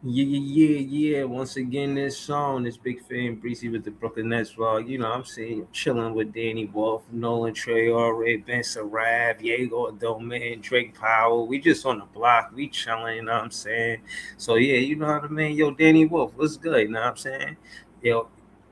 Yeah. Once again, this song, this big fan Breezy with the Brooklyn Nets vlog. You know, I'm saying chilling with Danny Wolf, Nolan Traore, Ben Sarab, Egor Dëmin, Drake Powell. We just on the block. We chilling, you know what I'm saying? So yeah, you know what I mean? Yo, Danny Wolf, what's good? You know what I'm saying? Yo,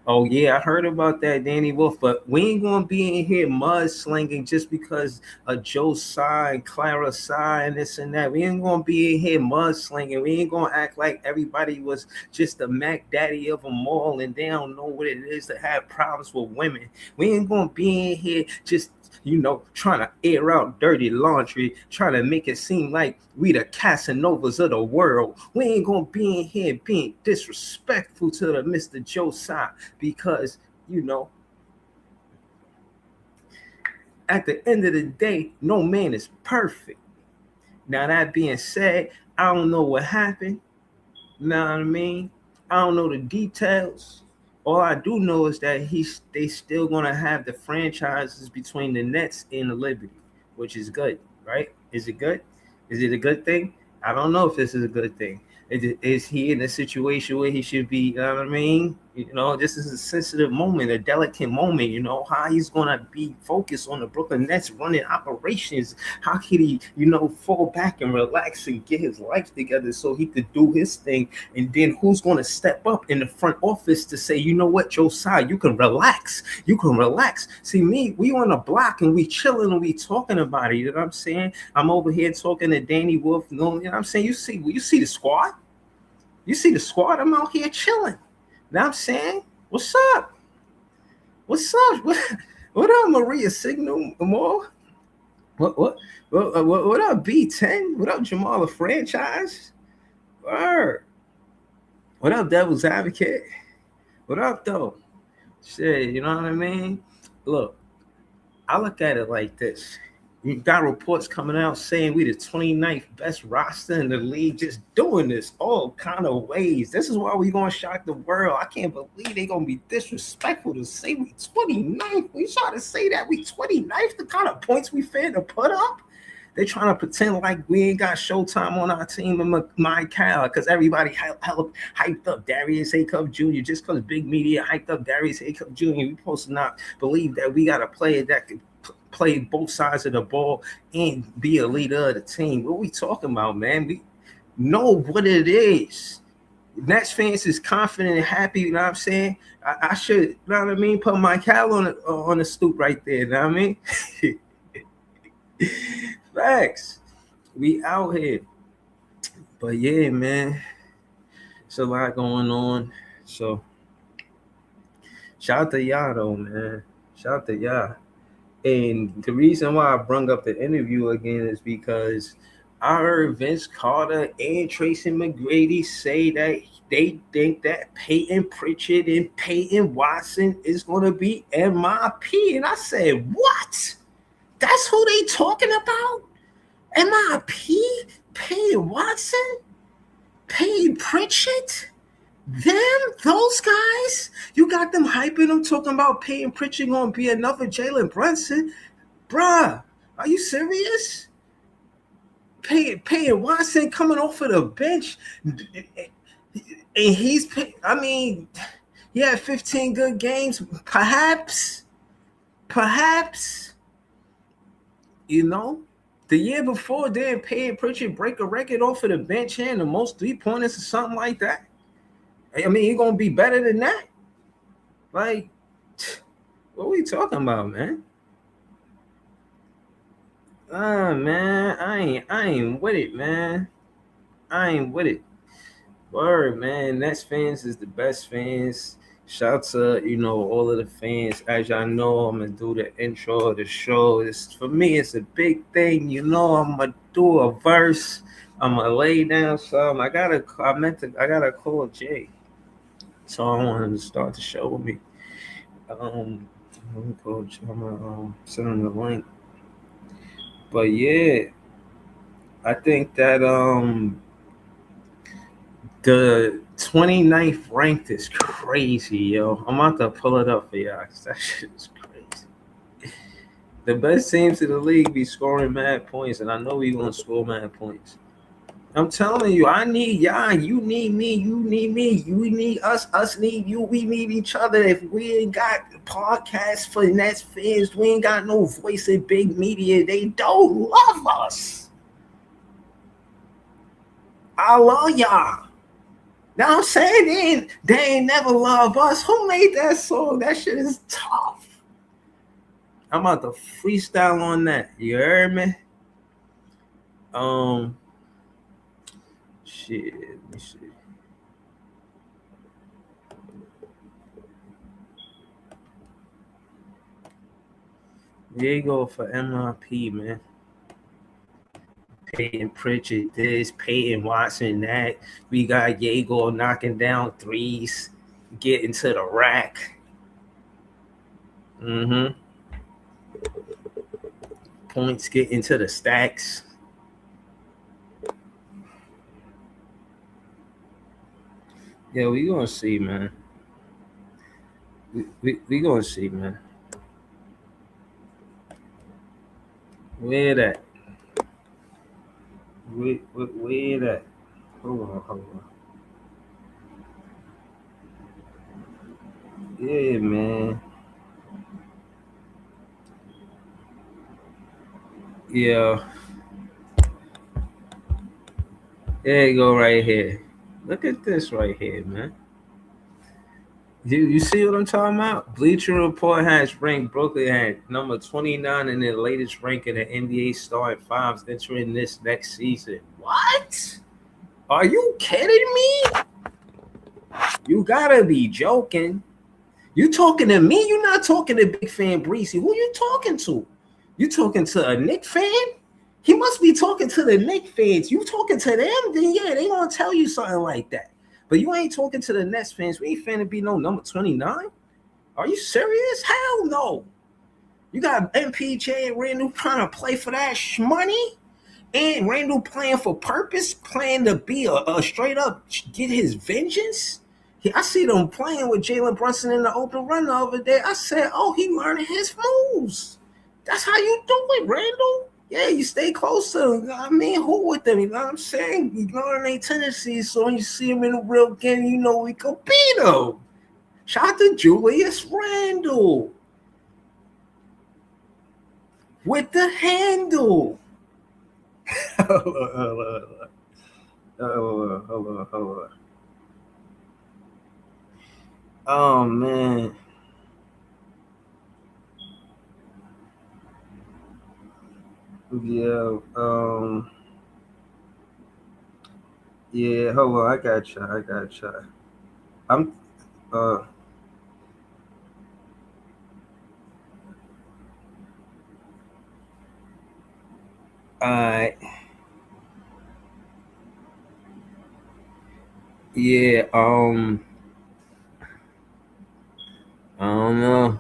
oh yeah, I heard about that, Danny Wolf, but we ain't gonna be in here mudslinging just because Joe Tsai, Clara Tsai, and this and that. We ain't gonna be in here mudslinging. We ain't gonna act like everybody was just the Mac Daddy of them all and they don't know what it is to have problems with women. We ain't gonna be in here just trying to air out dirty laundry, trying to make it seem like we the Casanovas of the world. We ain't gonna be in here being disrespectful to the Mr. Joe Tsai because you know at the end of the day, no man is perfect. Now that being said, I don't know what happened. You know what I mean? I don't know the details. All I do know is that they still gonna have the franchises between the Nets and the Liberty, which is good, right? Is it good? Is it a good thing? I don't know if this is a good thing. Is he in a situation where he should be? You know what I mean? This is a sensitive moment, a delicate moment. How he's gonna be focused on the Brooklyn Nets running operations. How could he, fall back and relax and get his life together so he could do his thing? And then who's gonna step up in the front office to say, you know what, Josiah, you can relax. You can relax. See me, we on the block and we chilling and we talking about it. You know what I'm saying? I'm over here talking to Danny Wolf. You know what I'm saying? You see the squad. You see the squad. I'm out here chilling. Now I'm saying, what's up? What's up? What up, Maria Signal More? What up, B10? What up, Jamal the franchise? Word. What up, Devil's Advocate? What up, though? Shit, you know what I mean? Look, I look at it like this. You got reports coming out saying we the 29th best roster in the league, just doing this all kind of ways. This is why we gonna shock the world. I can't believe they gonna be disrespectful to say we 29th. We try to say that we 29th, the kind of points we fair to put up. They trying to pretend like we ain't got Showtime on our team in my Cal because everybody hyped up Darius A. Cup Jr. just because big media hyped up Darius A. Cup Jr. We supposed to not believe that we got a player that could play both sides of the ball and be a leader of the team. What we talking about, man? We know what it is. Nets fans is confident and happy. You know what I'm saying? I should, you know what I mean? Put my Cal on the stoop right there. You know what I mean? Facts. We out here. But yeah, man. It's a lot going on. So shout out to y'all though, man. Shout out to y'all. And the reason why I brung up the interview again is because I heard Vince Carter and Tracy McGrady say that they think that Peyton Pritchard and Peyton Watson is going to be M.I.P. And I said, what? That's who they talking about? M.I.P. Peyton Watson? Peyton Pritchard? Those guys? You got them hyping them, talking about Peyton Pritchard gonna be another Jalen Brunson? Bruh, are you serious? Peyton Watson coming off of the bench, and he had 15 good games, perhaps. The year before, didn't Peyton Pritchard break a record off of the bench and the most 3-pointers or something like that? I mean, he gonna be better than that. Like, what are we talking about, man? Man, I ain't with it, man. I ain't with it. Word, man. Nets fans is the best fans. Shout to all of the fans. As y'all know, I'm gonna do the intro of the show. For me, it's a big thing. I'm gonna do a verse. I'm gonna lay down some. I gotta call Jay. So I want him to start the show with me. Let me call Jay. I'm gonna send him the link. But yeah, I think that the 29th ranked is crazy, yo. I'm about to pull it up for y'all because that shit is crazy. The best teams in the league be scoring mad points, and I know we gonna score mad points. I'm telling you, I need y'all. You need me. You need me. You need us. Us need you. We need each other. If we ain't got podcasts for Nets fans, we ain't got no voice in big media. They don't love us. I love y'all. Now I'm saying they ain't never love us. Who made that song? That shit is tough. I'm about to freestyle on that. You heard me? Shit. Let me see. There you go for M.I.P, man. Peyton Pritchard this, Peyton Watson that. We got Egor knocking down threes, getting to the rack. Mm-hmm. Points getting to the stacks. Yeah, we gonna see, man. We gonna see, man. Where that? Where that? Hold on. Yeah, man. Yeah. There you go right here. Look at this right here, man. You see what I'm talking about? Bleacher Report has ranked Brooklyn at number 29 in their latest ranking of NBA starting fives entering this next season. What? Are you kidding me? You gotta be joking. You talking to me? You're not talking to Big Fan Breezy. Who you talking to? You talking to a Knick fan? He must be talking to the Knick fans. You talking to them? Then yeah, they gonna tell you something like that. But you ain't talking to the Nets fans. We ain't finna be no number 29. Are you serious? Hell no. You got MPJ and Randall trying to play for that money, and Randall playing for purpose, playing to be a straight up get his vengeance. I see them playing with Jalen Brunson in the open run the other day. I said, oh, he learning his moves. That's how you do it, Randall. Yeah, you stay close to them. I mean, who with them? You know what I'm saying? You learn their tendencies, so when you see them in the real game, you know we can beat them. Shout out to Julius Randle with the handle. Hold on. Oh man. Yeah. Yeah. Hold on. I got you. I'm. Uh. I. Yeah. I don't know.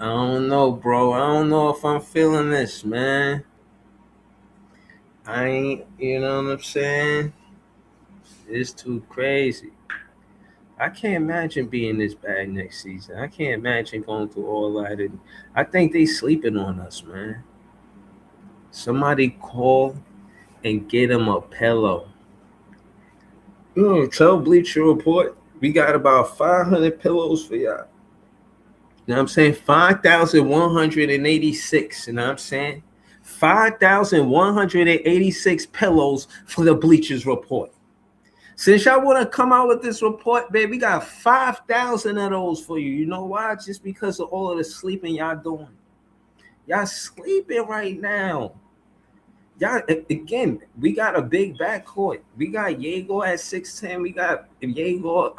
I don't know, bro. I don't know if I'm feeling this, man. I ain't. You know what I'm saying? It's too crazy. I can't imagine being this bad next season. I can't imagine going through all that. And I think they sleeping on us, man. Somebody call and get him a pillow. Tell Bleacher Report we got about 500 pillows for y'all. You know what I'm saying? 5,186. You know what I'm saying? 5,186 pillows for the Bleachers Report. Since y'all want to come out with this report, babe, we got 5,000 of those for you. You know why? Just because of all of the sleeping y'all doing. Y'all sleeping right now. Y'all, again, we got a big backcourt. We got Egor at 6'10". We got Egor,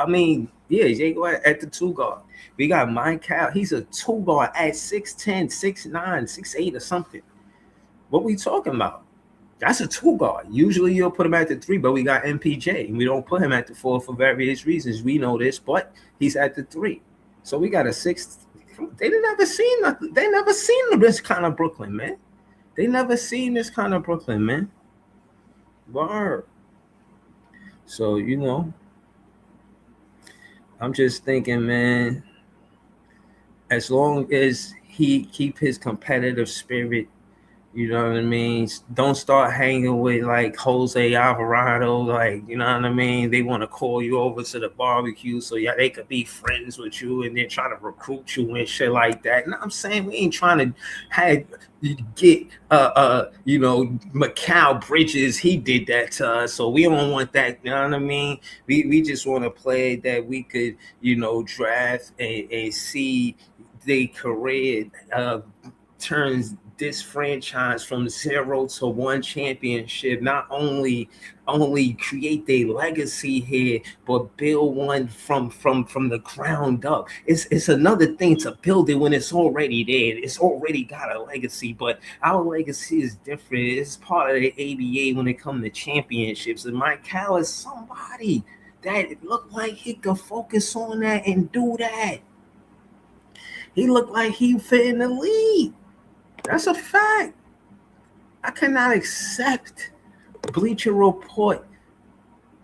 Egor at the two guard. We got Mike Cal. He's a two guard at 6'10", 6'9", 6'8", or something. What we talking about? That's a two guard. Usually you'll put him at the three, but we got MPJ and we don't put him at the four for various reasons. We know this, but he's at the three. So we got a six. They never seen nothing. They never seen this kind of Brooklyn, man. They never seen this kind of Brooklyn, man. Word. So, I'm just thinking, man, as long as he keep his competitive spirit, You know what I mean? Don't start hanging with like Jose Alvarado. Like, you know what I mean? They want to call you over to the barbecue so yeah, they could be friends with you and they're trying to recruit you and shit like that. And I'm saying we ain't trying to have get Macau Bridges. He did that to us, so we don't want that. You know what I mean? We just want to play that we could draft and see their career turns this franchise from 0 to 1 championship. Not only create their legacy here, but build one from the ground up. It's another thing to build it when it's already there. It's already got a legacy, but our legacy is different. It's part of the ABA when it comes to championships. And Mike Cal is somebody that looked like he could focus on that and do that. He looked like he fit in the league. That's a fact. I cannot accept Bleacher Report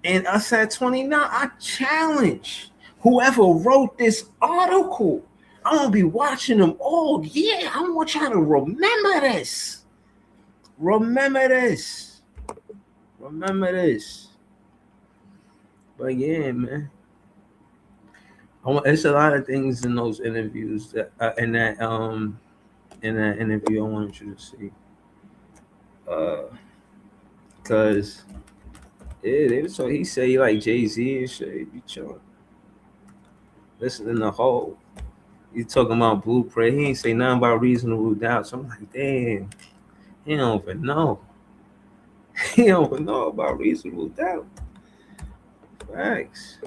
and us at 29. I challenge whoever wrote this article. I'm gonna be watching them all year. I want y'all to remember this. Remember this. Remember this. But yeah, man. It's a lot of things in those interviews that in that interview I wanted you to see. Cause so he say he like Jay-Z and shit. He be chilling. Listening to Hov. He talking about Blueprint. He ain't say nothing about Reasonable Doubt. So I'm like, damn, he don't even know. He don't even know about Reasonable Doubt. Facts.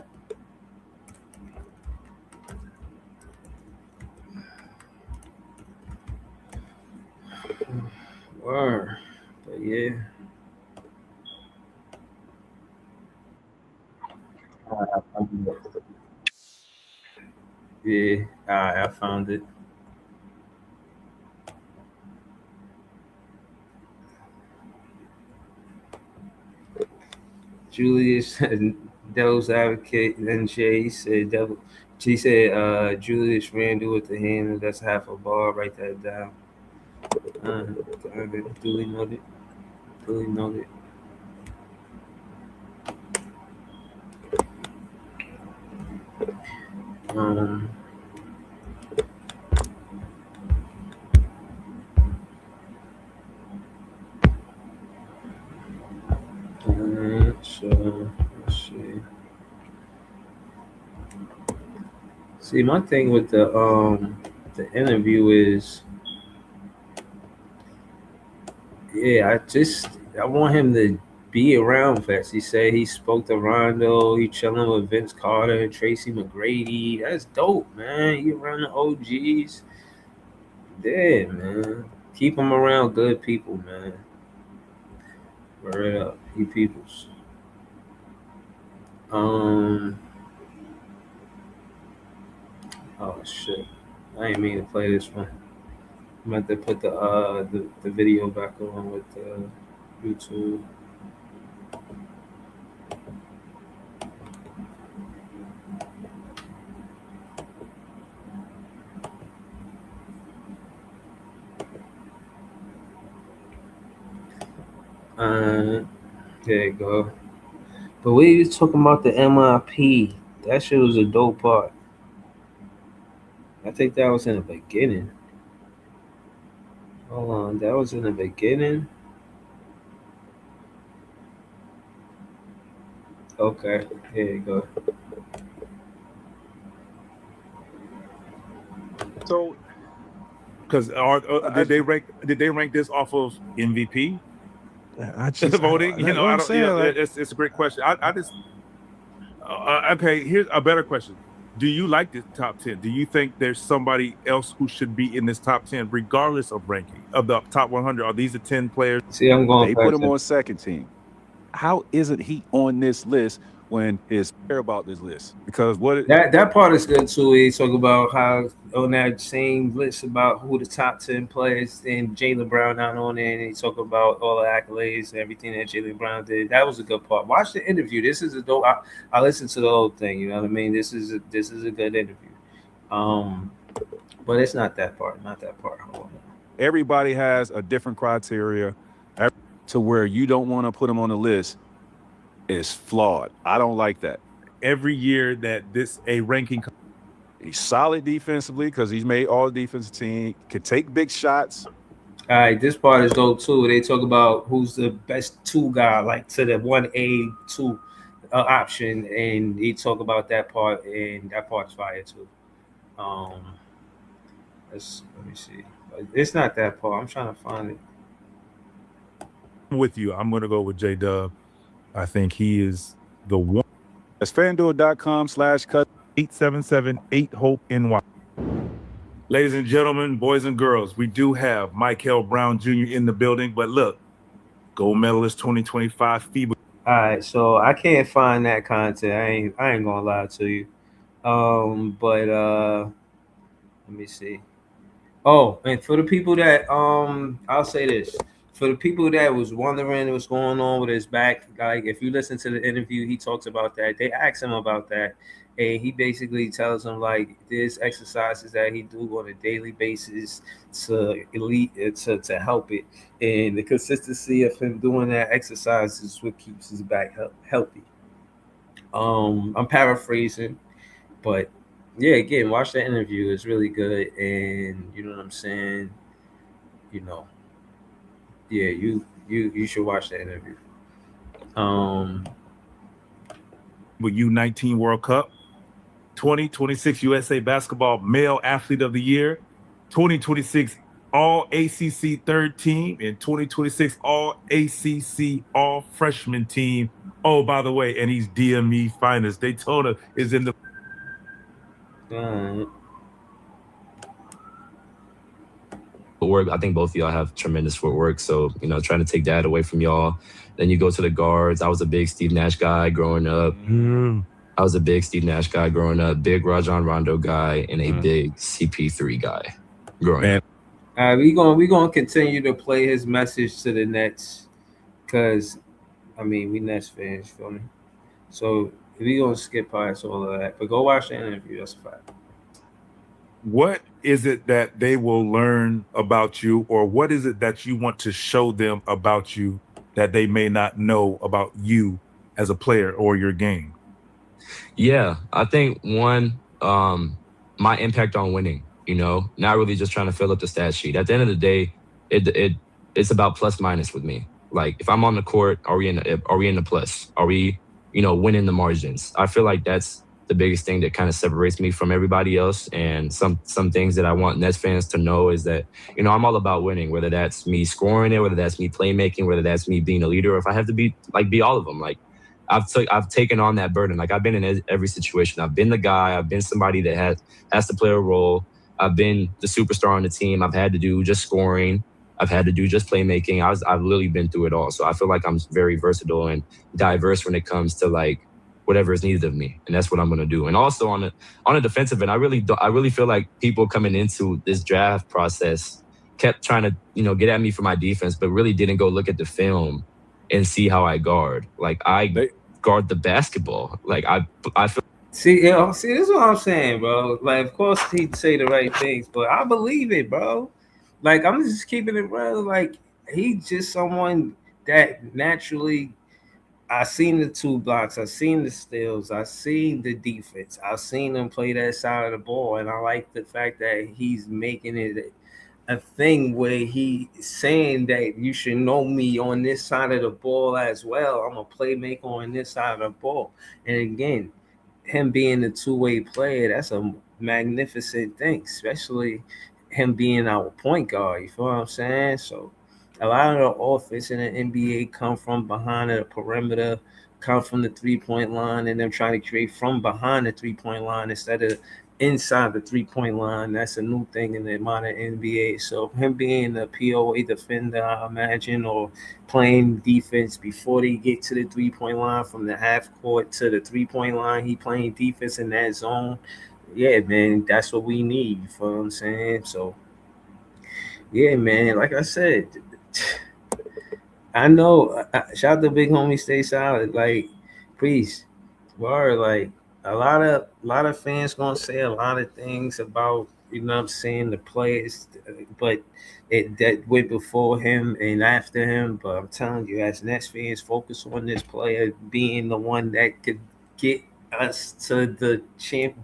Word. But yeah. Yeah, I found it. Julius Devil's Advocate, then Jay said Devil. She said Julius Randle with the hand. That's half a bar. Write that down. Duly noted. Duly noted. Um, so let's see. See, my thing with the interview is, yeah, I want him to be around vets. He said he spoke to Rondo. He chilling with Vince Carter and Tracy McGrady. That's dope, man. You around the OGs. Yeah, man. Keep him around good people, man. Word up, you peoples. Um. Oh shit. I ain't mean to play this one. I'm about to put the video back on with YouTube. There you go. But we was talking about the M.I.P. That shit was a dope part. I think that was in the beginning. Hold on, that was in the beginning. Okay, there you go. So, because did they rank this off of MVP voting? I don't. It's a great question. I just okay. Here's a better question. Do you like the top 10? Do you think there's somebody else who should be in this top 10, regardless of ranking of the top 100? Are these the 10 players? See, I'm going. They put him on second team. How isn't he on this list when his care about this list? Because that part is good too. He talk about how on that same list about who the top 10 players and Jaylen Brown not on there, and he talk about all the accolades and everything that Jaylen Brown did. That was a good part. Watch the interview. This is a dope. I listened to the whole thing. You know what I mean? This is a good interview. But it's not that part. Not that part. Hold on. everybody has a different criteria to where you don't want to put him on the list is flawed. I don't like that. Every year that a ranking, he's solid defensively because he's made all defensive team, could take big shots. All right, this part is dope too. They talk about who's the best two guy, like to the 1A2 option, and they talk about that part, and that part's fire too. Um, let me see. It's not that part. I'm trying to find it. With you, I'm going to go with J-Dub. I think he is the one. That's FanDuel.com/cut 877-8-HOPE-NY. Ladies and gentlemen, boys and girls, we do have Michael Brown Jr. in the building, but look, gold medalist 2025 FIBA. All right, so I can't find that content. I ain't gonna lie to you. But let me see. Oh, and for the people that I'll say this. For the people that was wondering what's going on with his back, like if you listen to the interview, he talks about that. They asked him about that, and he basically tells them like there's exercises that he do on a daily basis to to help it, and the consistency of him doing that exercise is what keeps his back healthy. I'm paraphrasing, but yeah, again, watch the interview. It's really good, and you know what I'm saying. You know, yeah, you should watch the interview. With U19 World Cup, 2026 USA Basketball Male Athlete of the Year, 2026 All ACC Third Team, and 2026 All ACC All Freshman Team. Oh, by the way, and he's DME finalist. Daytona is in the. Footwork. I think both of y'all have tremendous footwork. So, trying to take that away from y'all. Then you go to the guards. I was a big Steve Nash guy growing up. Big Rajon Rondo guy, and a big CP3 guy growing up. We gonna continue to play his message to the Nets because, we Nets fans, feel me? So we gonna skip past all of that, but go watch the interview. That's a fact. What is it that they will learn about you, or what is it that you want to show them about you that they may not know about you as a player or your game? Yeah, I think one, my impact on winning, not really just trying to fill up the stat sheet. At the end of the day, it's about plus minus with me. Like if I'm on the court, are we in the plus? Are we, winning the margins? I feel like that's the biggest thing that kind of separates me from everybody else. And some things that I want Nets fans to know is that, I'm all about winning, whether that's me scoring it, whether that's me playmaking, whether that's me being a leader, or if I have to be all of them. Like I've taken on that burden. Like I've been in every situation. I've been the guy. I've been somebody that has to play a role. I've been the superstar on the team. I've had to do just scoring. I've had to do just playmaking. I've literally been through it all. So I feel like I'm very versatile and diverse when it comes to like whatever is needed of me, and that's what I'm going to do. And also on the defensive end, I really feel like people coming into this draft process kept trying to get at me for my defense, but really didn't go look at the film and see how I guard. Like I guard the basketball. Like I feel. See, this is what I'm saying, bro. Like, of course he'd say the right things, but I believe it, bro. Like, I'm just keeping it real. Like, he's just someone that naturally. I seen the two blocks, I seen the steals, I seen the defense, I seen him play that side of the ball, and I like the fact that he's making it a thing where he's saying that you should know me on this side of the ball as well. I'm a playmaker on this side of the ball, and again, him being a two-way player, that's a magnificent thing, especially him being our point guard. You feel what I'm saying? So a lot of the offense in the NBA come from behind the perimeter, come from the three-point line, and them trying to create from behind the three-point line instead of inside the three-point line. That's a new thing in the modern NBA. So him being a POA defender, I imagine, or playing defense before they get to the three-point line from the half court to the three-point line, he playing defense in that zone. Yeah, man, that's what we need. You feel what I'm saying? So, yeah, man, like I said, I know. Shout out to Big Homie, stay solid. Like, please, word. Like a lot of fans gonna say a lot of things about you know what I'm saying, the players, but that went before him and after him. But I'm telling you, as Nets fans, focus on this player being the one that could get us to the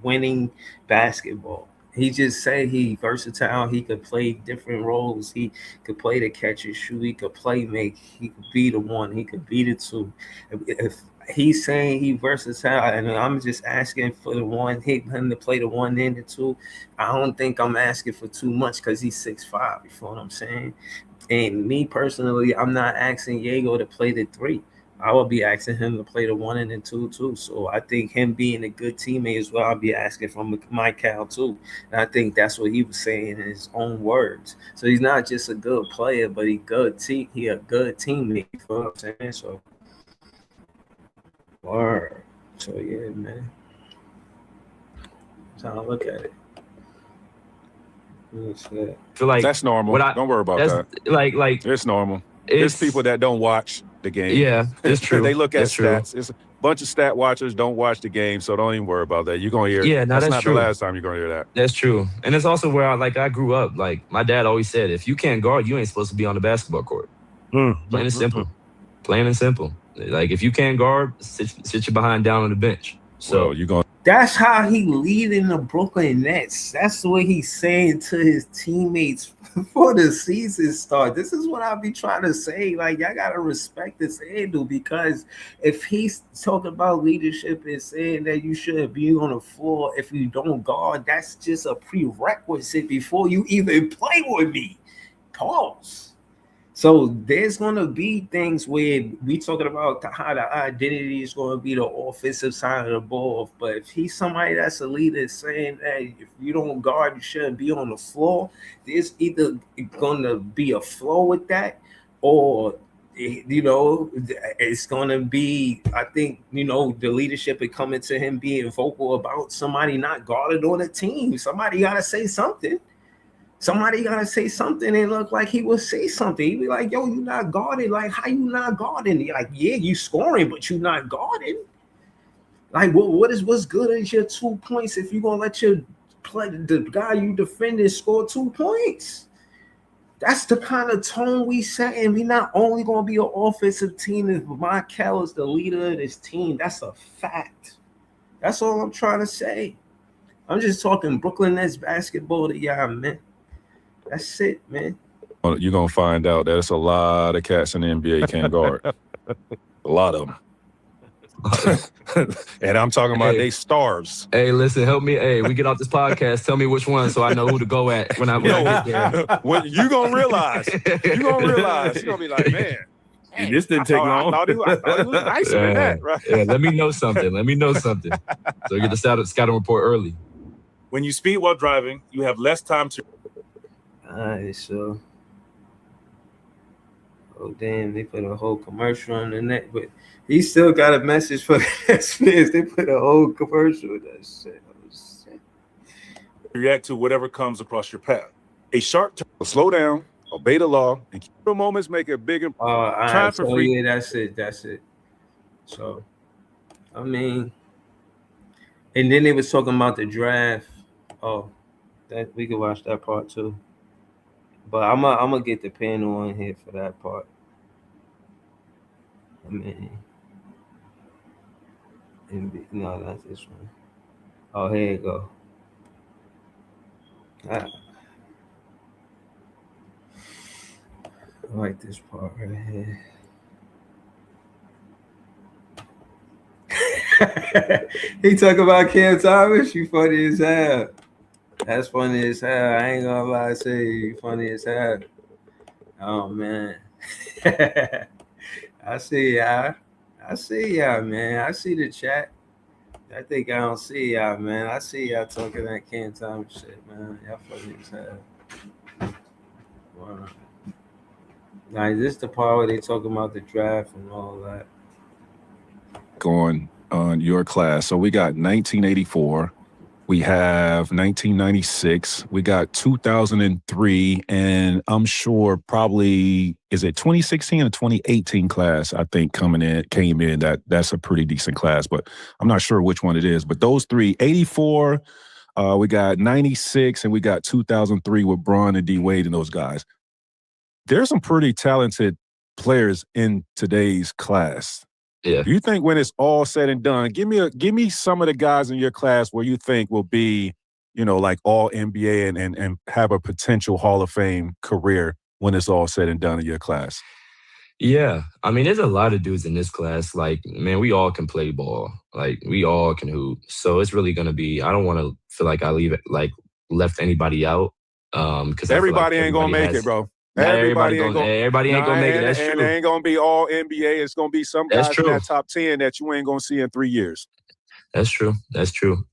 winning basketball. He just said he versatile. He could play different roles. He could play the catch and shoot. He could play make. He could be the one. He could be the two. If he's saying he versatile, and I'm just asking for the one, him to play the one and the two, I don't think I'm asking for too much because he's 6'5". You feel what I'm saying? And me personally, I'm not asking Egor to play the three. I will be asking him to play the one and the two too. So I think him being a good teammate as well, I'll be asking from Mike Cal too. And I think that's what he was saying in his own words. So he's not just a good player, but he a good teammate. You know what I'm saying? So, word. So yeah, man. That's how I look at it. I feel like that's normal. Don't worry about that. Like it's normal. There's people that don't watch the game. Yeah, it's true. They look at that's stats. True. It's a bunch of stat watchers don't watch the game, so don't even worry about that. You're gonna hear. Yeah, no, that's not true. The last time you're gonna hear that. That's true, and it's also where I grew up. Like my dad always said, if you can't guard, you ain't supposed to be on the basketball court. Plain and simple. Plain and simple. Like if you can't guard, sit your behind down on the bench. So you're going. That's how he leading the Brooklyn Nets. That's what he's saying to his teammates before the season starts. This is what I'll be trying to say. Like, y'all gotta respect this handle, because if he's talking about leadership and saying that you should be on the floor if you don't guard, that's just a prerequisite before you even play with me. Pause. So there's going to be things where we talking about how the identity is going to be the offensive side of the ball. But if he's somebody that's a leader saying that if you don't guard, you shouldn't be on the floor, there's either going to be a flow with that, or, you know, it's going to be, I think, you know, the leadership is coming to him being vocal about somebody not guarded on a team. Somebody got to say something. Somebody got to say something and look like he will say something. He'd be like, yo, you not guarded. Like, how you not guarding? You're like, yeah, you scoring, but you not guarding. Like, what's good is your 2 points if you're going to let your play the guy you defended score 2 points. That's the kind of tone we set, and we're not only going to be an offensive team if Michael is the leader of this team. That's a fact. That's all I'm trying to say. I'm just talking Brooklyn Nets basketball to y'all, man. That's it, man. You're going to find out that it's a lot of cats in the NBA can't guard. A lot of them. And I'm talking about they stars. Hey, listen, help me. Hey, we get off this podcast. Tell me which one so I know who to go at when I get there. When you're going to realize. You're going to be like, man. Hey, this didn't take long. I thought he was nicer than that, right? Yeah, let me know something. So get the scouting report early. When you speed while driving, you have less time to... All right, so, oh damn, they put a whole commercial on the net, but he still got a message for the fans. They put a whole commercial with that shit. Oh, shit. React to whatever comes across your path. A sharp turn. Slow down, obey the law, and keep the moments make a bigger time for free. Yeah, that's it. So, I mean, and then they was talking about the draft. Oh, that we could watch that part too. But I'm gonna get the panel on here for that part. I mean, no, not this one. Oh, here you go. I like this part right here. He talk about Cam Thomas. You funny as hell. That's funny as hell. I ain't gonna lie, say you funny as hell. Oh man. I see y'all, man. I see the chat. I think I don't see y'all, man. I see y'all talking that Cam Thomas shit, man. Y'all funny as hell. Wow. Like, this the part where they talking about the draft and all that. Going on your class. So we got 1984. We have 1996. We got 2003. And I'm sure probably, is it 2016 or 2018 class, I think came in. That's a pretty decent class, but I'm not sure which one it is. But those three, 84, We got 96 and we got 2003 with Braun and D Wade and those guys. There's some pretty talented players in today's class. Yeah. Do you think when it's all said and done, give me some of the guys in your class where you think will be, like all NBA and have a potential Hall of Fame career when it's all said and done in your class? Yeah. I mean, there's a lot of dudes in this class. Like, man, we all can play ball. Like, we all can hoop. So it's really going to be, I don't want to feel like I left anybody out. Because everybody ain't going to make it, bro. Everybody ain't gonna make it. That's true. And it ain't gonna be all NBA. It's gonna be some guys in that top 10 that you ain't gonna see in 3 years. That's true.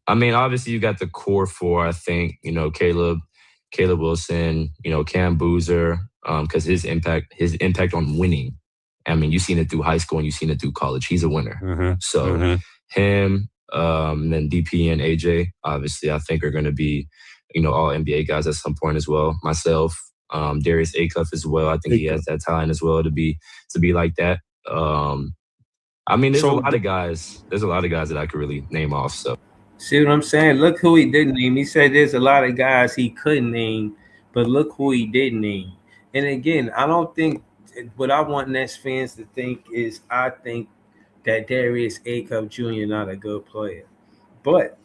I mean, obviously you got the core four. I think Caleb Wilson, Cam Boozer, because his impact on winning. I mean, you've seen it through high school and you've seen it through college. He's a winner. Mm-hmm. So him, then DP and AJ, obviously, I think are going to be, all NBA guys at some point as well. Myself. Darius Acuff as well. I think he has that talent as well to be like that. I mean, there's a lot of guys. There's a lot of guys that I could really name off. So see what I'm saying? Look who he didn't name. He said there's a lot of guys he couldn't name, but look who he did name. And again, I don't think what I want Nets fans to think is I think that Darius Acuff Jr. not a good player, but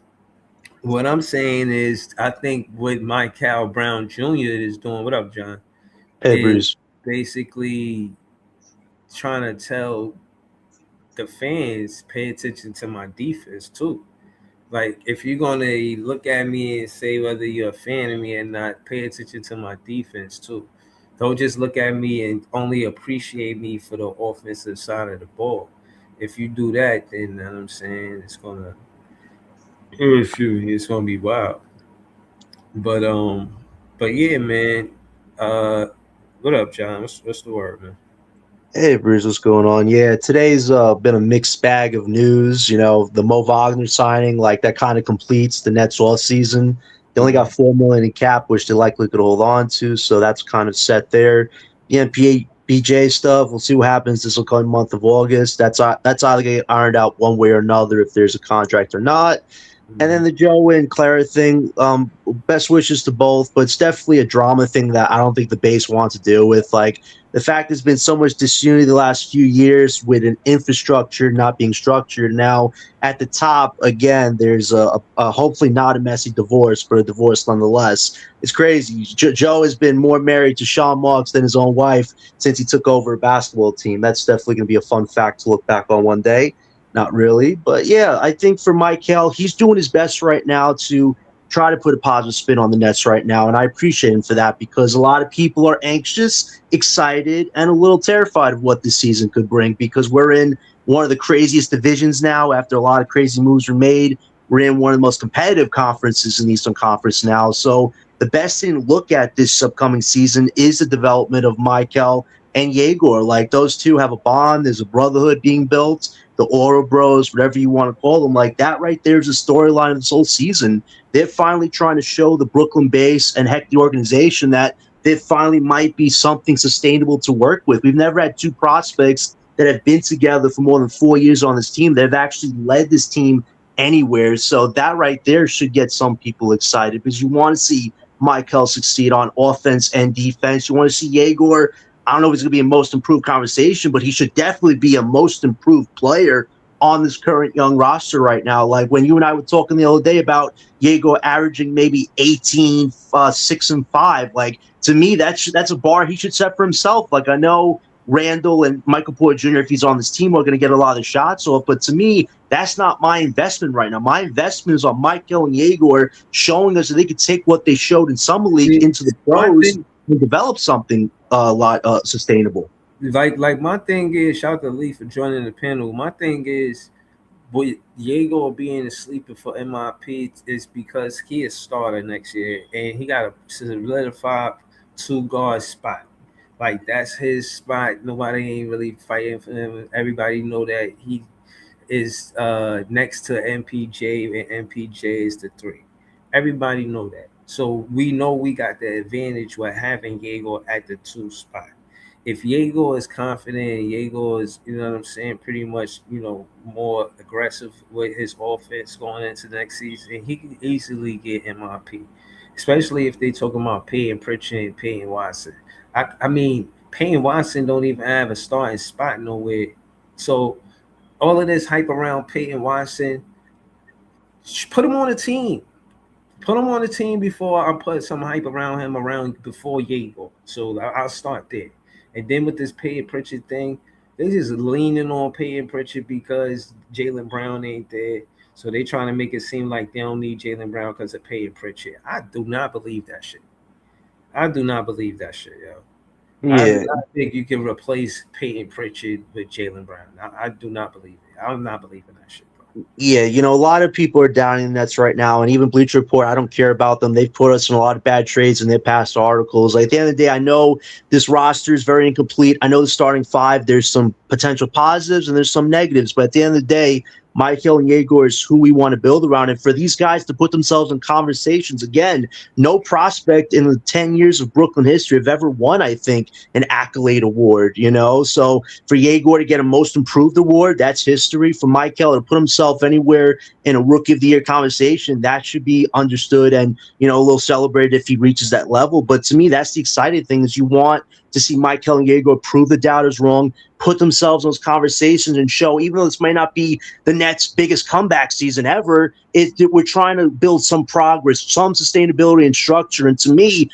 what I'm saying is, I think what Michael Brown Jr. is doing, what up, John? Hey, Bruce. Basically trying to tell the fans, pay attention to my defense too. Like, if you're going to look at me and say whether you're a fan of me or not, pay attention to my defense too. Don't just look at me and only appreciate me for the offensive side of the ball. If you do that, then, you know what I'm saying, it's going to be wild. But yeah, man. What up, John? What's the word, man? Hey, Bruce, what's going on? Yeah, today's been a mixed bag of news. The Mo Wagner signing, like that kind of completes the Nets all season. They only got $4 million in cap, which they likely could hold on to, so that's kind of set there. The NPA stuff, we'll see what happens this upcoming month of August. That's either get ironed out one way or another if there's a contract or not. And then the Joe and Clara thing, best wishes to both, but it's definitely a drama thing that I don't think the base wants to deal with. Like, the fact there's been so much disunity the last few years with an infrastructure not being structured. Now, at the top, again, there's a hopefully not a messy divorce, but a divorce nonetheless. It's crazy. Joe has been more married to Sean Marks than his own wife since he took over a basketball team. That's definitely going to be a fun fact to look back on one day. Not really, but yeah, I think for Michael, he's doing his best right now to try to put a positive spin on the Nets right now, and I appreciate him for that because a lot of people are anxious, excited, and a little terrified of what this season could bring because we're in one of the craziest divisions now after a lot of crazy moves were made. We're in one of the most competitive conferences in the Eastern Conference now, so the best thing to look at this upcoming season is the development of Michael and Egor. Like, those two have a bond. There's a brotherhood being built. The Aura Bros, whatever you want to call them, like that right there is a storyline of this whole season. They're finally trying to show the Brooklyn base and heck the organization that they finally might be something sustainable to work with. We've never had two prospects that have been together for more than 4 years on this team that have actually led this team anywhere. So that right there should get some people excited because you want to see Michael succeed on offense and defense. You want to see Egor. I don't know if he's going to be a most improved conversation, but he should definitely be a most improved player on this current young roster right now. Like when you and I were talking the other day about Egor averaging maybe 18, 6 and 5. Like, to me, that's a bar he should set for himself. Like, I know Randall and Michael Porter Jr., if he's on this team, are going to get a lot of shots off. But to me, that's not my investment right now. My investment is on Michael and Egor showing us that they could take what they showed in summer league into the pros and develop something a lot sustainable. Like my thing is, shout out to Lee for joining the panel. My thing is, with Egor being a sleeper for M.I.P. is because he is starter next year and he got a solidified 2 guard spot. Like, that's his spot. Nobody ain't really fighting for him. Everybody know that he is next to MPJ, and MPJ is the 3. Everybody know that. So we know we got the advantage with having Egor at the 2 spot. if Egor is confident, Egor is, you know what I'm saying, pretty much, more aggressive with his offense going into next season, he can easily get M.I.P. Especially if they talking about Peyton Pritchard and Peyton Watson. I mean, Peyton Watson don't even have a starting spot nowhere. So all of this hype around Peyton Watson, put him on a team. Put him on the team before I put some hype around him around before Egor. So I'll start there. And then with this Peyton Pritchard thing, they just leaning on Peyton Pritchard because Jaylen Brown ain't there. So they trying to make it seem like they don't need Jaylen Brown because of Peyton Pritchard. I do not believe that shit. I do not believe that shit, yo. I do Yeah. not think you can replace Peyton Pritchard with Jaylen Brown. I do not believe it. I'm not believing that shit, bro. Yeah, a lot of people are downing the Nets right now, and even Bleacher Report, I don't care about them. They've put us in a lot of bad trades in their past articles. Like, at the end of the day, I know this roster is very incomplete. I know the starting five, there's some potential positives and there's some negatives, but at the end of the day, Michael and Egor is who we want to build around. And for these guys to put themselves in conversations, again, no prospect in the 10 years of Brooklyn history have ever won, I think, an accolade award, So for Egor to get a most improved award, that's history. For Michael to put himself anywhere in a rookie of the year conversation, that should be understood and, a little celebrated if he reaches that level. But to me, that's the exciting thing is you want to see Michael and Egor prove the doubters wrong, put themselves in those conversations and show, even though this might not be the Nets' biggest comeback season ever, we're trying to build some progress, some sustainability and structure. And to me,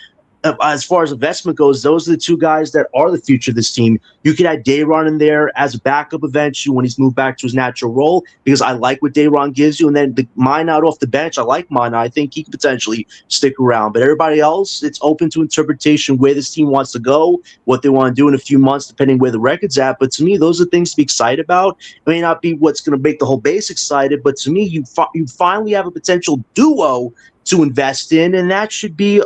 as far as investment goes, those are the two guys that are the future of this team. You could add Dayron in there as a backup eventually when he's moved back to his natural role, because I like what Dayron gives you. And then mine out off the bench, I like mine. I think he could potentially stick around. But everybody else, it's open to interpretation where this team wants to go, what they want to do in a few months, depending where the record's at. But to me, those are things to be excited about. It may not be what's going to make the whole base excited, but to me, you finally have a potential duo to invest in, and that should be,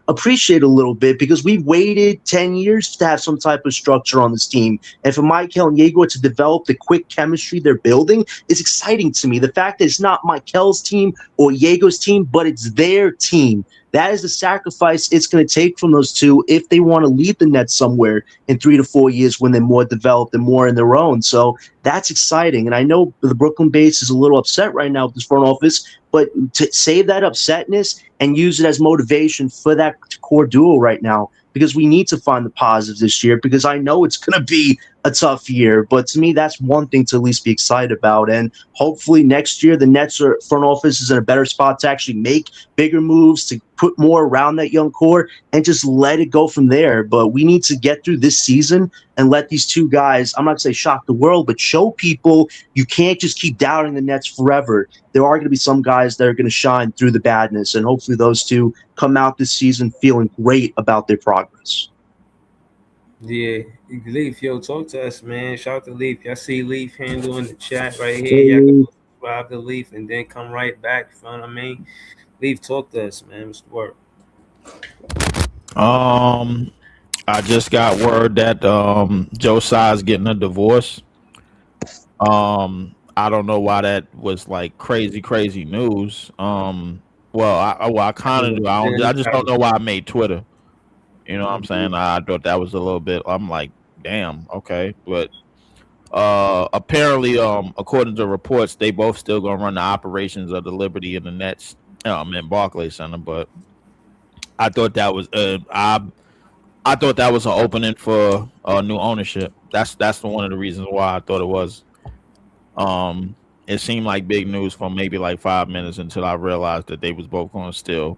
appreciate a little bit, because we've waited 10 years to have some type of structure on this team. And for Michael and Egor to develop the quick chemistry they're building is exciting to me. The fact that it's not Michael's team or Egor's team, but it's their team. That is the sacrifice it's going to take from those two if they want to lead the Nets somewhere in 3 to 4 years when they're more developed and more in their own. So that's exciting. And I know the Brooklyn base is a little upset right now with this front office, but to save that upsetness and use it as motivation for that core duo right now, because we need to find the positives this year, because I know it's going to be a tough year. But to me, that's one thing to at least be excited about. And hopefully next year, the Nets front office is in a better spot to actually make bigger moves, to put more around that young core and just let it go from there. But we need to get through this season and let these two guys, I'm not going to say shock the world, but show people you can't just keep doubting the Nets forever. There are going to be some guys that are going to shine through the badness, and hopefully those two come out this season feeling great about their progress. Yeah, Leaf, yo, talk to us, man. Shout out to Leaf. Y'all see Leaf handle in the chat right here. Y'all can subscribe to Leaf and then come right back. You know what I mean? Leaf, talk to us, man. Mr. Work. I just got word that Joe Tsai's getting a divorce. I don't know why that was like crazy news. I kind of do. I just don't know why I made Twitter. You know what I'm saying? I thought that was a little bit. I'm like, damn, okay, but apparently, according to reports, they both still gonna run the operations of the Liberty and the Nets in Barclays Center. But I thought that was I thought that was an opening for new ownership. That's one of the reasons why I thought it was. It seemed like big news for maybe like 5 minutes until I realized that they was both going to still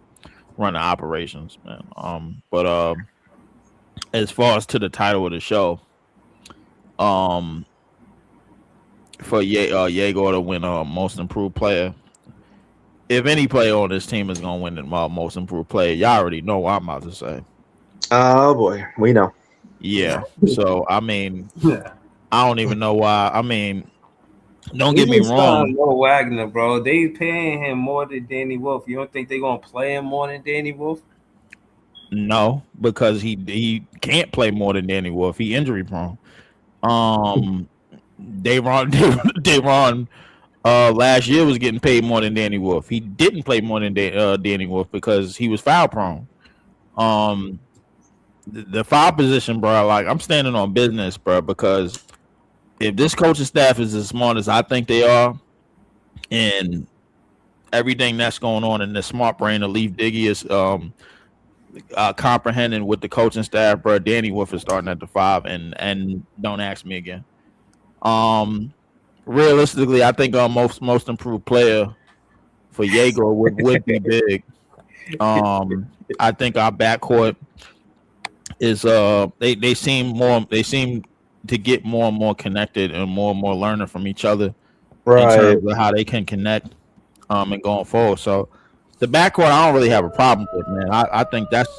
run the operations, man. But as far as to the title of the show, for Egor to win most improved player. If any player on this team is gonna win the most improved player, y'all already know what I'm about to say. Oh boy, we know. Yeah. So I mean, I don't even know why. I mean, don't get me wrong. Mo Wagner, bro. They paying him more than Danny Wolf. You don't think they're gonna play him more than Danny Wolf? No, because he can't play more than Danny Wolf. He injury prone. Dayron last year was getting paid more than Danny Wolf. He didn't play more than Danny Wolf because he was foul prone. the 5 position, bro. Like I'm standing on business, bro, because if this coaching staff is as smart as I think they are, and everything that's going on in the smart brain of Leaf Diggy is comprehending with the coaching staff, bro. Danny Wolf is starting at the 5, and don't ask me again. Realistically, I think our most improved player for Egor would be big. I think our backcourt is they seem to get more and more connected and more learning from each other in terms of how they can connect and going forward. So the backcourt I don't really have a problem with, man. I think that's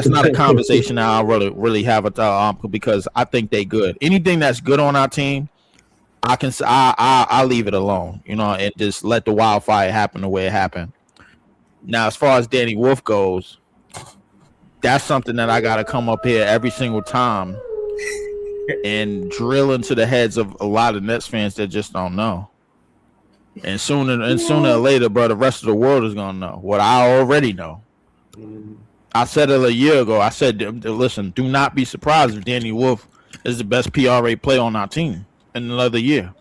not a conversation that I really have because I think they good. Anything that's good on our team, I leave it alone, and just let the wildfire happen the way it happened. Now, as far as Danny Wolf goes, that's something that I got to come up here every single time and drill into the heads of a lot of Nets fans that just don't know. And sooner or later, bro, the rest of the world is gonna know what I already know. I said it a year ago. I said, listen, do not be surprised if Danny Wolf is the best PRA player on our team in another year.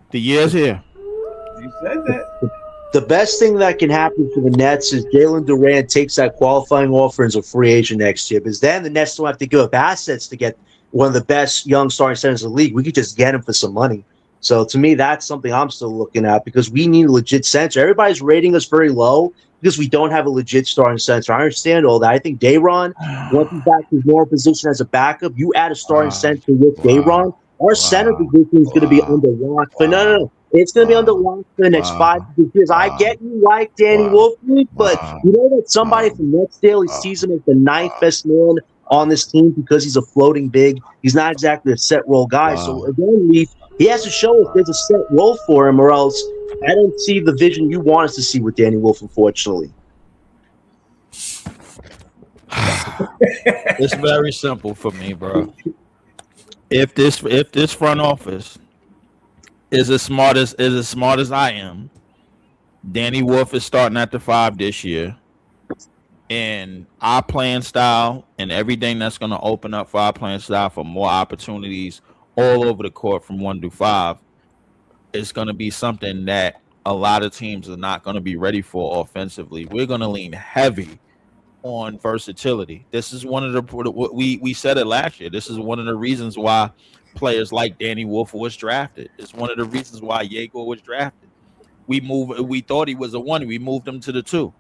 The year's here. You said that. The best thing that can happen for the Nets is Jalen Durant takes that qualifying offer as a free agent next year, because then the Nets don't have to give up assets to get one of the best young starting centers in the league. We could just get him for some money. So to me, that's something I'm still looking at, because we need a legit center. Everybody's rating us very low because we don't have a legit starting center. I understand all that. I think Dayron, once he's back to his normal position as a backup, you add a starting center with Dayron, our center position is going to be under lock. But no. It's going to be under lock for the next 5 to 6 years. I get you like Danny Wolf, but you know that somebody from Netsdale sees him as the 9th best man on this team because he's a floating big. He's not exactly a set role guy. So again, Leaf, he has to show if there's a set role for him, or else I don't see the vision you want us to see with Danny Wolf, unfortunately. It's very simple for me, bro. If this front office is as smart as I am, Danny Wolf is starting at the 5 this year, and our playing style and everything that's going to open up for our playing style for more opportunities all over the court from 1 to 5 is going to be something that a lot of teams are not going to be ready for offensively. We're going to lean heavy on versatility. This is one of we said it last year. This is one of the reasons why players like Danny Wolf was drafted. It's one of the reasons why Egor was drafted. We thought he was a 1. We moved him to the 2.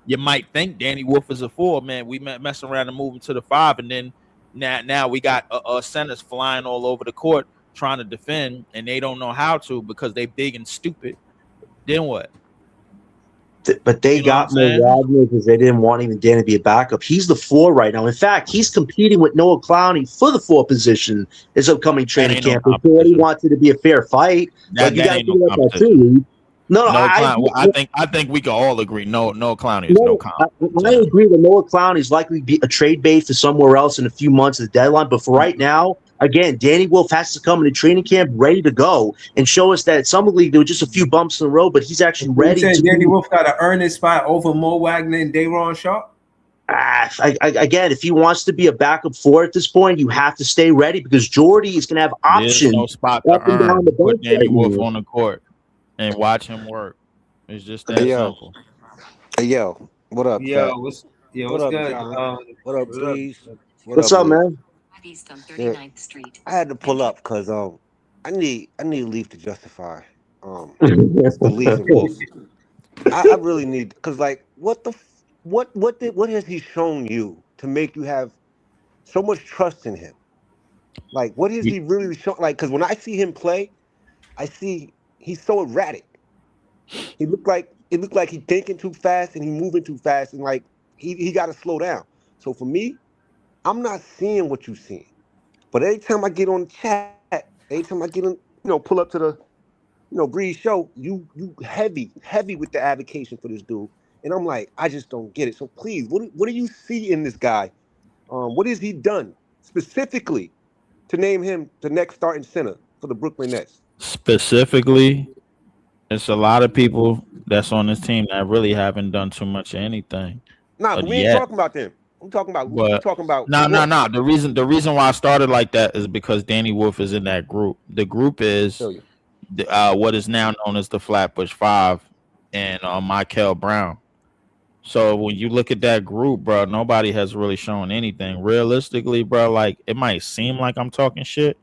You might think Danny Wolf is a 4, man. We mess around and move him to the 5, and then now we got centers flying all over the court trying to defend, and they don't know how to because they big and stupid. Then what? But they got Mo Wagner because they didn't want even Dan to be a backup. He's the 4 right now. In fact, he's competing with Noah Clowney for the 4 position this upcoming training camp. He already wants it to be a fair fight. But you got to do that too. I think we can all agree. No Clowney is no competition. I agree that Noah Clowney is likely to be a trade bait for somewhere else in a few months of the deadline. But for right now, again, Danny Wolf has to come into training camp ready to go and show us that at Summer League there were just a few bumps in the road, but he's actually ready. Danny Wolf got to earn his spot over Mo Wagner and Dayron Sharp? Again, if he wants to be a backup 4 at this point, you have to stay ready, because Jordy is going to have options. There's no spot to earn. Put Danny Wolf on the court and watch him work. It's just that simple. Hey, yo, what up? What's good? What up, please? What's up, man? East on 39th Street. I had to pull up because I need Leaf to justify the Leaf and Wolf. I really need, because like what has he shown you to make you have so much trust in him? Like what has he really shown? Like, because when I see him play, I see he's so erratic. It looked like he's thinking too fast and he's moving too fast, and like he got to slow down. So for me, I'm not seeing what you're seeing. But every time I get on the chat, every time I get on, pull up to the, Breeze show, you heavy with the advocation for this dude. And I'm like, I just don't get it. So please, what do you see in this guy? What has he done specifically to name him the next starting center for the Brooklyn Nets? Specifically, it's a lot of people that's on this team that really haven't done too much of anything. Nah, we ain't talking about them. I'm talking about. But We talking about. nah. The reason why I started like that is because Danny Wolf is in that group. The group is what is now known as the Flatbush Five and Michael Brown. So when you look at that group, bro, nobody has really shown anything. Realistically, bro, like it might seem like I'm talking shit,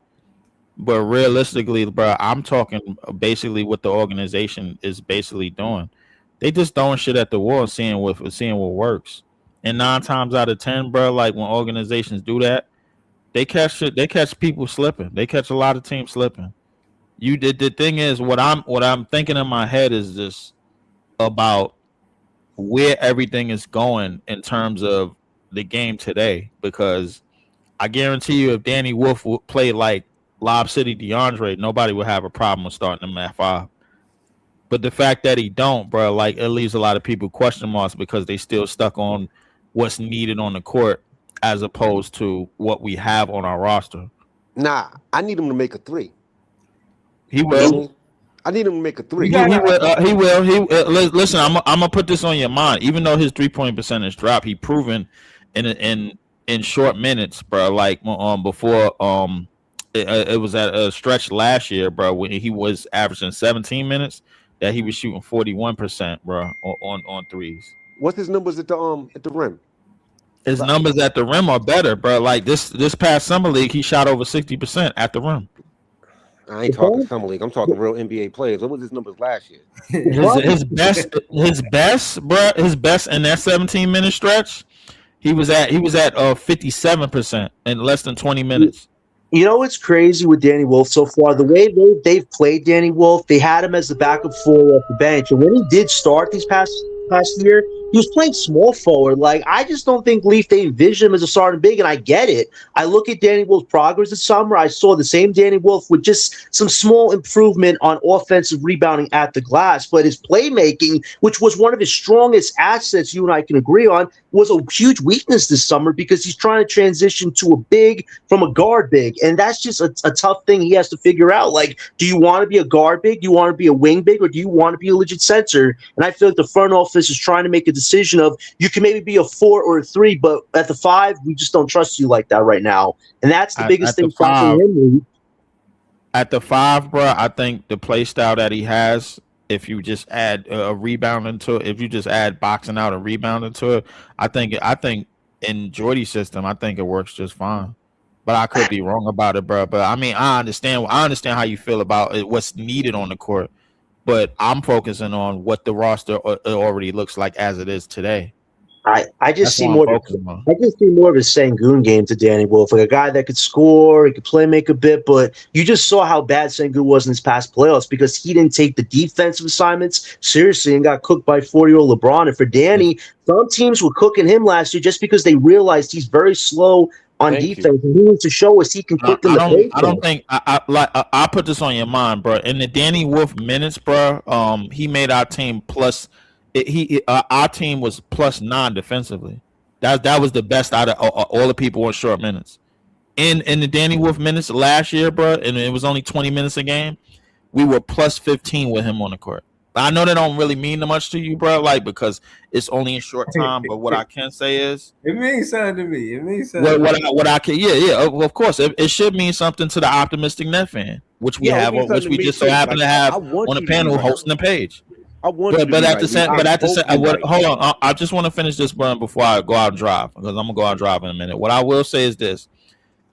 but realistically, bro, I'm talking basically what the organization is basically doing. They just throwing shit at the wall, seeing what works. And 9 times out of 10, bro, like when organizations do that, they catch shit. They catch people slipping. They catch a lot of teams slipping. The thing is, what I'm thinking in my head is just about where everything is going in terms of the game today, because I guarantee you if Danny Wolf would play like Lob City DeAndre, nobody would have a problem with starting him at 5. But the fact that he don't, bro, like it leaves a lot of people question marks because they still stuck on what's needed on the court as opposed to what we have on our roster. Nah, I need him to make a 3. He will. I need him to make a 3. He will. Listen, I'm gonna put this on your mind. Even though his 3-point percentage dropped, he proven in short minutes, bro. Like before it was at a stretch last year, bro, when he was averaging 17 minutes, that he was shooting 41%, bro, on threes. What's his numbers at the rim? His numbers at the rim are better, bro. Like this past summer league, he shot over 60% at the rim. I ain't talking summer league. I'm talking real NBA players. What was his numbers last year? His best, bro. His best in that 17-minute stretch, he was at 57% in less than 20 minutes. You know what's crazy with Danny Wolf so far? The way they've played Danny Wolf, they had him as the backup forward off the bench, and when he did start these past year, he was playing small forward. Like, I just don't think Leaf, they envision him as a starting big, and I get it. I look at Danny Wolf's progress this summer. I saw the same Danny Wolf with just some small improvement on offensive rebounding at the glass, but his playmaking, which was one of his strongest assets, you and I can agree on, was a huge weakness this summer because he's trying to transition to a big from a guard big, and that's just a tough thing he has to figure out. Like, do you want to be a guard big? Do you want to be a wing big? Or do you want to be a legit center? And I feel like the front office is trying to make a decision of you can maybe be a 4 or a 3, but at the 5, we just don't trust you like that right now. And that's the biggest thing stopping him. At the 5, bro, I think the play style that he has, if you just add a rebound into it, if you just add boxing out and rebound into it, I think in Jordy's system, I think it works just fine. But I could be wrong about it, bro. But I mean, I understand how you feel about it, what's needed on the court. But I'm focusing on what the roster already looks like as it is today. I just see more of a Sengun game to Danny Wolf, like a guy that could score, he could play make a bit, but you just saw how bad Sengun was in his past playoffs because he didn't take the defensive assignments seriously and got cooked by 40-year-old LeBron. And for Danny, some teams were cooking him last year just because they realized he's very slow on defense, and he needs to show us he can put them. I don't think I put this on your mind, bro. In the Danny Wolf minutes, bro, he made our team plus. Our team was +9 defensively. That was the best out of all the people on short minutes. In the Danny Wolf minutes last year, bro, and it was only 20 minutes a game. We were +15 with him on the court. I know that don't really mean much to you, bro, like because it's only a short time. But what I can say is it means something to me. It means something. What I can, of course, it should mean something to the optimistic net fan, which we just so happen to have on the panel hosting the page. Hold on. I just want to finish this run before I go out and drive because I'm gonna go out and drive in a minute. What I will say is this: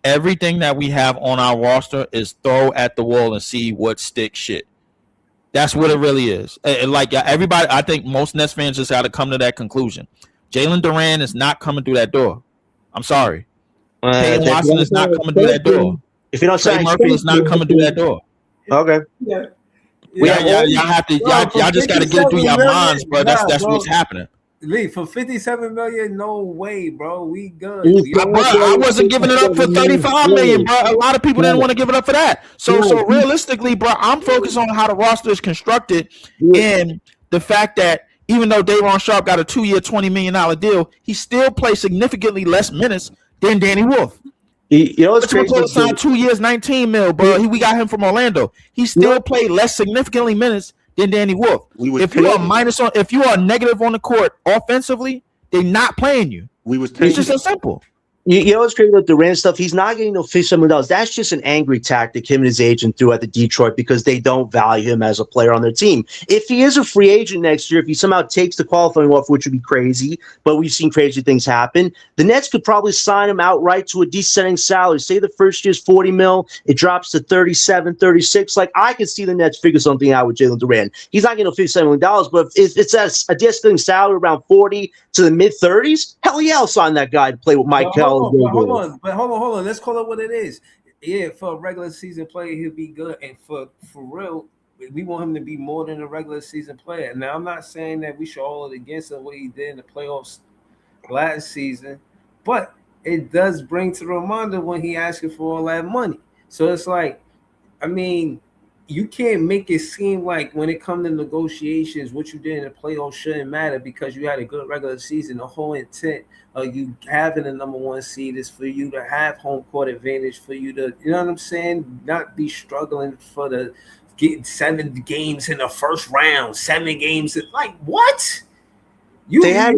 everything that we have on our roster is throw at the wall and see what sticks shit. That's what it really is. Like everybody, I think most Nets fans just got to come to that conclusion. Jalen Duran is not coming through that door. I'm sorry. Peyton Watson is not coming through that door. If you don't say Murphy is not coming through that door. Okay. Yeah. Y'all just got to get it through your minds, bro. That's what's happening. Lee, for $57 million, no way, bro. We good. I wasn't giving it up for $35 million, bro. A lot of people didn't want to give it up for that. So realistically, bro, I'm focused on how the roster is constructed and the fact that even though Day'Ron Sharpe got a 2-year, $20 million deal, he still plays significantly less minutes than Danny Wolf. You know what's crazy? Signed 2 years, $19 million, bro. We got him from Orlando. He still played less significantly minutes than Danny Wolf. If you are negative on the court offensively, they're not playing you. We was It's just tanking. that simple. You know what's great about Durant stuff? He's not getting no $50 million. That's just an angry tactic him and his agent threw at the Detroit because they don't value him as a player on their team. If he is a free agent next year, if he somehow takes the qualifying offer, which would be crazy, but we've seen crazy things happen, the Nets could probably sign him outright to a descending salary. Say the first year's 40 mil, it drops to 37, 36. Like, I could see the Nets figure something out with Jalen Durant. He's not getting no $57 million, but if it's a descending salary around 40 to the mid 30s, hell yeah, I'll sign that guy to play with Mike Kell. Hold on. Let's call it what it is. Yeah, for a regular season player, he'll be good, and for real, we want him to be more than a regular season player. Now, I'm not saying that we should hold it against him what he did in the playoffs last season, but it does bring to the reminder when he asking for all that money. So it's like, I mean, you can't make it seem like when it comes to negotiations, what you did in the playoffs shouldn't matter because you had a good regular season. The whole intent of you having a number one seed is for you to have home court advantage, for you to, you know what I'm saying, not be struggling for the get 7 games in the first round, 7 games. Like, what? They had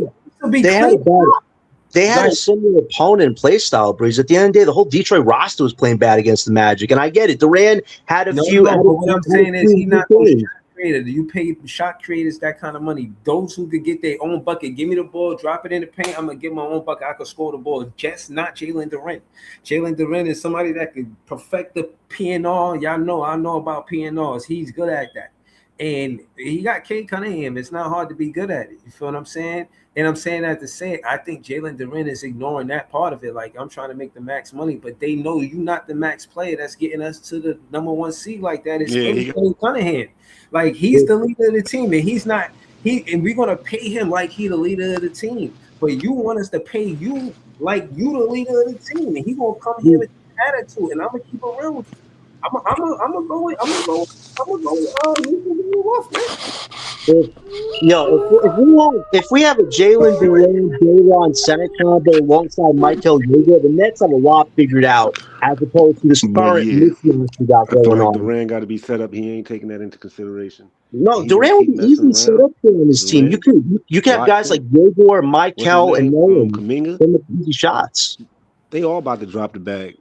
a similar opponent play style, Breeze. At the end of the day, the whole Detroit roster was playing bad against the Magic, and I get it. Durant had a few. But what I'm saying is, he's not no shot creator. You pay shot creators that kind of money. Those who could get their own bucket, give me the ball, drop it in the paint. I'm gonna get my own bucket. I could score the ball. Just not Jalen Durant. Jalen Durant is somebody that could perfect the PNR. Y'all know, I know about PNRs. He's good at that. And he got Kate Cunningham. It's not hard to be good at it. You feel what I'm saying? And I'm saying that to say, I think Jalen Duren is ignoring that part of it. Like, I'm trying to make the max money, but they know you're not the max player that's getting us to the number one seed like that. It's Kate Cunningham. Like, he's the leader of the team, and he's not. And we're gonna pay him like he the leader of the team. But you want us to pay you like you the leader of the team, and he gonna come here with attitude. And I'm gonna keep it real with you. I'm gonna go. If we have a Jalen Duren, Dayron center combo alongside Michael Yeager, the Nets have a lot figured out as opposed to this current mismatch we got going on. Duran got to be set up. He ain't taking that into consideration. No, Durant would be easily set up for on his team. You could have guys like Yeager, Michael, and Nolan make easy shots. They all about to drop the bag.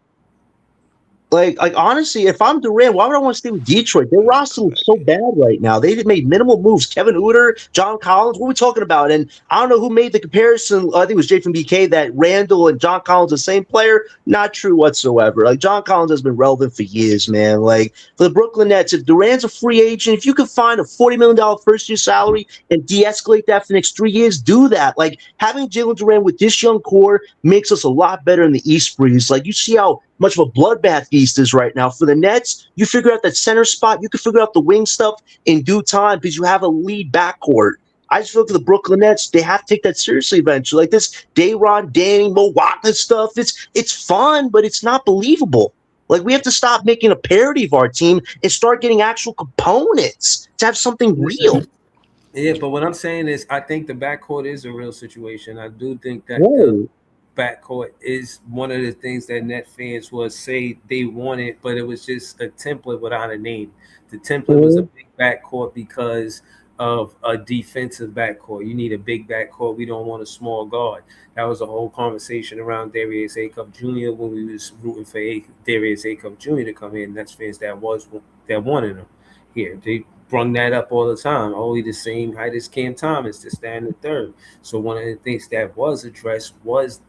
Like honestly, if I'm Durant, why would I want to stay with Detroit? Their roster looks so bad right now. They made minimal moves. Kevin Huerter, John Collins, what are we talking about? And I don't know who made the comparison. I think it was Jay from BK that Randall and John Collins the same player. Not true whatsoever. Like, John Collins has been relevant for years, man. Like, for the Brooklyn Nets, if Durant's a free agent, if you could find a $40 million first-year salary and de-escalate that for the next 3 years, do that. Like, having Jalen Durant with this young core makes us a lot better in the East, Breeze. Like, you see how much of a bloodbath East is right now. For the Nets, you figure out that center spot. You can figure out the wing stuff in due time because you have a lead backcourt. I just feel for the Brooklyn Nets, they have to take that seriously eventually. Like this Dayron, Danny, Mo Wagner stuff, it's fun, but it's not believable. Like, we have to stop making a parody of our team and start getting actual components to have something real. Yeah, but what I'm saying is I think the backcourt is a real situation. I do think that the backcourt is one of the things that Net fans would say they wanted, but it was just a template without a name. The template was a big backcourt because of a defensive backcourt. You need a big backcourt. We don't want a small guard. That was a whole conversation around Darius Acuff Jr. when we was rooting for Darius Acuff Jr. to come in. That's fans that wanted him here. They brung that up all the time. Only the same height as Cam Thomas to stand in third. So one of the things that was addressed was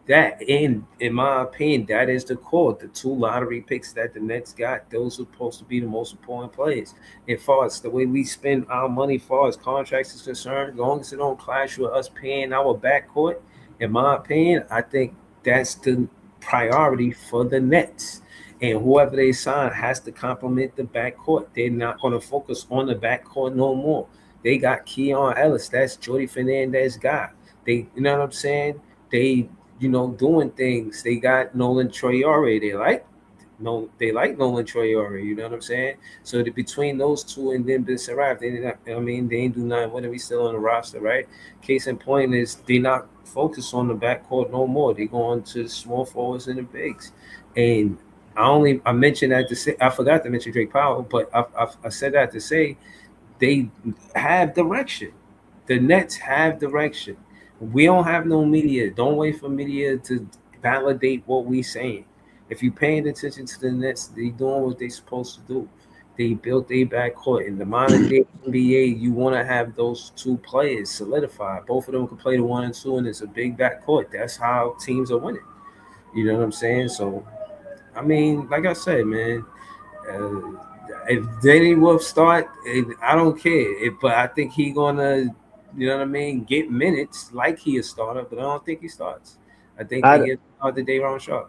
that, in my opinion, that is the core. The 2 lottery picks that the Nets got, those are supposed to be the most important players. As far as the way we spend our money, as far as contracts is concerned, as long as it don't clash with us paying our backcourt, in my opinion, I think that's the priority for the Nets. And whoever they sign has to complement the backcourt. They're not going to focus on the backcourt no more. They got Keon Ellis. That's Jordy Fernandez guy. They, you know what I'm saying? They, doing things. They got Nolan Traore. They like Nolan Traore. You know what I'm saying? So between those two and then Ben Saraf, they ain't do nothing with him. He's still on the roster, right? Case in point is they not focused on the backcourt no more. They go on to the small forwards and the bigs. And I mentioned that to say, I forgot to mention Drake Powell, but I said that to say they have direction. The Nets have direction. We don't have no media. Don't wait for media to validate what we saying. If you paying attention to the Nets, they doing what they supposed to do. They built a backcourt. In the modern day NBA, you want to have those two players solidified. Both of them can play the 1 and 2, and it's a big backcourt. That's how teams are winning. You know what I'm saying? So, I mean, like I said, man, uh, if Danny Wolf start, I don't care. But I think he gonna, you know what I mean, get minutes like he a starter. But I don't think he starts. I think they I, get out the day round shot.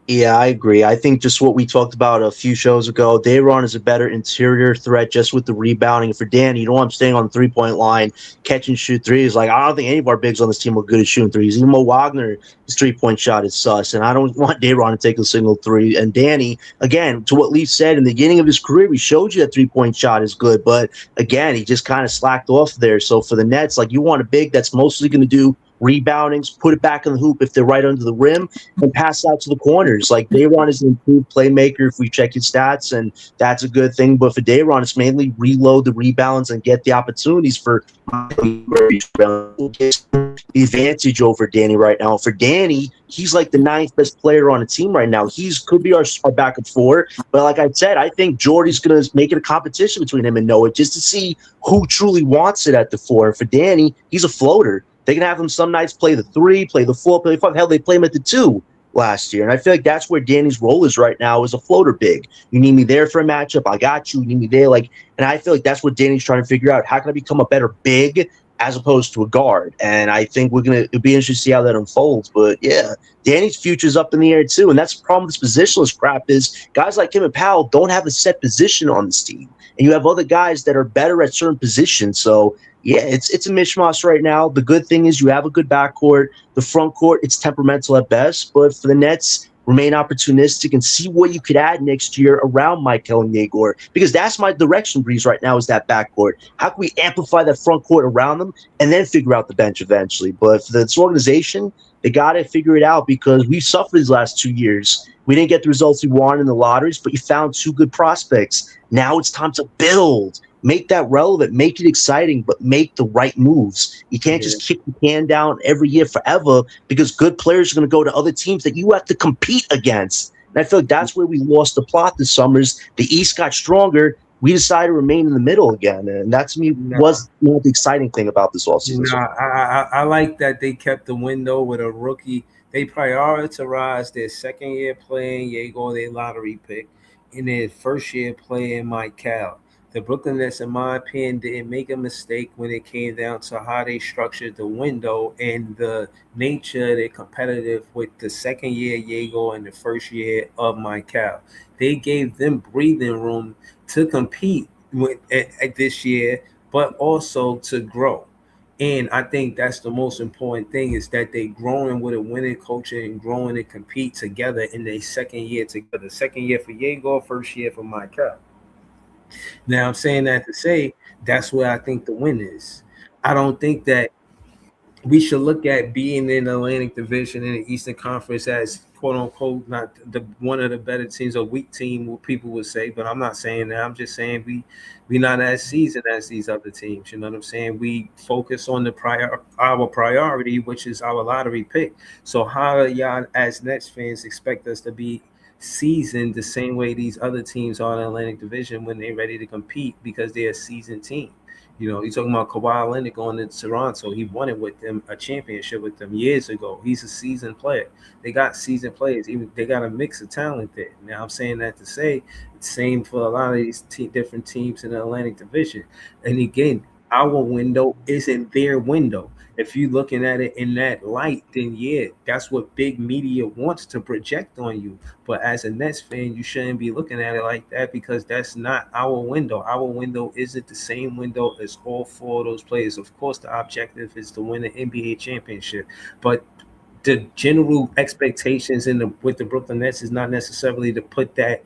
Yeah, I agree. I think just what we talked about a few shows ago, Dayron is a better interior threat just with the rebounding. For Danny, you know, I'm staying on the 3-point line, catch and shoot threes. Like, I don't think any of our bigs on this team are good at shooting threes. Even Mo Wagner, his 3-point shot is sus, and I don't want Dayron to take a single three. And Danny, again, to what Leaf said in the beginning of his career, we showed you that 3-point shot is good, but again, he just kind of slacked off there. So for the Nets, like, you want a big that's mostly going to do reboundings, put it back in the hoop if they're right under the rim, and pass out to the corners. Like Dayron is an improved playmaker if we check his stats, and that's a good thing. But for Dayron, it's mainly reload the rebounds and get the opportunities for the advantage over Danny right now. For Danny, he's like the ninth best player on the team right now. He's could be our backup four, but like I said, I think Jordy's going to make it a competition between him and Noah just to see who truly wants it at the four. And for Danny, he's a floater. They can have him some nights play the 3, play the 4, play the 5. Hell, they play him at the 2 last year. And I feel like that's where Danny's role is right now as a floater big. You need me there for a matchup. I got you. You need me there. Like, and I feel like that's what Danny's trying to figure out. How can I become a better big as opposed to a guard? And I think it'll be interesting to see how that unfolds. But yeah, Danny's future's up in the air too. And that's the problem with this positionless crap is guys like him and Powell don't have a set position on this team. And you have other guys that are better at certain positions. So yeah, it's a mishmash right now. The good thing is you have a good backcourt. The front court, it's temperamental at best. But for the Nets, remain opportunistic and see what you could add next year around Michael and Egor. Because that's my direction, Breeze, right now is that backcourt. How can we amplify that front court around them and then figure out the bench eventually? But for this organization, they got to figure it out because we suffered these last 2 years. We didn't get the results we wanted in the lotteries, but you found 2 good prospects. Now it's time to build. Make that relevant, make it exciting, but make the right moves. You can't Yeah. just kick the can down every year forever because good players are going to go to other teams that you have to compete against. And I feel like that's where we lost the plot this summer. The East got stronger. We decided to remain in the middle again. And that to me Nah, was the exciting thing about this offseason. So nah. I like that they kept the window with a rookie. They prioritized their second year playing Egor, their lottery pick, and their first year playing Mike Cal. The Brooklyn Nets, in my opinion, didn't make a mistake when it came down to how they structured the window and the nature they competitive with the second year Diego and the first year of Michael. They gave them breathing room to compete at this year, but also to grow. And I think that's the most important thing is that they growing with a winning culture and growing and compete together in their second year together. Second year for Diego, first year for Michael. Now I'm saying that to say that's where I think the win is. I don't think that we should look at being in the Atlantic Division in the Eastern Conference as quote unquote not the one of the better teams, a weak team, what people would say. But I'm not saying that. I'm just saying we not as seasoned as these other teams. You know what I'm saying? We focus on our priority, which is our lottery pick. So how y'all as Nets fans expect us to be seasoned the same way these other teams are in the Atlantic Division when they're ready to compete because they're a seasoned team? You know, you're talking about Kawhi Leonard going to Toronto. He won it with them, a championship with them years ago. He's a seasoned player. They got seasoned players. Even they got a mix of talent there. Now, I'm saying that to say the same for a lot of these different teams in the Atlantic Division. And again, our window isn't their window. If you're looking at it in that light, then yeah, that's what big media wants to project on you. But as a Nets fan, you shouldn't be looking at it like that because that's not our window. Our window isn't the same window as all 4 of those players. Of course, the objective is to win the NBA championship, but the general expectations with the Brooklyn Nets is not necessarily to put that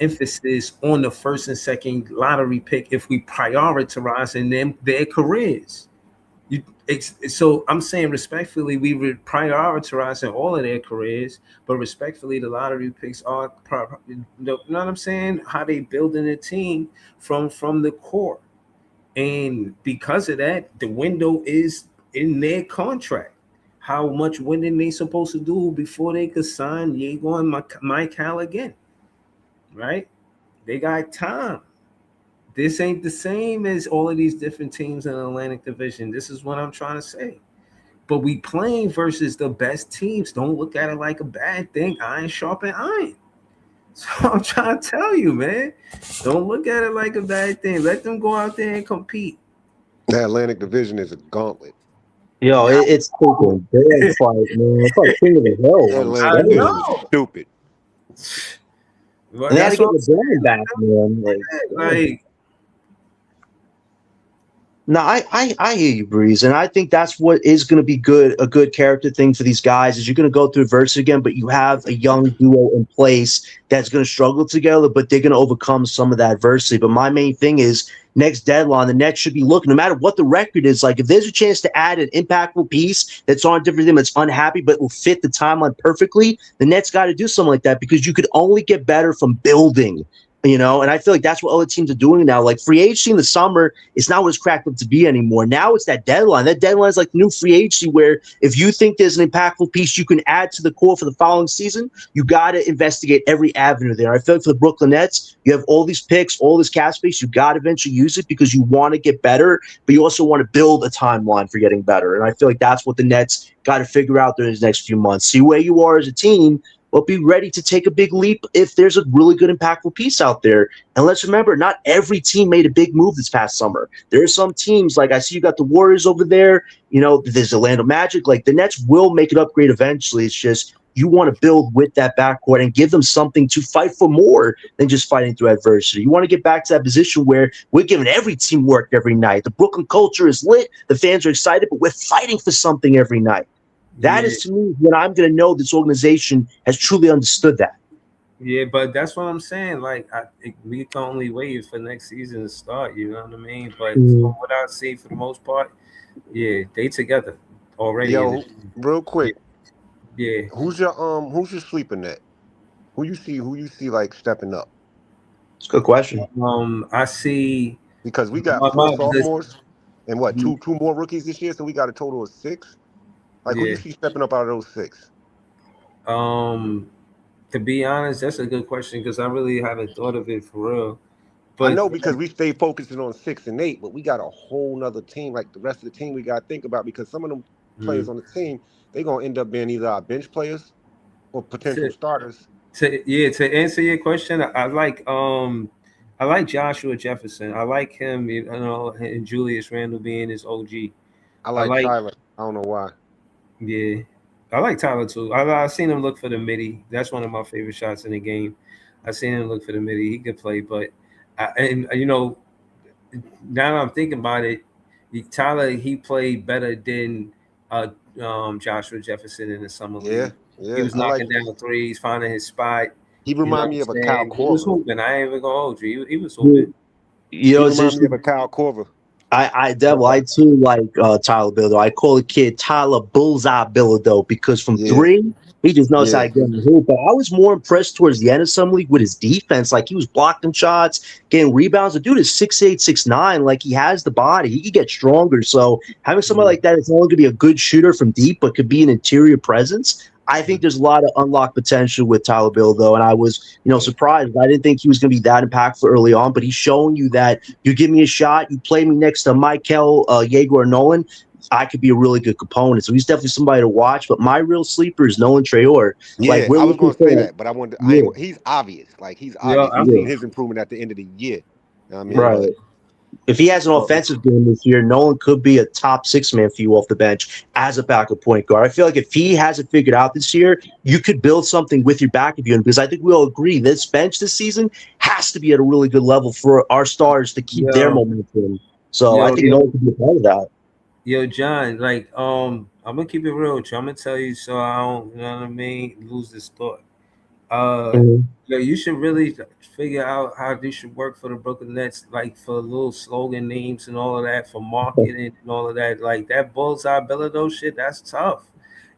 emphasis on the first and second lottery pick if we prioritize in them their careers. So I'm saying respectfully, we would prioritize in all of their careers, but respectfully, the lottery picks are, you know what I'm saying? How they building a team from the core. And because of that, the window is in their contract. How much winning they supposed to do before they could sign Egor and Michael again, right? They got time. This ain't the same as all of these different teams in the Atlantic Division. This is what I'm trying to say. But we playing versus the best teams. Don't look at it like a bad thing. Iron sharpen iron. So I'm trying to tell you, man. Don't look at it like a bad thing. Let them go out there and compete. The Atlantic Division is a gauntlet. Yo, it's taking a big fight, man. It's like King of the Hill. The I'm Atlantic telling Division you. is stupid. Well, And they had to that's get what I'm the brand saying. back, man. Like, No, I hear you, Breeze, and I think that's what is going to be a good character thing for these guys is you're going to go through adversity again, but you have a young duo in place that's going to struggle together, but they're going to overcome some of that adversity. But my main thing is next deadline, the Nets should be looking, no matter what the record is, like if there's a chance to add an impactful piece that's on a different team that's unhappy but will fit the timeline perfectly, the Nets got to do something like that because you could only get better from building. And I feel like that's what other teams are doing now. Like free agency in the summer, it's not what it's cracked up to be anymore. Now it's that deadline. That deadline is like new free agency where if you think there's an impactful piece you can add to the core for the following season, you got to investigate every avenue there. I feel like for the Brooklyn Nets, you have all these picks, all this cap space. You got to eventually use it because you want to get better, but you also want to build a timeline for getting better. And I feel like that's what the Nets got to figure out during these next few months. See where you are as a team, but be ready to take a big leap if there's a really good, impactful piece out there. And let's remember, not every team made a big move this past summer. There are some teams, like I see you got the Warriors over there. There's Orlando Magic. Like the Nets will make an upgrade eventually. It's just you want to build with that backcourt and give them something to fight for more than just fighting through adversity. You want to get back to that position where we're giving every team work every night. The Brooklyn culture is lit. The fans are excited, but we're fighting for something every night. That yeah, is to me when I'm going to know this organization has truly understood that. yeah, but that's what I'm saying. Like, we can only wait for next season to start. You know what I mean? But from what I see, for the most part, yeah, they together already. Yo, real quick, Yeah. who's your sleeper net? Who you see like stepping up? It's a good question. I see. Because we got four sophomores and what two more rookies this year, so we got a total of six. Like who you see stepping up out of those six? To be honest, that's a good question because I really haven't thought of it for real. I But know because we stay focusing on 6 and 8, but we got a whole nother team. Like the rest of the team, we got to think about because some of them players on the team, they're gonna end up being either our bench players or potential starters. To answer your question, I like Joshua Jefferson. I like him, and Julius Randle being his OG. I like Tyler. I don't know why. Yeah, I like Tyler too. I've seen him look for the midi. That's one of my favorite shots in the game. I seen him look for the midi. He could play, but now that I'm thinking about it, Tyler he played better than Joshua Jefferson in the summer league. He Yeah. was knocking down threes, finding his spot. He remind me of a Kyle He was Korver. hooping. I ain't even gonna hold you. He was hooping. He remind me of a Kyle Korver. I too like Tyler Bilodeau. I call the kid Tyler Bullseye Bilodeau because from three, he just knows how to get in the hoop. But I was more impressed towards the end of some league with his defense. Like he was blocking shots, getting rebounds. The dude is 6'8", 6'9". Like he has the body. He could get stronger. So having somebody like that is not only going to be a good shooter from deep, but could be an interior presence. I think there's a lot of unlocked potential with Tyler Bilodeau, and I was, surprised. I didn't think he was going to be that impactful early on, but he's showing you that you give me a shot, you play me next to Michael, Egor, Nolan, I could be a really good component. So he's definitely somebody to watch. But my real sleeper is Nolan Traore. Yeah, like, I was going to say that, but I wanted. He's obvious. Like he's obvious. We've seen his improvement at the end of the year. You know what I mean? Right. If he has an offensive game this year, Nolan could be a top 6-man for you off the bench as a backup point guard. I feel like if he has it figured out this year, you could build something with your backup unit because I think we all agree this bench this season has to be at a really good level for our stars to keep their momentum. So I think Nolan could be a part of that. Yo, John, I'm gonna keep it real with you. I'm gonna tell you so I don't, you know what I mean, lose this thought. You should really figure out how this should work for the Brooklyn Nets, like for little slogan names and all of that, for marketing and all of that. Like that bullseye Bilodeau shit, that's tough.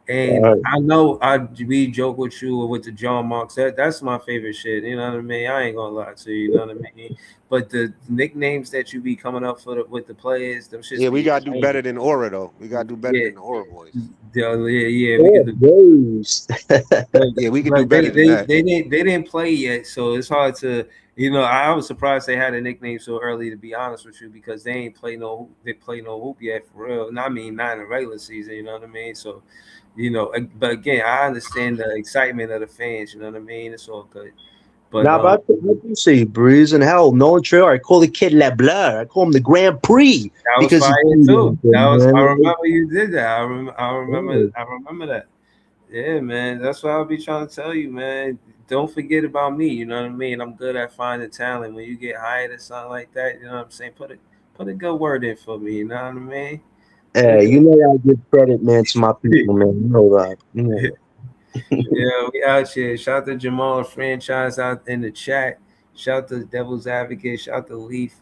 And I know we joke with you or with the John Marks. That's my favorite shit. You know what I mean? I ain't gonna lie to you. You know what I mean? But the nicknames that you be coming up with the players, them shits Yeah, we be gotta do exciting. better than Aura though. We gotta do better Yeah, than the Aura boys. yeah. We Oh, could do. boys. But, Yeah, we could do but better than that. they didn't play yet, so it's hard to I was surprised they had a nickname so early, to be honest with you, because they play no hoop yet for real. And I mean, not in the regular season, you know what I mean. So but again, I understand the excitement of the fans. You know what I mean. It's all good, but Now, about what you say, Breeze, and hell, Nolan Trail, I call the kid Le Bleu. I call him the Grand Prix that was because fire he's cute too. out there, That was I man. remember you did that. Yeah. I remember that. Yeah, man. That's what I'll be trying to tell you, man. Don't forget about me. You know what I mean? I'm good at finding talent. When you get hired or something like that, you know what I'm saying? Put a good word in for me. You know what I mean? Put a Hey, good. you know I give credit, man, to my people, man. You know that. You know that. Yeah, we out here. Shout out to Jamal franchise out in the chat. Shout out to Devil's Advocate. Shout out to Leaf.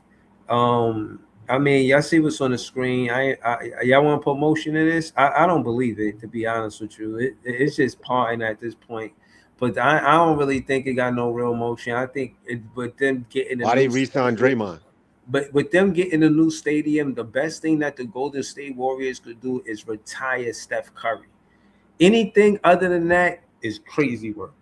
I mean, y'all see what's on the screen. Y'all want to put motion in this? I don't believe it, to be honest with you. It's just parting at this point. But I don't really think it got no real motion. I think but them getting a Why they new re-signed stadium, Draymond? but with them getting a new stadium, the best thing that the Golden State Warriors could do is retire Steph Curry. Anything other than that is crazy work.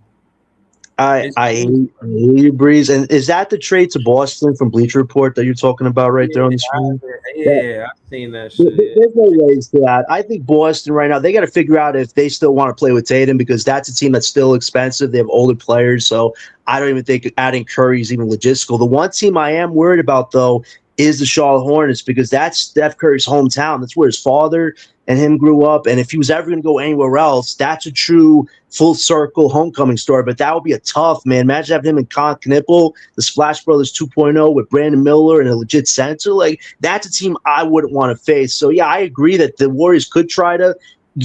I It's I crazy hate, I work. hate you, Breeze. And is that the trade to Boston from Bleacher Report that you're talking about right there on the screen? Yeah, I've seen that shit. There's no ways to that. I think Boston right now, they got to figure out if they still want to play with Tatum because that's a team that's still expensive. They have older players. So I don't even think adding Curry is even logistical. The one team I am worried about, though, is the Charlotte Hornets because that's Steph Curry's hometown. That's where his father and him grew up. And if he was ever going to go anywhere else, that's a true full circle homecoming story. But that would be a tough, man. Imagine having him and Con Knippel, the Splash Brothers 2.0 with Brandon Miller and a legit center. Like, that's a team I wouldn't want to face. So, yeah, I agree that the Warriors could try to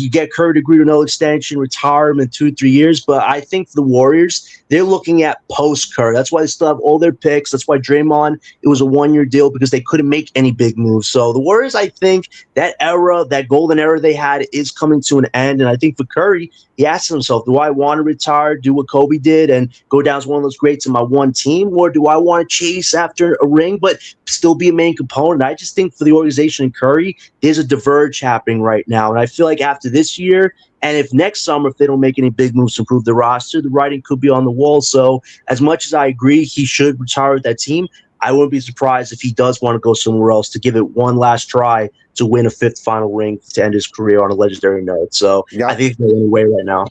get Curry to agree to no extension, retire him in 2 3 years. But I think for the Warriors, they're looking at post Curry. That's why they still have all their picks. That's why Draymond, it was a 1 year deal because they couldn't make any big moves. So the Warriors, I think that era, that golden era they had is coming to an end. And I think for Curry, he asked himself, do I want to retire, do what Kobe did, and go down as one of those greats in my one team? Or do I want to chase after a ring, but still be a main component? I just think for the organization and Curry, there's a diverge happening right now. And I feel like after this year, and if next summer, if they don't make any big moves to improve the roster, the writing could be on the wall. So as much as I agree he should retire with that team, I wouldn't be surprised if he does want to go somewhere else to give it one last try to win a fifth final ring to end his career on a legendary note. So I Y'all, think they're in the way right now.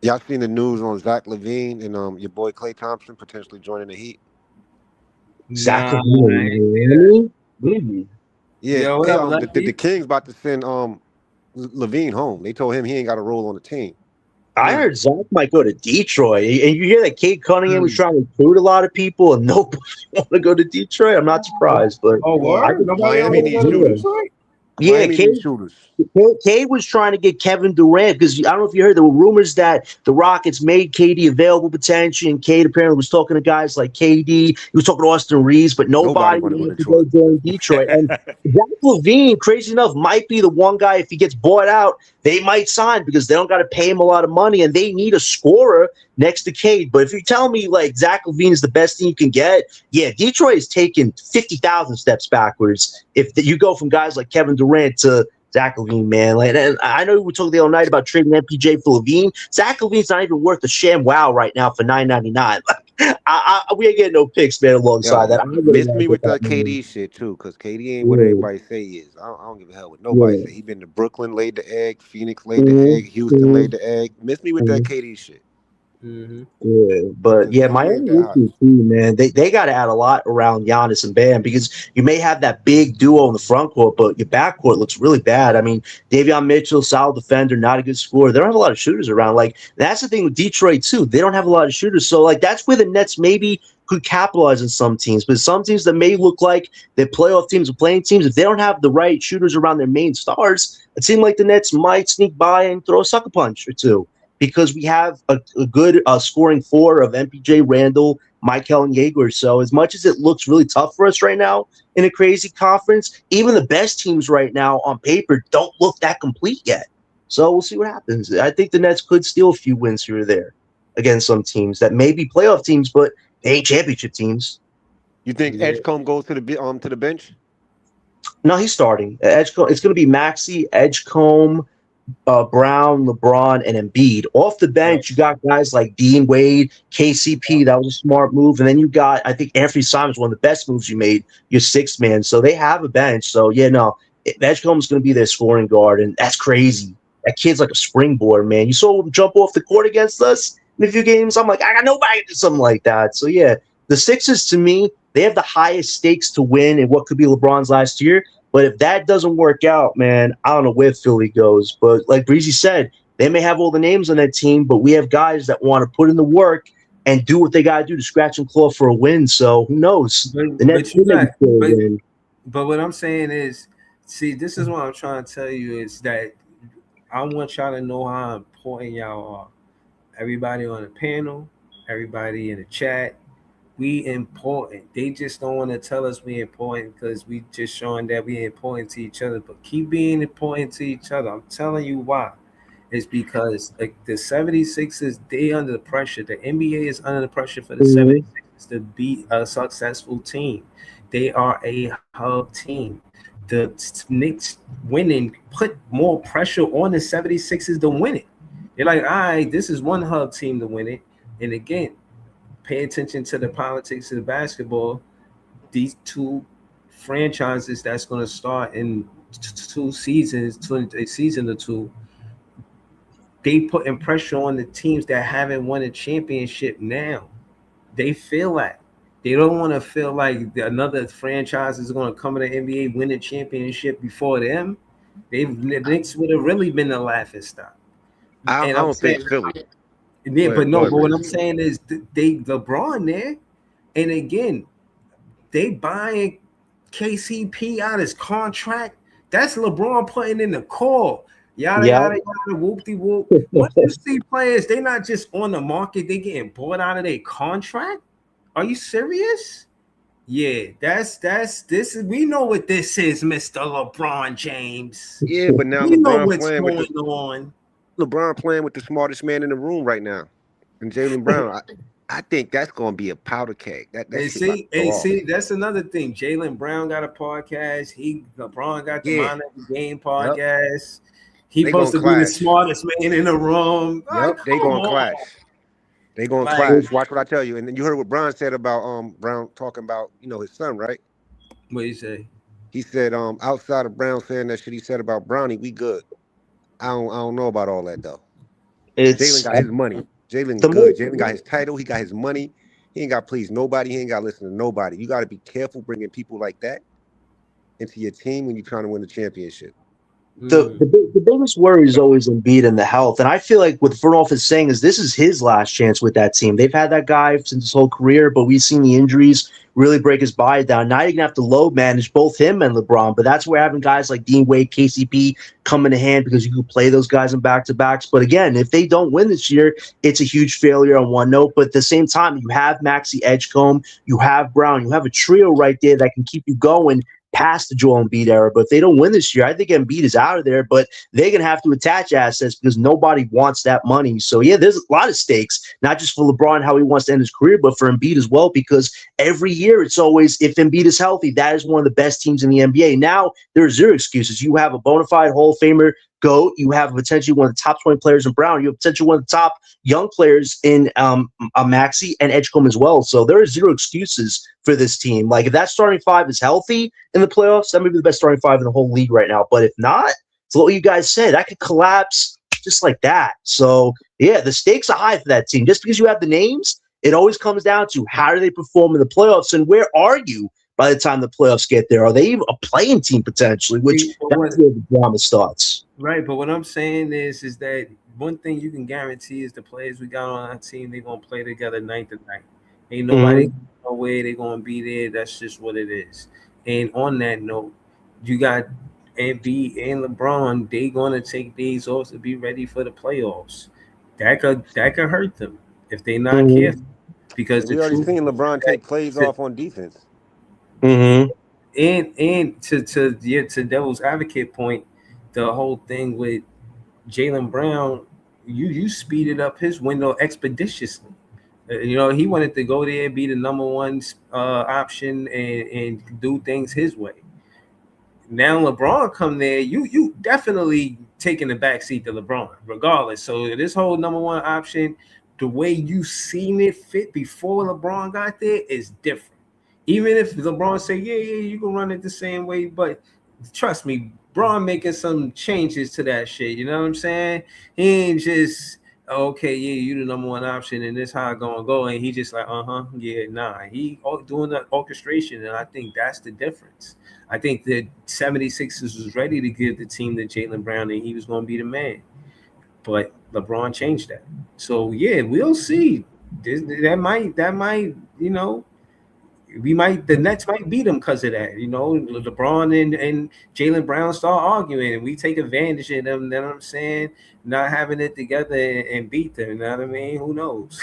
y'all seen the news on Zach LaVine and your boy Klay Thompson potentially joining the Heat? Zach Nah, I LaVine, ain't see that. Miami? Maybe. Yeah, Yo, what they up, the Lefty? Kings about to send LaVine home. They told him he ain't got a role on the team. I Mm, heard Zach might go to Detroit. And you hear that Kate Cunningham was mm. trying to recruit a lot of people and nobody want to go to Detroit. I'm not surprised, but Oh, Well, I word? just Nobody Miami want to needs go to yeah. shooters. Detroit? Yeah, Miami Kate needs shooters. Cade was trying to get Kevin Durant because I don't know if you heard there were rumors that the Rockets made KD available potentially, and Cade apparently was talking to guys like KD. He was talking to Austin Reeves, but Nobody nobody want to go to wanted to go Detroit. join Detroit. And Zach LaVine, crazy enough, might be the one guy if he gets bought out, they might sign because they don't got to pay him a lot of money, and they need a scorer next to Cade. But if you tell me like Zach LaVine is the best thing you can get, yeah, Detroit is taking 50,000 steps backwards if you go from guys like Kevin Durant to Zach LaVine, man. Like, and I know we talked the other night about trading MPJ for LaVine. Zach LaVine's not even worth a sham wow right now for $9.99. We ain't getting no picks, man. Alongside Yo, that, I really miss want to me get with that the money. KD shit too, because KD ain't what Yeah, everybody say he is. I don't give a hell what nobody yeah. say. He been to Brooklyn, laid the egg, Phoenix laid the egg, Houston Mm-hmm, laid the egg. Miss me with that KD shit, Mm-hmm. yeah, but because yeah, KD ain't Miami that is hot. too, man. They got to add a lot around Giannis and Bam because you may have that big duo in the front court, but your back court looks really bad. I mean, Davion Mitchell, solid defender, not a good scorer. They don't have a lot of shooters around. Like that's the thing with Detroit too. They don't have a lot of shooters, so like that's where the Nets maybe could capitalize on some teams. But some teams that may look like they're playoff teams or playing teams, if they don't have the right shooters around their main stars, it seems like the Nets might sneak by and throw a sucker punch or two because we have a good scoring four of MPJ, Randall, Michael, and Egor. So as much as it looks really tough for us right now in a crazy conference, even the best teams right now on paper don't look that complete yet. So we'll see what happens. I think the Nets could steal a few wins here or there against some teams that may be playoff teams, but they ain't championship teams. You think Edgecombe goes to the bench? No, he's starting. Edgecombe. It's going to be Maxey, Edgecombe, Brown, LeBron, and Embiid. Off the bench, you got guys like Dean Wade, KCP. That was a smart move. And then you got, I think, Anthony Simons, one of the best moves you made, your sixth man. So they have a bench. So, yeah, no, Edgecombe's going to be their scoring guard, and that's crazy. That kid's like a springboard, man. You saw him jump off the court against us in a few games. I'm like, I got nobody to do something like that. So, yeah, the Sixers, to me, they have the highest stakes to win in what could be LeBron's last year. But if that doesn't work out, man, I don't know where Philly goes. But like Breezy said, they may have all the names on that team, but we have guys that want to put in the work and do what they got to do to scratch and claw for a win. So who knows? But what I'm saying is, see, this is what I'm trying to tell you is that I want y'all to know how important y'all are. Everybody on the panel, everybody in the chat, we important. They just don't want to tell us we important because we just showing that we important to each other. But keep being important to each other. I'm telling you why. It's because like the 76ers, they under the pressure. The NBA is under the pressure for the 76ers to be a successful team. They are a hub team. The Knicks winning put more pressure on the 76ers to win it. They're like, all right, this is one hub team to win it. And again, pay attention to the politics of the basketball. These two franchises that's going to start in 2 seasons, a season or two, they putting pressure on the teams that haven't won a championship now. They feel like they don't want to feel like another franchise is going to come to the NBA, win a championship before them. The Knicks would have really been the laughing stock. I don't think Philly. Yeah, but what I'm saying is they LeBron there, and again, they buying KCP out his contract. That's LeBron putting in the call. Yada yada yada, whoop-de-whoop. Once you see players, they not just on the market, they getting bought out of their contract. Are you serious? Yeah, that's this is we know what this is, Mr. LeBron James. Yeah, but now we LeBron know what's playing going with on. LeBron playing with the smartest man in the room right now, and Jaylen Brown. I think that's going to be a powder keg. See, that's another thing. Jaylen Brown got a podcast. LeBron got the Mind of the Game podcast. Yep. He's supposed to be the smartest man in the room. Yep, they going to clash. They going to clash. Watch what I tell you. And then you heard what Brown said about Brown talking about his son, right? What did he say? He said outside of Brown saying that shit he said about Brownie, we good. I don't know about all that though. Jaylen got his money. Jaylen good. Jaylen got his title. He got his money. He ain't got to please nobody. He ain't got to listen to nobody. You got to be careful bringing people like that into your team when you're trying to win the championship. The biggest worry is always Embiid and the health. And I feel like what the front office is saying is this is his last chance with that team. They've had that guy since his whole career, but we've seen the injuries really break his body down. Now you're going to have to load manage both him and LeBron, but that's where having guys like Dean Wade, KCP come into hand because you can play those guys in back-to-backs. But again, if they don't win this year, it's a huge failure on one note. But at the same time, you have Maxey, Edgecombe, you have Brown, you have a trio right there that can keep you going past the Joel Embiid era. But if they don't win this year, I think Embiid is out of there, but they're going to have to attach assets because nobody wants that money. So, yeah, there's a lot of stakes, not just for LeBron, how he wants to end his career, but for Embiid as well, because every year it's always, if Embiid is healthy, that is one of the best teams in the NBA. Now, there are zero excuses. You have a bona fide Hall of Famer, GOAT. You have potentially one of the top 20 players in Brown. You have potentially one of the top young players in Maxey and Edgecombe as well. So there are zero excuses for this team. Like, if that starting five is healthy in the playoffs, that may be the best starting five in the whole league right now. But if not, it's what you guys said. That could collapse just like that. So, yeah, the stakes are high for that team. Just because you have the names, it always comes down to how do they perform in the playoffs and where are you by the time the playoffs get there? Are they even a playing team potentially, which that's where the drama starts. Right, but what I'm saying is that one thing you can guarantee is the players we got on our team, they're going to play together night to night. Ain't nobody no way they're going to be there. That's just what it is. And on that note, you got Embiid and LeBron, they going to take days off to be ready for the playoffs. That could hurt them if they're not careful. Because we already seen LeBron take plays off on defense. Mm-hmm. And to devil's advocate point, the whole thing with Jaylen Brown, you speeded up his window expeditiously. He wanted to go there, be the number one option, and do things his way. Now LeBron come there, you definitely taking the back seat to LeBron, regardless. So this whole number one option, the way you seen it fit before LeBron got there is different. Even if LeBron say, yeah, you can run it the same way, but trust me, Braun making some changes to that shit. You know what I'm saying? He ain't just okay, yeah, you the number one option, and this how I gonna go. And he just like, yeah, nah. He doing the orchestration, and I think that's the difference. I think the 76ers was ready to give the team to Jaylen Brown, and he was gonna be the man. But LeBron changed that. So yeah, we'll see. That might, the Nets might beat them because of that. LeBron and Jaylen Brown start arguing, and we take advantage of them. You know what I'm saying? Not having it together and beat them. You know what I mean? Who knows?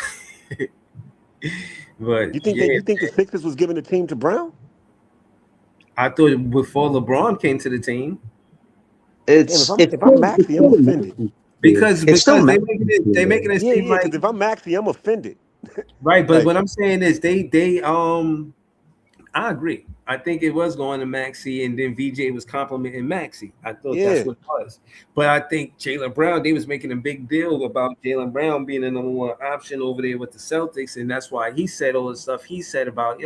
But you think the Sixers was giving the team to Brown? I thought before LeBron came to the team. If I'm Maxey, I'm offended. Because they making it seem like if I'm Maxey, I'm offended. Right, but what I'm saying is they I agree. I think it was going to Maxey, and then VJ was complimenting Maxey. I thought that's what it was. But I think Jaylen Brown, they was making a big deal about Jaylen Brown being the number one option over there with the Celtics, and that's why he said all the stuff he said about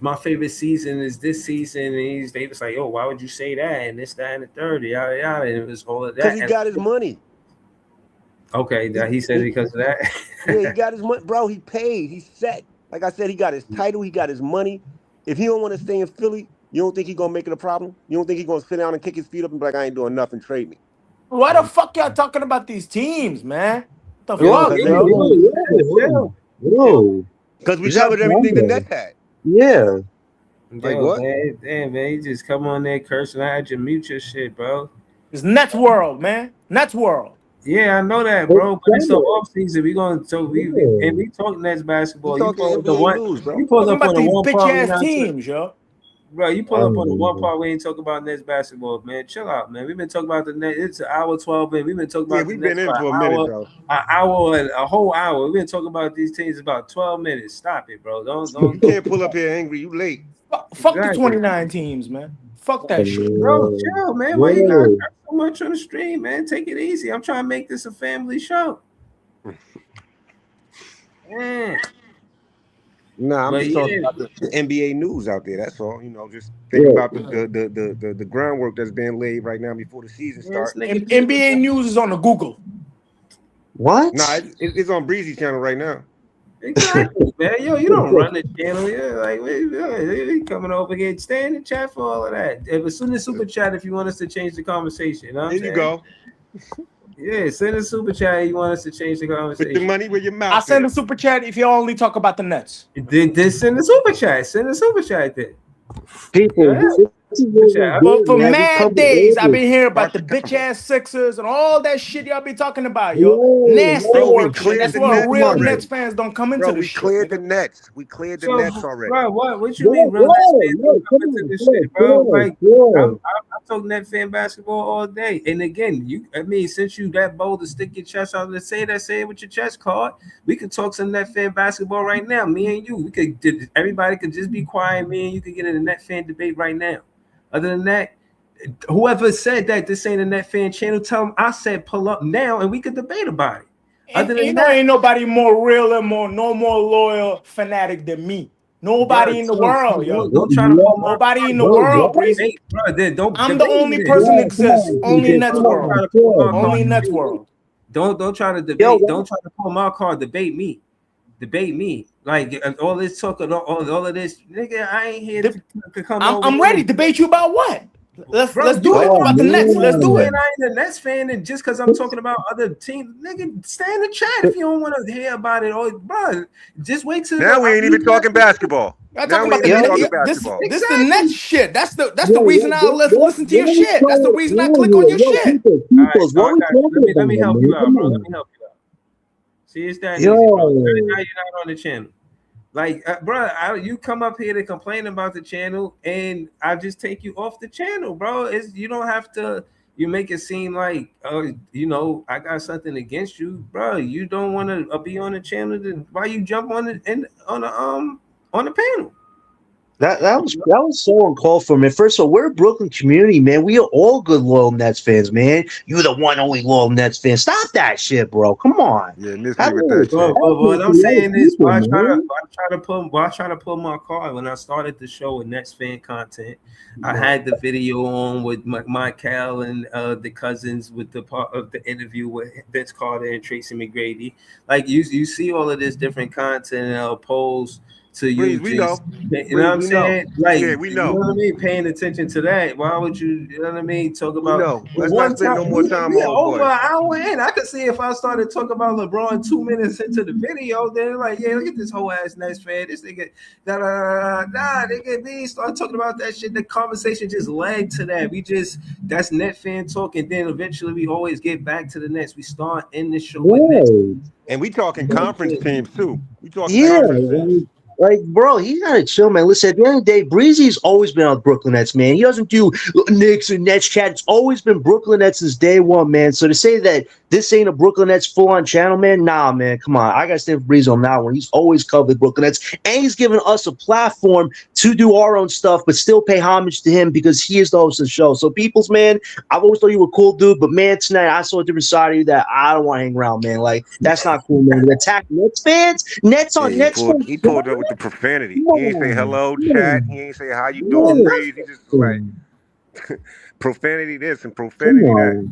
my favorite season is this season, and they was like, why would you say that? And this, that, and the third, yada yada, and it was all of that. Because he got his money. Okay, that he said because of that. Yeah, he got his money, bro. He paid. He's set. Like I said, he got his title. He got his money. If he don't want to stay in Philly, you don't think he's gonna make it a problem? You don't think he's gonna sit down and kick his feet up and be like, I ain't doing nothing, trade me? Why the fuck y'all talking about these teams, man? What the fuck, because we covered everything the Nets had. Yeah. Like what? Man, you just come on there cursing. I had you mute your shit, bro. It's Nets world, man. Nets world. Yeah, I know that, bro. But it's the off season. We talk Nets basketball. You pull up on the one bitch part ass teams, yo. Bro, you pull up on the one part we ain't talking about Nets basketball, man. Chill out, man. We've been talking about the Nets. It's an hour 12, and we've been talking about we've been in for a minute, bro. An hour and a whole hour. We've been talking about these teams about 12 minutes. Stop it, bro. Don't you can't pull up here angry. You late. Fuck the 29 teams, man. Fuck that shit. Bro, chill, man. Why you gotta curse so much on the stream, man? Take it easy. I'm trying to make this a family show. Man. Nah, I'm just talking about the NBA news out there. That's all. Just think about the groundwork that's being laid right now before the season starts. NBA news is on the Google. What? Nah, it's on Breezy channel right now. Exactly, man. Yo, you don't run the channel. Yeah, like we coming over here. Stay in the chat for all of that. Send a super chat if you want us to change the conversation. You know there you go. Yeah, send a super chat if you want us to change the conversation. Put the money where your mouth. I send a super chat if you only talk about the Nets. Then send a super chat. Send a super chat then. People, for mad days, I've been hearing about the bitch ass Sixers and all that shit y'all be talking about, yo. Nasty work. That's why real Nets fans don't come into the shit. We cleared the Nets. We cleared the Nets already. Bro, what you mean, real Nets fans don't come into this shit, bro? Like, I talk Net fan basketball all day. And again, since you that bold to stick your chest out and say it with your chest card, we could talk some Net fan basketball right now. Me and you, everybody could just be quiet. Me and you could get in a Net fan debate right now. Other than that, whoever said that this ain't a Net fan channel, tell them I said pull up now and we could debate about it. Other than that, ain't nobody more real and no more loyal fanatic than me. Nobody in the world, yo. Don't try to pull nobody in the world, Breezy. I'm the only person that exists. Only Nets world. Only Nets world. Don't try to debate. Don't try to pull my card. Debate me. Like all this talk, all of this, nigga. I ain't here to come. I'm ready to debate you about what. Let's do it about the Nets. Let's do it. I ain't a Nets fan, and just because I'm talking about other teams, nigga, stay in the chat if you don't want to hear about it. Or bro, just wait till now. We ain't even talking basketball. I'm talking about this is the Nets shit. That's the reason I listen to your shit. That's the reason I click on your shit. Let me help you out, bro. Let me help you out. See, it's that easy, bro. Now you're not on the channel. Like, bro, you come up here to complain about the channel, and I just take you off the channel, bro. You don't have to. You make it seem like, I got something against you, bro. You don't want to be on the channel. Why you jump on on the panel? That was so uncalled for, man. First of all, we're a Brooklyn community, man. We are all good loyal Nets fans, man. You're the one only loyal Nets fan. Stop that shit, bro. Come on. Yeah, miss me with that shit. But what I'm saying is, why try to pull my card when I started the show with Nets fan content? I had the video on with Michael and the cousins with the part of the interview with Vince Carter and Tracy McGrady. Like you see all of this different content opposed to you. We know. You know what I'm saying? Like, yeah, we know. You know what I mean? Paying attention to that. Why would you know what I mean? Talk about. No. Let's not spend no more time we on over an hour in. I could see if I started talking about LeBron 2 minutes into the video, then like, yeah, look at this whole ass Nets fan. This nigga, they start talking about that shit. The conversation just led to that. That's net fan talk, and then eventually we always get back to the Nets. We start in the show with Nets. And we talking conference teams too. We talking conference teams. Like, bro, he gotta chill, man. Listen, at the end of the day, Breezy's always been on Brooklyn Nets, man. He doesn't do Knicks and Nets chat. It's always been Brooklyn Nets since day one, man. So to say that this ain't a Brooklyn Nets full-on channel, man, nah, man, come on. I gotta stand for Breezy on that one. He's always covered Brooklyn Nets, and he's given us a platform to do our own stuff, but still pay homage to him because he is the host of the show. So, peoples, man, I've always thought you were a cool dude, but man, tonight I saw a different side of you that I don't want to hang around, man. Like, that's not cool, man. Attack Nets fans, Nets on Nets. He pulled up with the profanity. He ain't say hello, chat. He ain't say how you doing, Breeze. He just like profanity this and profanity that.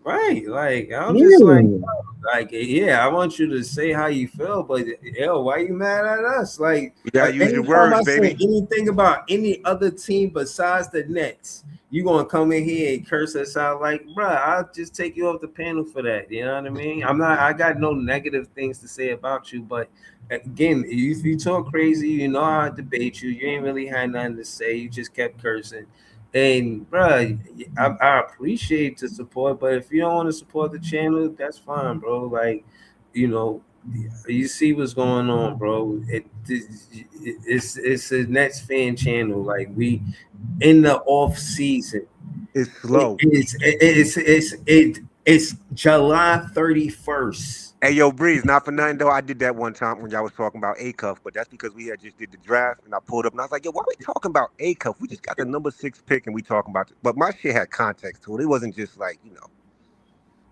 Right, like I'm just like, yeah, I want you to say how you feel, but why you mad at us? Like, you gotta use your words, baby. Anything about any other team besides the Nets, you gonna come in here and curse us out? Like, bruh, I'll just take you off the panel for that. You know what I mean? I got no negative things to say about you, but again, if you talk crazy, you know I debate you. You ain't really had nothing to say. You just kept cursing. And bro, I appreciate the support, but if you don't want to support the channel, that's fine, bro. Like, you see what's going on, bro. It's a Nets fan channel. Like, we in the off season. It's slow. It's July 31st. Hey, yo, Breeze, not for nothing, though. I did that one time when y'all was talking about A-Cuff, but that's because we had just did the draft, and I pulled up, and I was like, yo, why are we talking about A-Cuff? We just got the number 6 pick, and we talking about it. But my shit had context to it. It wasn't just like,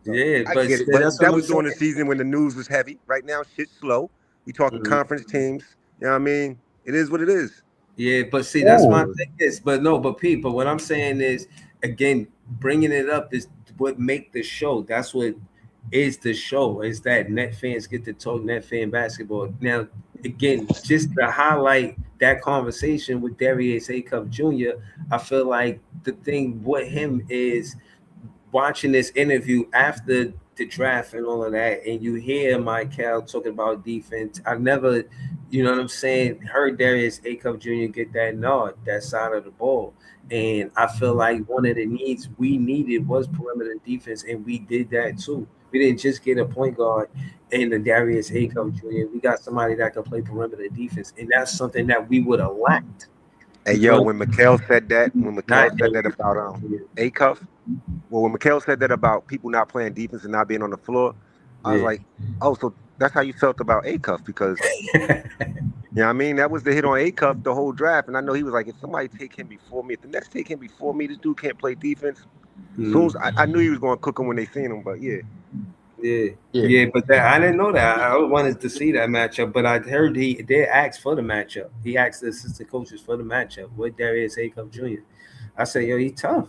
So yeah, I get it. But that was during the season when the news was heavy. Right now, shit's slow. We talking conference teams. You know what I mean? It is what it is. Yeah, but see, that's my thing is, but what I'm saying is, again, bringing it up is what make the show. That's what is the show, is that net fans get to talk net fan basketball. Now, again, just to highlight that conversation with Darius A-Cup Jr., I feel like the thing with him is watching this interview after the draft and all of that, and you hear Michael talking about defense. I never, you know what I'm saying, heard Darius A-Cup Jr. get that nod, that side of the ball. And I feel like one of the needs we needed was perimeter defense, and we did that too. We didn't just get a point guard in the Darius A-Cup Jr. We got somebody that can play perimeter defense, and that's something that we would have lacked. Hey, yo, when Mikal said that, about A-Cuff, when Mikal said that about people not playing defense and not being on the floor, I was like, oh, so that's how you felt about A-Cuff, because you know what I mean? That was the hit on A-Cuff the whole draft. And I know he was like, if somebody take him before me, if the Nets take him before me, this dude can't play defense. Soon as I knew he was going to cook him when they seen him, but yeah. But I didn't know that. I wanted to see that matchup, but I heard they asked for the matchup. He asked the assistant coaches for the matchup with Darius A-Cup Jr. I said, yo, he tough.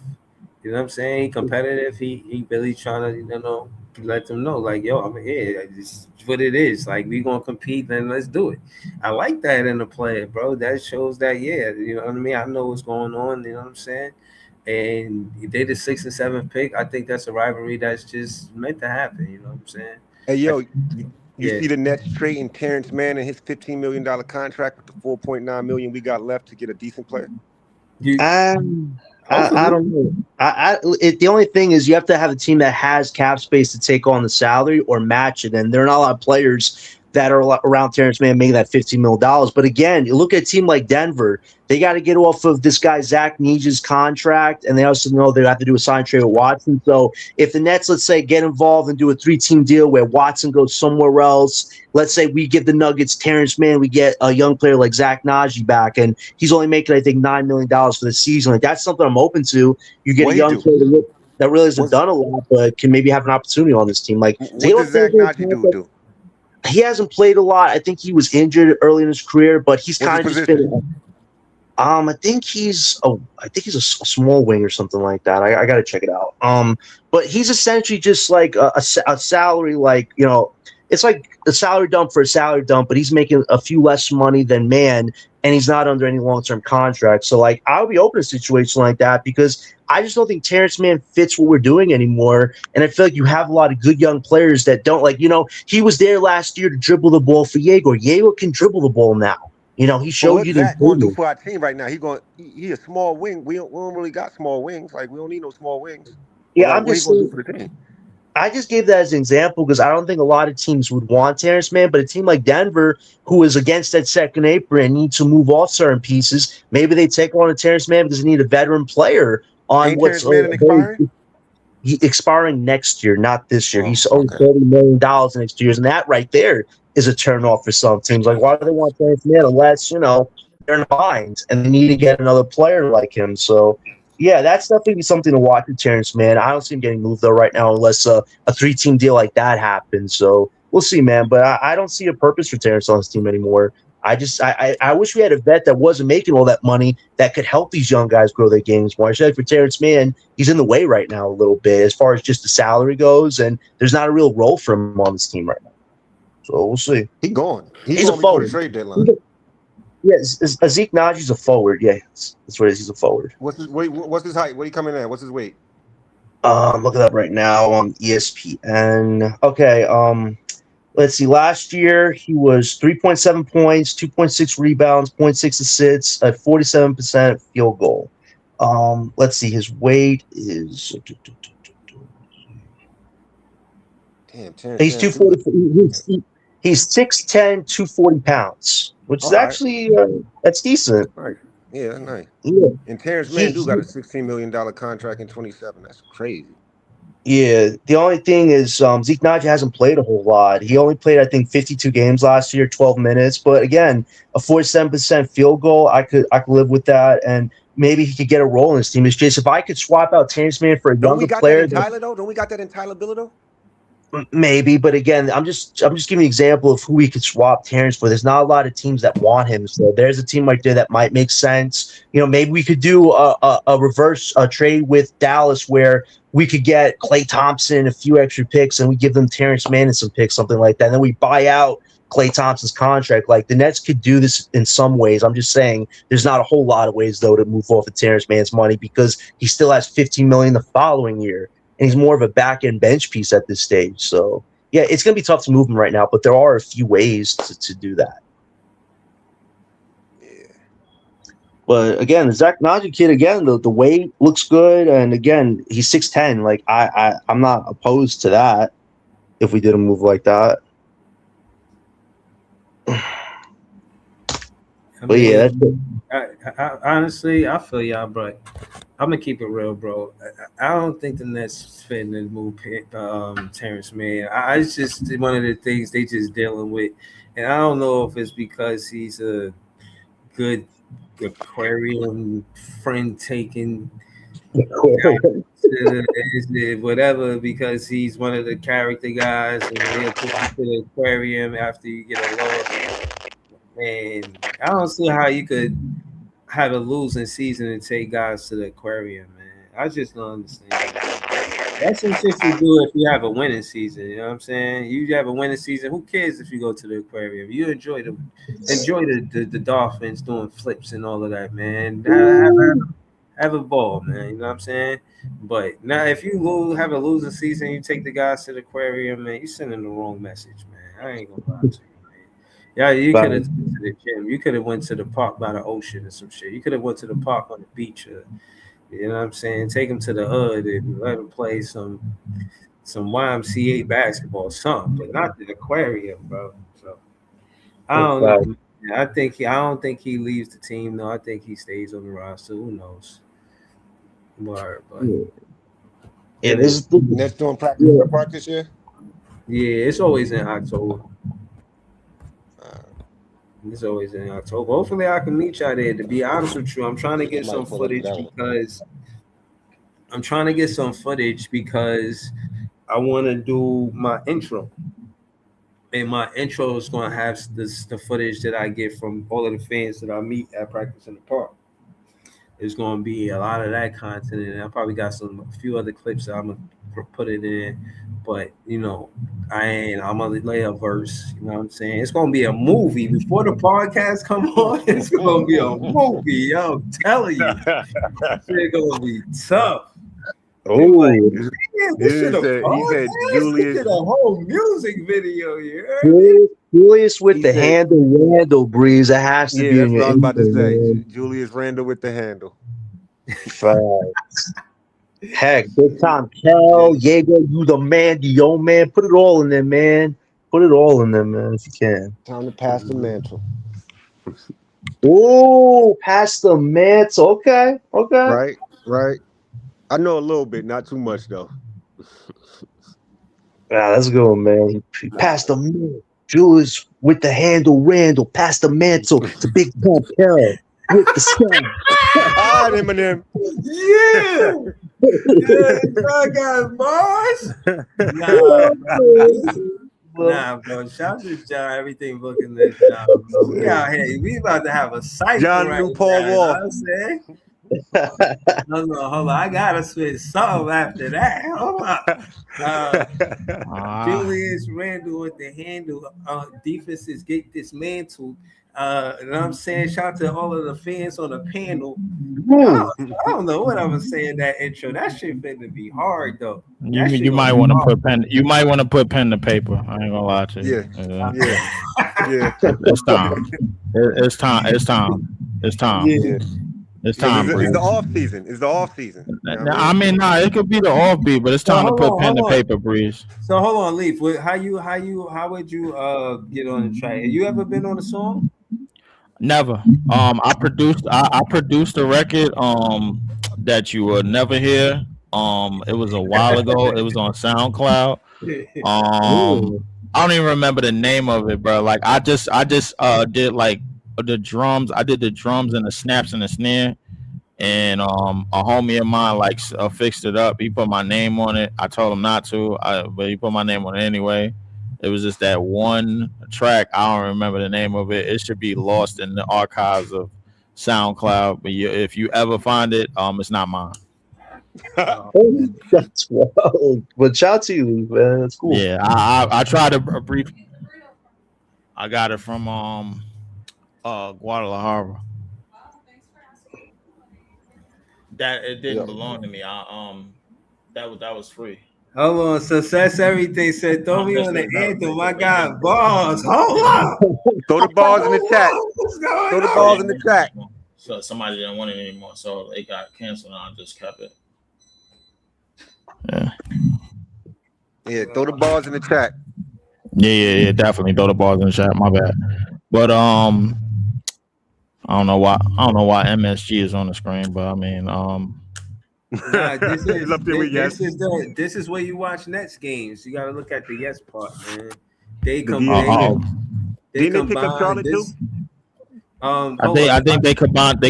You know what I'm saying? He competitive. He really trying to, let them know, like, yo, I'm here. This is what it is. Like, we gonna compete, then let's do it. I like that in a player, bro. That shows that, you know what I mean? I know what's going on, you know what I'm saying? And they the 6th and 7th pick. I think that's a rivalry that's just meant to happen. You know what I'm saying? Hey, yo, you see the Nets trading Terrence Mann and his $15 million contract with the $4.9 million we got left to get a decent player? I don't know. The only thing is you have to have a team that has cap space to take on the salary or match it, and there are not a lot of players that are around Terrence Mann making that $15 million. But again, you look at a team like Denver, they got to get off of this guy Zach Nege's contract, and they also know they have to do a sign trade with Watson. So if the Nets, let's say, get involved and do a 3-team deal where Watson goes somewhere else, let's say we give the Nuggets Terrence Mann, we get a young player like Zach Nnaji back, and he's only making, I think, $9 million for the season. Like, that's something I'm open to. You get a young player that really hasn't done a lot, but can maybe have an opportunity on this team. Like, what does Zach Nnaji do? He hasn't played a lot. I think he was injured early in his career, but he's kind of just been. I think he's a small wing or something like that. I got to check it out. But he's essentially just like a salary, like, you know, it's like a salary dump for a salary dump, but he's making a few less money than Mann, and he's not under any long-term contract. So, like, I would be open to a situation like that because I just don't think Terrence Mann fits what we're doing anymore. And I feel like you have a lot of good young players that don't, like, you know, he was there last year to dribble the ball for Egor. Egor can dribble the ball now. You know, he showed you what's Zach going to do for our team right now? He a small wing. We don't really got small wings. Like, we don't need no small wings. Yeah, I'm just saying, for the team. I just gave that as an example because I don't think a lot of teams would want Terrence Mann, but a team like Denver, who is against that second apron and need to move off certain pieces, maybe they take on a Terrence Mann because they need a veteran player on what's expiring next year, not this year. He's owed $30 million next year, and that right there is a turnoff for some teams. Like, why do they want Terrence Mann unless, you know, they're in behind and they need to get another player like him? So, yeah, that's definitely something to watch with Terrence Mann. I don't see him getting moved, though, right now unless a 3-team deal like that happens. So, we'll see, man. But I don't see a purpose for Terrence on this team anymore. I wish we had a vet that wasn't making all that money that could help these young guys grow their games more. I feel like for Terrence Mann, he's in the way right now a little bit as far as just the salary goes, and there's not a real role for him on this team right now. So we'll see. He's gone before the trade deadline. Yes, Zeke Nnaji's a forward. Yeah, that's what it is. He's a forward. What's his weight? What's his height? What he coming in? What's his weight? Look it up right now on ESPN. Okay, let's see. Last year, he was 3.7 points, 2.6 rebounds, 0.6 assists, at 47% field goal. Let's see. His weight is. Damn, he's 240. He's 6'10", 240 pounds, which is actually that's decent. Right. Yeah, that's nice. Yeah. And Terrence Mann got a $16 million contract in 27. That's crazy. Yeah, the only thing is Zeke Nnaji hasn't played a whole lot. He only played, I think, 52 games last year, 12 minutes. But again, a 47% field goal, I could live with that, and maybe he could get a role in this team. It's just if I could swap out Terrence Mann for a younger player. Don't we got that in Tyler Biller though? Maybe, but again, I'm just giving an example of who we could swap Terrence for. There's not a lot of teams that want him, so there's a team right there that might make sense. You know, maybe we could do a reverse trade with Dallas where we could get Klay Thompson, a few extra picks, and we give them Terrence Mann and some picks, something like that. And then we buy out Klay Thompson's contract. Like, the Nets could do this in some ways. I'm just saying there's not a whole lot of ways though to move off of Terrence Mann's money because he still has $15 million the following year. And he's more of a back-end bench piece at this stage. So, yeah, it's going to be tough to move him right now, but there are a few ways to do that. Yeah. But, again, the Zach Nnaji kid, again, the weight looks good. And, again, he's 6'10". Like, I'm not opposed to that if we did a move like that. But, yeah, that's it. I honestly, I feel y'all, bro. I'm gonna keep it real, bro. I don't think the Nets fitting to move Terrence Mann. It's just one of the things they just dealing with, and I don't know if it's because he's a good aquarium friend taking whatever, because he's one of the character guys, and they'll put you to the aquarium after you get a loss. And I don't see how you could have a losing season and take guys to the aquarium, man. I just don't understand. That's some shit you do if you have a winning season. You know what I'm saying? You have a winning season. Who cares if you go to the aquarium? You enjoy the dolphins doing flips and all of that, man. Have a ball, man. You know what I'm saying? But now, if you have a losing season, you take the guys to the aquarium, man. You sending the wrong message, man. I ain't gonna lie to you. Yeah, you could have went to the gym. You could have went to the park by the ocean or some shit. You could have went to the park on the beach. You know what I'm saying? Take them to the hood and let them play some YMCA basketball or something, but not the aquarium, bro. So I don't know. I don't think he leaves the team. No, I think he stays on the roster. Who knows? But yeah, this is the Nets doing practice in the park this year. yeah, it's always in October. It's always in October. Hopefully, I can meet y'all there. To be honest with you, I'm trying to get some footage because I want to do my intro. And my intro is going to have the footage that I get from all of the fans that I meet at practice in the park. It's going to be a lot of that content, and I probably got a few other clips that I'm gonna put it in. But I'm gonna lay a verse. You know what I'm saying? It's gonna be a movie before the podcast come on. It's gonna be a movie. Yo, I'm telling you, it's gonna be tough. Oh, he said Julius did a whole music video. You heard? Julius with the handle, Breeze. It has to be that's in what I your was about to say. man. Julius Randle with the handle. Facts. Heck, big time Kel, Egor, you the man, the old man. Put it all in there, man. Put it all in there, man, if you can. Time to pass the mantle. Oh, pass the mantle. Okay. Right. I know a little bit, not too much though. Yeah, let's go, man. Pass the mantle. Julius with the handle, Randall. Pass the mantle to Big Tom Kel with the sky. Ah, Eminem. Yeah, I got bars. Nah, bro. Shout out to John. Everything looking this job, bro. We out here. We about to have a cycle John right New Paul now. You know Wall. what I'm saying? Hold on. I gotta switch something after that. Hold on. Julius Randle with the handle. Defenses get dismantled. You know what I'm saying? Shout out to all of the fans on the panel. I don't know what I was saying that intro. That shit finna be hard though. You might want to put pen. You might want to put pen to paper. I ain't gonna lie to you. Yeah. It's time. It's time. It's time. It's time. Yeah. It's time. It's the off season. It's the off season. It could be the off beat, but it's time to put pen to paper, Breeze. So hold on, Leaf. How would you get on the track? Have you ever been on a song? Never. I produced a record that you will never hear. It was a while ago. It was on SoundCloud. I don't even remember the name of it, bro. Like I just did like the drums. I did the drums and the snaps and the snare. And a homie of mine like fixed it up. He put my name on it. I told him not to, but he put my name on it anyway. It was just that one track. I don't remember the name of it. It should be lost in the archives of SoundCloud. But if you ever find it, it's not mine. That's wild. But shout out to you, man. That's cool. Yeah, I tried to brief. I got it from Guadalajara. That it didn't belong to me. That was free. Hold on, Success Everything said, throw me on the anthem. I got balls. Hold on. Throw the balls in the chat. Throw the balls in the chat. So somebody didn't want it anymore, so it got canceled and I just kept it. Yeah, throw the balls in the chat. Yeah, definitely throw the balls in the chat. My bad. But I don't know why MSG is on the screen, but I mean this is where you watch Nets games. You gotta look at the yes part, man. They combined pick up Charlotte too? I think they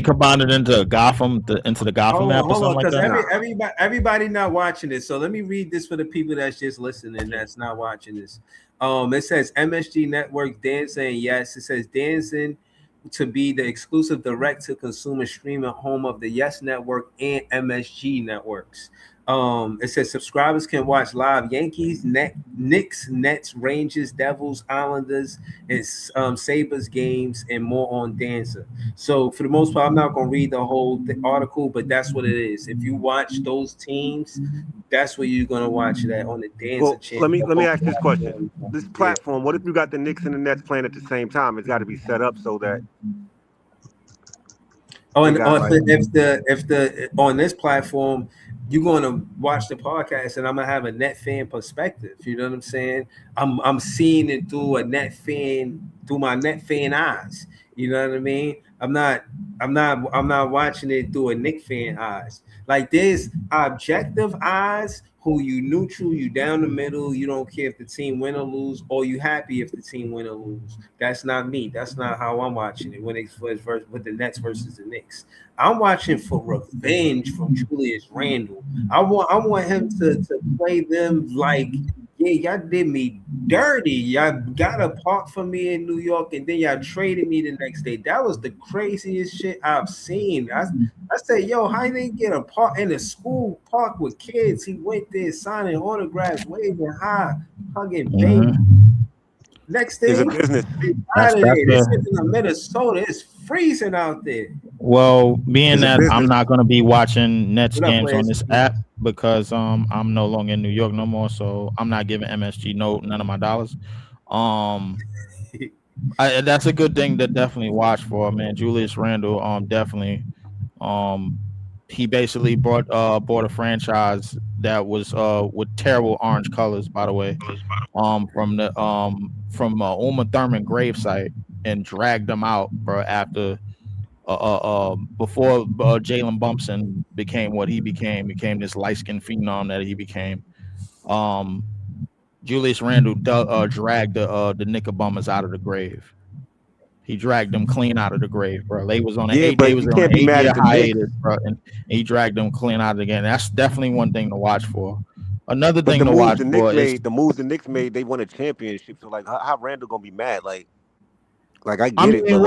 combined it into Gotham into the Gotham app or something like that. Everybody not watching this, so let me read this for the people that's just listening that's not watching this. It says MSG Network dancing. Yes, it says dancing to be the exclusive direct-to-consumer streaming home of the Yes Network and MSG networks. It says subscribers can watch live Yankees, Knicks, Nets, Rangers, Devils, Islanders, and Sabres games and more on Dancer. So for the most part, I'm not going to read the whole article, but that's what it is. If you watch those teams, that's where you're going to watch that on the Dancer channel. Let me ask this question. This platform, what if you got the Knicks and the Nets playing at the same time? It's got to be set up so that. If on this platform, you're gonna watch the podcast, and I'm gonna have a net fan perspective. You know what I'm saying? I'm seeing it through my net fan eyes. You know what I mean? I'm not watching it through a Nick fan eyes. Like there's objective eyes who you neutral, you down the middle, you don't care if the team win or lose, or you happy if the team win or lose. That's not me. That's not how I'm watching it when it's with the Nets versus the Knicks. I'm watching for revenge from Julius Randle. I want him to play them like, yeah, y'all did me dirty. Y'all got a park for me in New York, and then y'all traded me the next day. That was the craziest shit I've seen. I said, yo, how they get a park in a school park with kids? He went there signing autographs, waving high, hugging baby. Next It's a thing, business. out of there. This is in Minnesota. It's freezing out there. Well, being It's a that I'm business. not going to be watching Nets What up, games on Lance? this app because I'm no longer in New York no more, so I'm not giving MSG none of my dollars. That's a good thing to definitely watch for, man. Julius Randle, definitely. He basically bought a franchise that was with terrible orange colors, by the way, from Uma Thurman gravesite, and dragged them out, bro, after before Jalen Bumpson became what he became this light-skinned phenom that he became. Julius Randle dragged the Knickerbombers out of the grave. He dragged them clean out of the grave, bro. They was on an Yeah, but you can't be mad 8-year at the Knicks. hiatus, bro, and he dragged them clean out again. That's definitely one thing to watch for. Another But thing the to moves watch the Knicks for is, made, they won a championship. So like, how Randall gonna be mad? Like I get it, but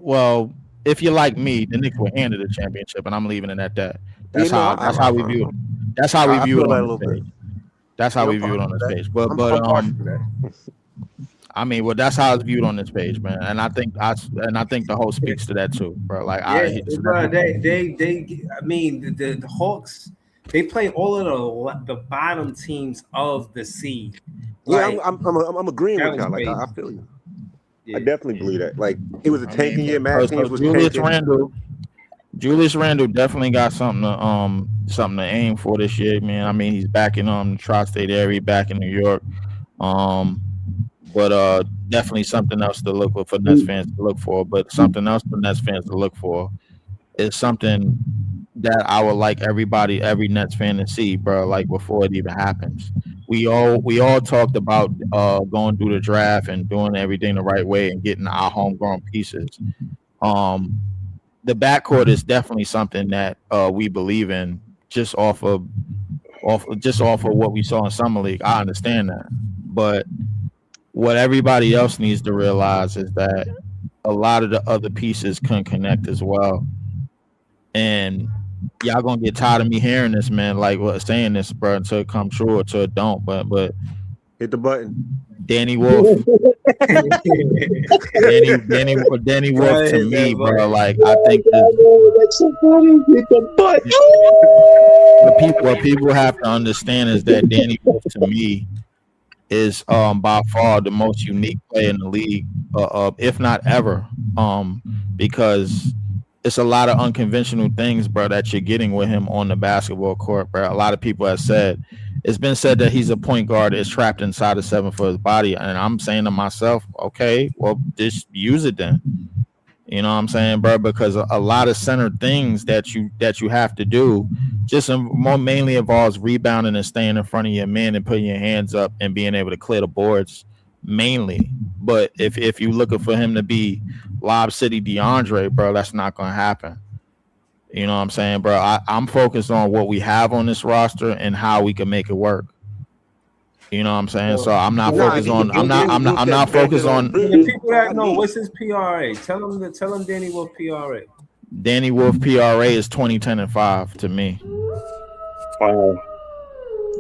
like, if you're like me, the Knicks were handed a championship, and I'm leaving it at that. yeah, no, That's how we view it. That's how we I view feel it that a on little this bit. page. That's how Yeah, we I'm view it on partial this to page. that. I'm partial to that. That's how it's viewed on this page, man. And I think the host speaks to that too, bro. Like Yeah, bro. I mean, the Hawks. They play all of the bottom teams of the seed. Yeah, Like I'm agreeing that with was y'all. Like crazy. I feel you. Yeah. I definitely believe that. Like it was a I mean, tanking year. Mad so teams was tanking. Julius Randle definitely got something to aim for this year, man. I mean, he's back in the tri-state area, back in New York. But definitely something else to look for Nets fans to look for. But something else for Nets fans to look for is something that I would like every Nets fan to see, bro. Like before it even happens, we all talked about going through the draft and doing everything the right way and getting our homegrown pieces. The backcourt is definitely something that we believe in, just off of what we saw in summer league. I understand that, but what everybody else needs to realize is that a lot of the other pieces can connect as well. And y'all gonna get tired of me hearing this, man. Like saying this, bro, until it come true or until it don't. But hit the button. Danny Wolf, Danny Wolf to me, bro. Like I think that's so funny. Hit the button. what people have to understand is that Danny Wolf to me is by far the most unique player in the league, if not ever, because it's a lot of unconventional things, bro, that you're getting with him on the basketball court, bro. A lot of people have said, it's been said that he's a point guard that's trapped inside a 7 foot body, and I'm saying to myself, okay, well, just use it then. You know what I'm saying, bro? Because a lot of center things that you have to do just mainly involves rebounding and staying in front of your man and putting your hands up and being able to clear the boards mainly. But if you're looking for him to be Lob City DeAndre, bro, that's not going to happen. You know what I'm saying, bro? I'm focused on what we have on this roster and how we can make it work. You know what I'm saying? So I'm not focused on. I'm not focused on. The people that know what's his PRA. Tell him Danny Wolf PRA. Danny Wolf PRA is 20-10-5 to me. Wow.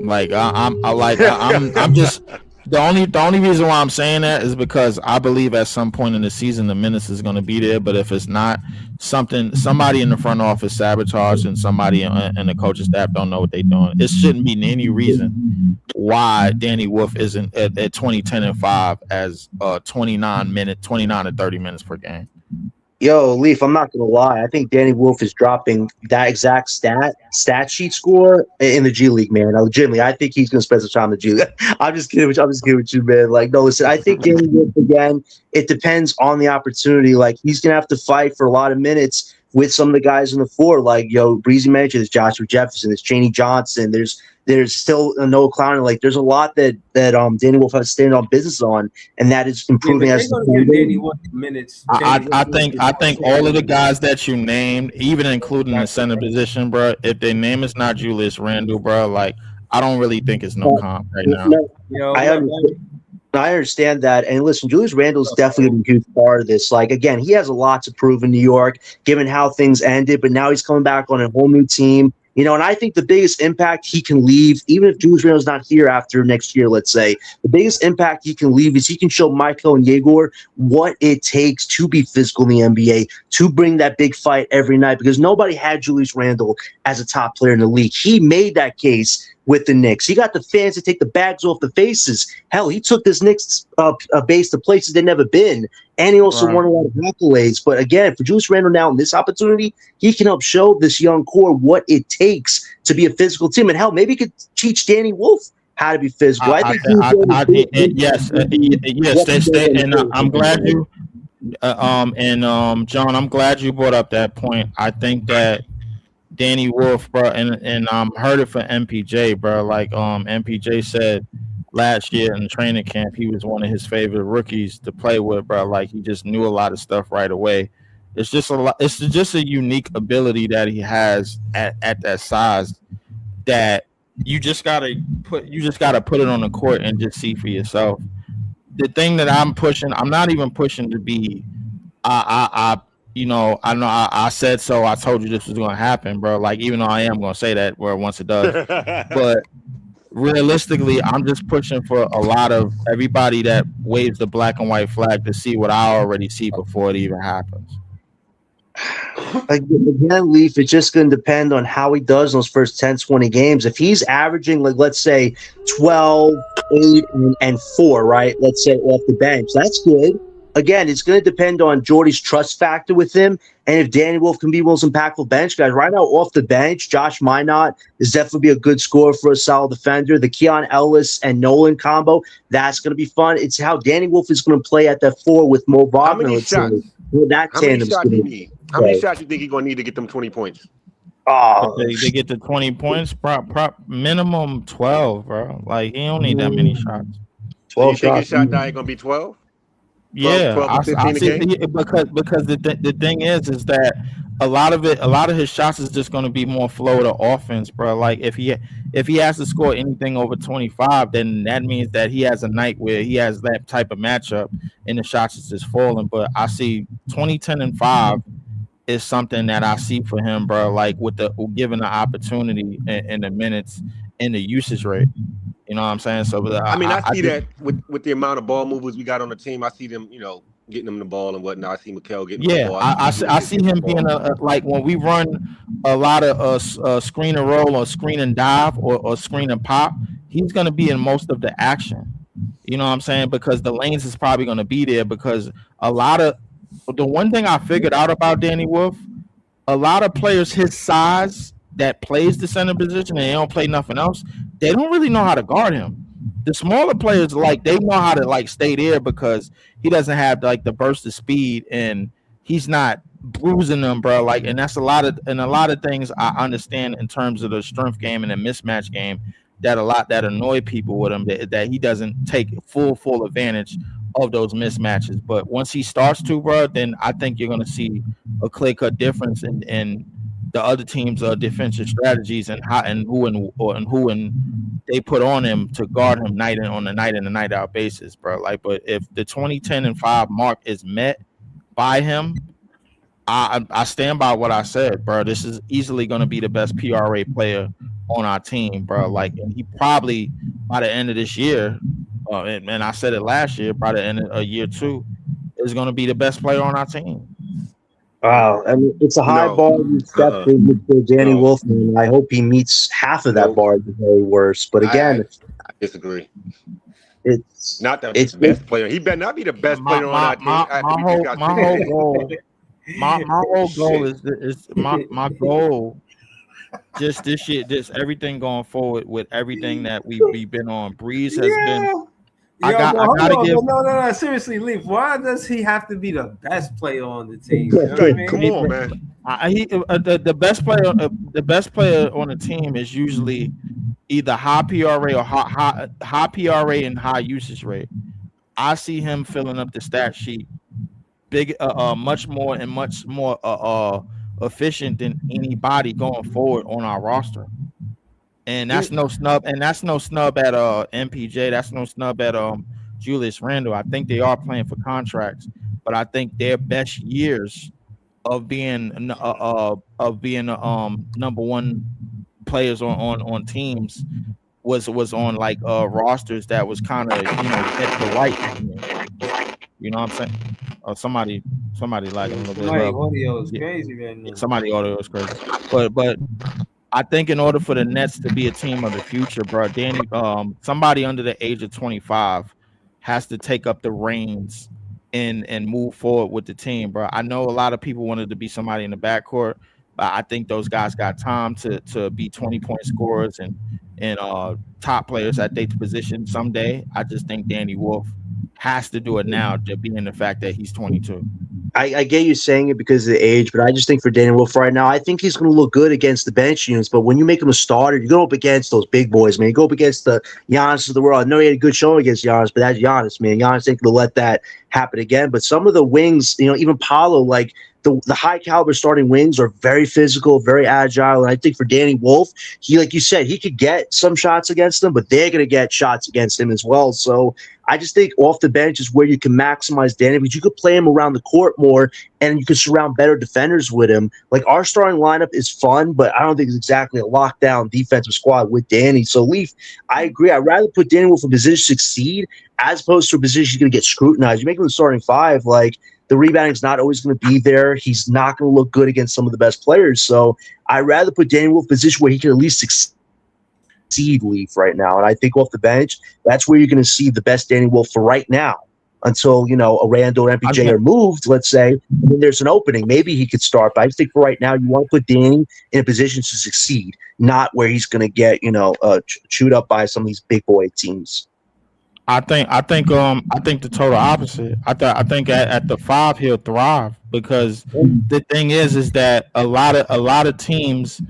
Like I'm just the only reason why I'm saying that is because I believe at some point in the season the minutes is going to be there. But if it's not, somebody in the front office sabotaged and somebody and the coaching staff don't know what they're doing. It shouldn't be any reason why Danny Wolf isn't at 20-10-5 as 29 to 30 minutes per game. Yo, Leaf, I'm not gonna lie. I think Danny Wolf is dropping that exact stat sheet score in the G League, man. Legitimately, I think he's gonna spend some time in the G League. I'm just kidding. I'm just kidding with you, man. Like, no, listen. I think Danny Wolf again. It depends on the opportunity. Like, he's gonna have to fight for a lot of minutes with some of the guys on the floor. Like, Breezy mentioned, there's Joshua Jefferson, there's Chaney Johnson, there's still Noah Clowney. Like, there's a lot that Danny Wolf has to stand on business on, and that is improving Yeah, as they're gonna give Danny Wolf minutes. I think all of the guys that you named, even including the center position, bro, if their name is not Julius Randle, bro, like I don't really think it's no comp right now. No, I understand that. And listen, Julius Randle is definitely a huge part of this. Like, again, he has a lot to prove in New York, given how things ended, but now he's coming back on a whole new team. And I think the biggest impact he can leave, even if Julius Randle's not here after next year, let's say, the biggest impact he can leave is he can show Michael and Egor what it takes to be physical in the NBA, to bring that big fight every night, because nobody had Julius Randle as a top player in the league. He made that case with the Knicks. He got the fans to take the bags off the faces. Hell, he took this Knicks base to places they've never been. And he also won a lot of accolades. But again, for Julius Randle now in this opportunity, he can help show this young core what it takes to be a physical team. And hell, maybe he could teach Danny Wolf how to be physical. Yes. And I'm glad you, John, I'm glad you brought up that point. I think that Danny Wolf, bro, and heard it from MPJ, bro. Like MPJ said last year in training camp, he was one of his favorite rookies to play with, bro. Like he just knew a lot of stuff right away. It's just a unique ability that he has at that size that you just gotta put it on the court and just see for yourself. The thing that I'm pushing, I'm not even pushing to be I know I said so. I told you this was going to happen, bro. Like, even though I am going to say that where once it does, but realistically, I'm just pushing for a lot of everybody that waves the black and white flag to see what I already see before it even happens. Again, Leaf, it's just going to depend on how he does in those first 10, 20 games. If he's averaging, like, let's say 12, 8, and 4, right? Let's say off the bench, that's good. Again, it's going to depend on Jordy's trust factor with him, and if Danny Wolf can be one of those impactful bench guys. Right now, off the bench, Josh Minot is definitely be a good scorer for a solid defender. The Keon Ellis and Nolan combo, that's going to be fun. It's how Danny Wolf is going to play at that 4 with Mo Wagner. How many shots? How many shots do you need? How many shots do you think he's going to need to get them 20 points? Oh, they get to 20 points, minimum 12, bro. Like, he don't need that many shots. 12 so you think his shot diet going to be 12? 12, 12 I see, because the thing is that a lot of his shots is just going to be more flow to offense, bro. Like if he has to score anything over 25, then that means that he has a night where he has that type of matchup and the shots is just falling. But I see 20, 10, and 5 is something that I see for him, bro. Like given the opportunity and the minutes and the usage rate. You know what I'm saying? So I see that with the amount of ball movers we got on the team. I see them, getting them the ball and whatnot. I see Mikal getting the ball. I see him being like when we run a lot of screen and roll or screen and dive or screen and pop, he's going to be in most of the action. You know what I'm saying? Because the lanes is probably going to be there because the one thing I figured out about Danny Wolf, a lot of players his size that plays the center position and they don't play nothing else, they don't really know how to guard him. The smaller players, they know how to stay there because he doesn't have the burst of speed and he's not bruising them, bro. And that's a lot of things I understand in terms of the strength game and the mismatch game that annoy people with him that he doesn't take full advantage of those mismatches. But once he starts to, bro, then I think you're gonna see a clear-cut difference in the other team's defensive strategies and who they put on him to guard him on a night in and night out basis, bro. But if the 20, 10, and 5 mark is met by him, I stand by what I said, bro. This is easily going to be the best PRA player on our team, bro. And he probably by the end of this year, and I said it last year, by the end of year 2, is going to be the best player on our team. Wow, I mean, it's a high bar you set for Danny Wolf, and I hope he meets half of that bar at the very worst. But again, I disagree. It's not the best player. He better not be the best player on our team. My whole goal My whole goal is my goal. Just this shit, just everything going forward with everything that we've been on. Breeze has been. Yeah. I Yo, but hold gotta on, give. but no. Seriously, Leaf. Why does he have to be the best player on the team? You know what I Like, mean? come on, man. The best player on the team is usually either high PRA or high PRA and high usage rate. I see him filling up the stat sheet big, much more and much more efficient than anybody going forward on our roster. And that's no snub. And that's no snub at MPJ. That's no snub at Julius Randle. I think they are playing for contracts, but I think their best years of being number one players on teams was on like rosters that was kind of dead to rights to me. You know what I'm saying? Somebody lagging a little bit. Somebody audio is crazy right now. Somebody audio is crazy. But I think in order for the Nets to be a team of the future, bro, Danny, somebody under the age of 25 has to take up the reins and move forward with the team, bro. I know a lot of people wanted to be somebody in the backcourt, but I think those guys got time to be 20-point scorers and top players at their position someday. I just think Danny Wolf has to do it now, just being the fact that he's 22. I get you saying it because of the age, but I just think for Danny Wolf right now, I think he's going to look good against the bench units. But when you make him a starter, you go up against those big boys, man. You go up against the Giannis of the world. I know he had a good showing against Giannis, but that's Giannis, man. Giannis ain't going to let that happen again. But some of the wings, even Paolo, like the high caliber starting wings are very physical, very agile. And I think for Danny Wolf, he, like you said, he could get some shots against them, but they're going to get shots against him as well. So I just think off the bench is where you can maximize Danny, because you could play him around the court more and you can surround better defenders with him. Like, our starting lineup is fun, but I don't think it's exactly a lockdown defensive squad with Danny. So, Leaf, I agree. I'd rather put Danny Wolf in a position to succeed as opposed to a position he's going to get scrutinized. You make him the starting five, like, the rebounding's not always going to be there. He's not going to look good against some of the best players. So I'd rather put Danny Wolf in a position where he can at least succeed, Leaf, right now. And I think off the bench, that's where you're going to see the best Danny Wolf for right now, until, a Randall or MPJ are moved, let's say, and then there's an opening. Maybe he could start. But I just think for right now, you want to put Danny in a position to succeed, not where he's going to get, chewed up by some of these big boy teams. I think the total opposite. I think at the 5 he'll thrive, because the thing is that a lot of teams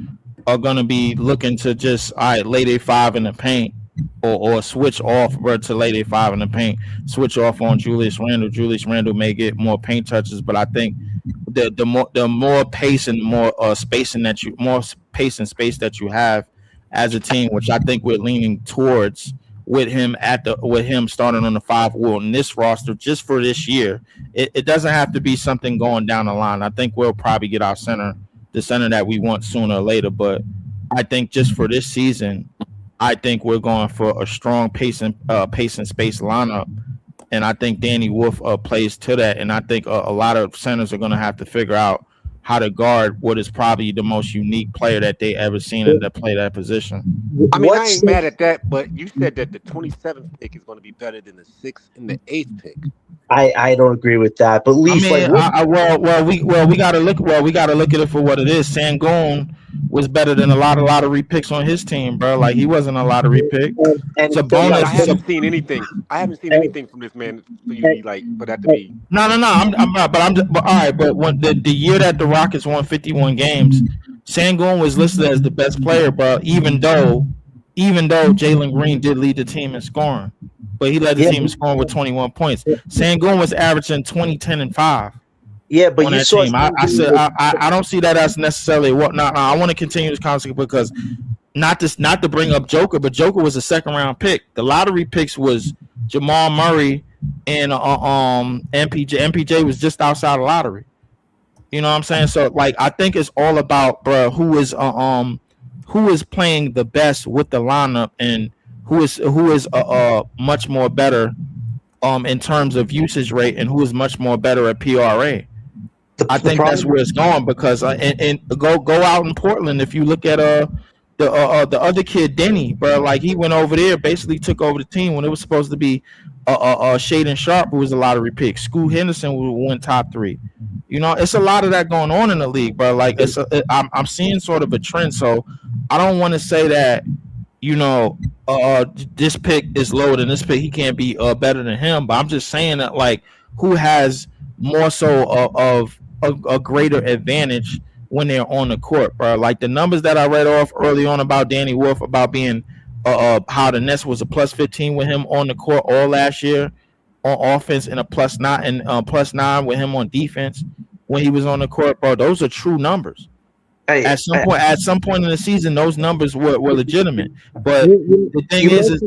are gonna be looking to just lay their 5 in the paint, or switch off, bro, to lay their 5 in the paint, switch off on Julius Randle. Julius Randle may get more paint touches, but I think the more pace and more space and space that you have as a team, which I think we're leaning towards with him starting on the 5 wheel in this roster just for this year. It doesn't have to be something going down the line. I think we'll probably get our the center that we want sooner or later, but I think just for this season, I think we're going for a strong pace and space lineup, and I think Danny Wolf plays to that. And I think a lot of centers are going to have to figure out how to guard what is probably the most unique player that they ever seen in that play that position. I mean, I ain't mad at that, but you said that the 27th pick is going to be better than the 6th and the 8th pick. I don't agree with that. But Leaf, we gotta look at it for what it is. Sangoon was better than a lot of lottery picks on his team, bro. Like, he wasn't a lottery pick. It's a bonus. I haven't seen anything. From this man for you to be like, for that to be. No. I'm not. But all right. But when the year that the Rockets won 51 games, Sangoon was listed as the best player, bro. Even though Jalen Green did lead the team in scoring, but he led the team in scoring with 21 points. Sangoon was averaging 20, 10, and 5. Yeah, but you saw. I don't see that as necessarily what. No, I want to continue this conversation, because not to bring up Joker, but Joker was a 2nd round pick. The lottery picks was Jamal Murray and MPJ. MPJ was just outside the lottery. You know what I'm saying? So, like, I think it's all about, bro, who is playing the best with the lineup, and who is much more better in terms of usage rate, and who is much more better at PRA. I think that's where it's going, because and go out in Portland. If you look at the other kid, Denny, bro, like, he went over there, basically took over the team when it was supposed to be Shaden Sharp, who was a lottery pick. Scoot Henderson went top 3. You know, it's a lot of that going on in the league, bro. Like I'm seeing sort of a trend. So I don't want to say that, you know, this pick is lower than this pick. He can't be better than him. But I'm just saying that, like, who has more so of a greater advantage when they're on the court, bro? Like the numbers that I read off early on about Danny Wolf, about being how the Nets was a +15 with him on the court all last year on offense, and a +9 and +9 with him on defense when he was on the court, bro. Those are true numbers. At some point in the season, those numbers were legitimate. But the thing is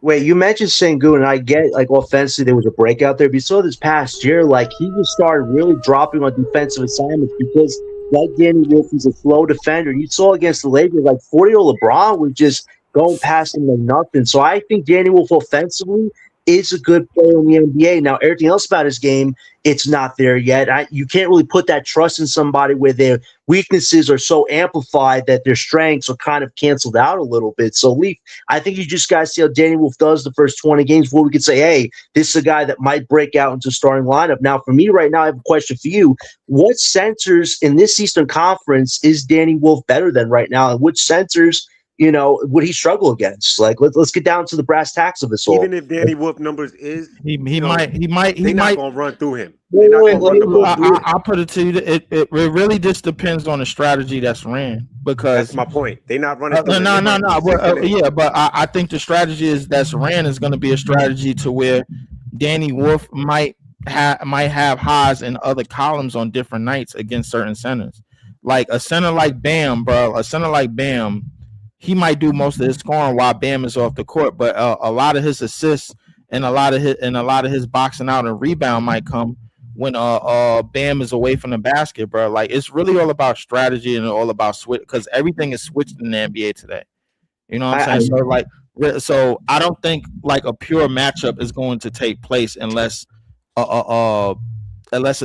wait, you mentioned Sengun, and I get, like, offensively there was a breakout there. But you saw this past year, like, he just started really dropping on defensive assignments because, like Danny Wolf, he's a slow defender. You saw against the Lakers, like 40-year-old LeBron was just going past him like nothing. So I think Danny Wolf offensively is a good player in the NBA. Now, everything else about his game, it's not there yet. You can't really put that trust in somebody where their weaknesses are so amplified that their strengths are kind of canceled out a little bit. So, Leaf, I think you just got to see how Danny Wolf does the first 20 games before we could say, hey, this is a guy that might break out into starting lineup. Now, for me right now, I have a question for you. What centers in this Eastern Conference is Danny Wolf better than right now? And which centers, you know, would he struggle against? Like, let's get down to the brass tacks of this all. Even if Danny Wolf numbers is, he might not gonna run through him. They're not gonna run the ball. I'll put it to you. It really just depends on the strategy that's ran. Because that's my point. They're not running through him. No. But I think the strategy that's ran is going to be a strategy to where Danny Wolf might have highs in other columns on different nights against certain centers. Like a center like Bam, bro. A center like Bam, he might do most of his scoring while Bam is off the court, but a lot of his assists and a lot of his boxing out and rebound might come when Bam is away from the basket, bro. Like, it's really all about strategy and all about switch, because everything is switched in the NBA today. You know what I'm saying? So I don't think like a pure matchup is going to take place unless a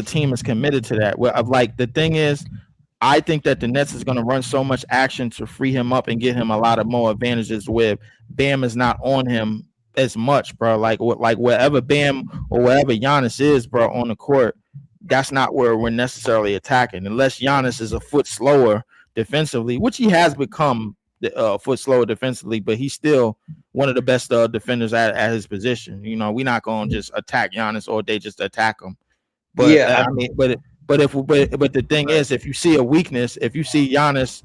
team is committed to that. Well, like, the thing is, I think that the Nets is going to run so much action to free him up and get him a lot of more advantages where Bam is not on him as much, bro. Like wherever Bam or wherever Giannis is, bro, on the court, that's not where we're necessarily attacking. Unless Giannis is a foot slower defensively, which he has become a foot slower defensively, but he's still one of the best defenders at his position. You know, we're not going to just attack Giannis all day just to attack him. But yeah, But the thing is, if you see a weakness, if you see Giannis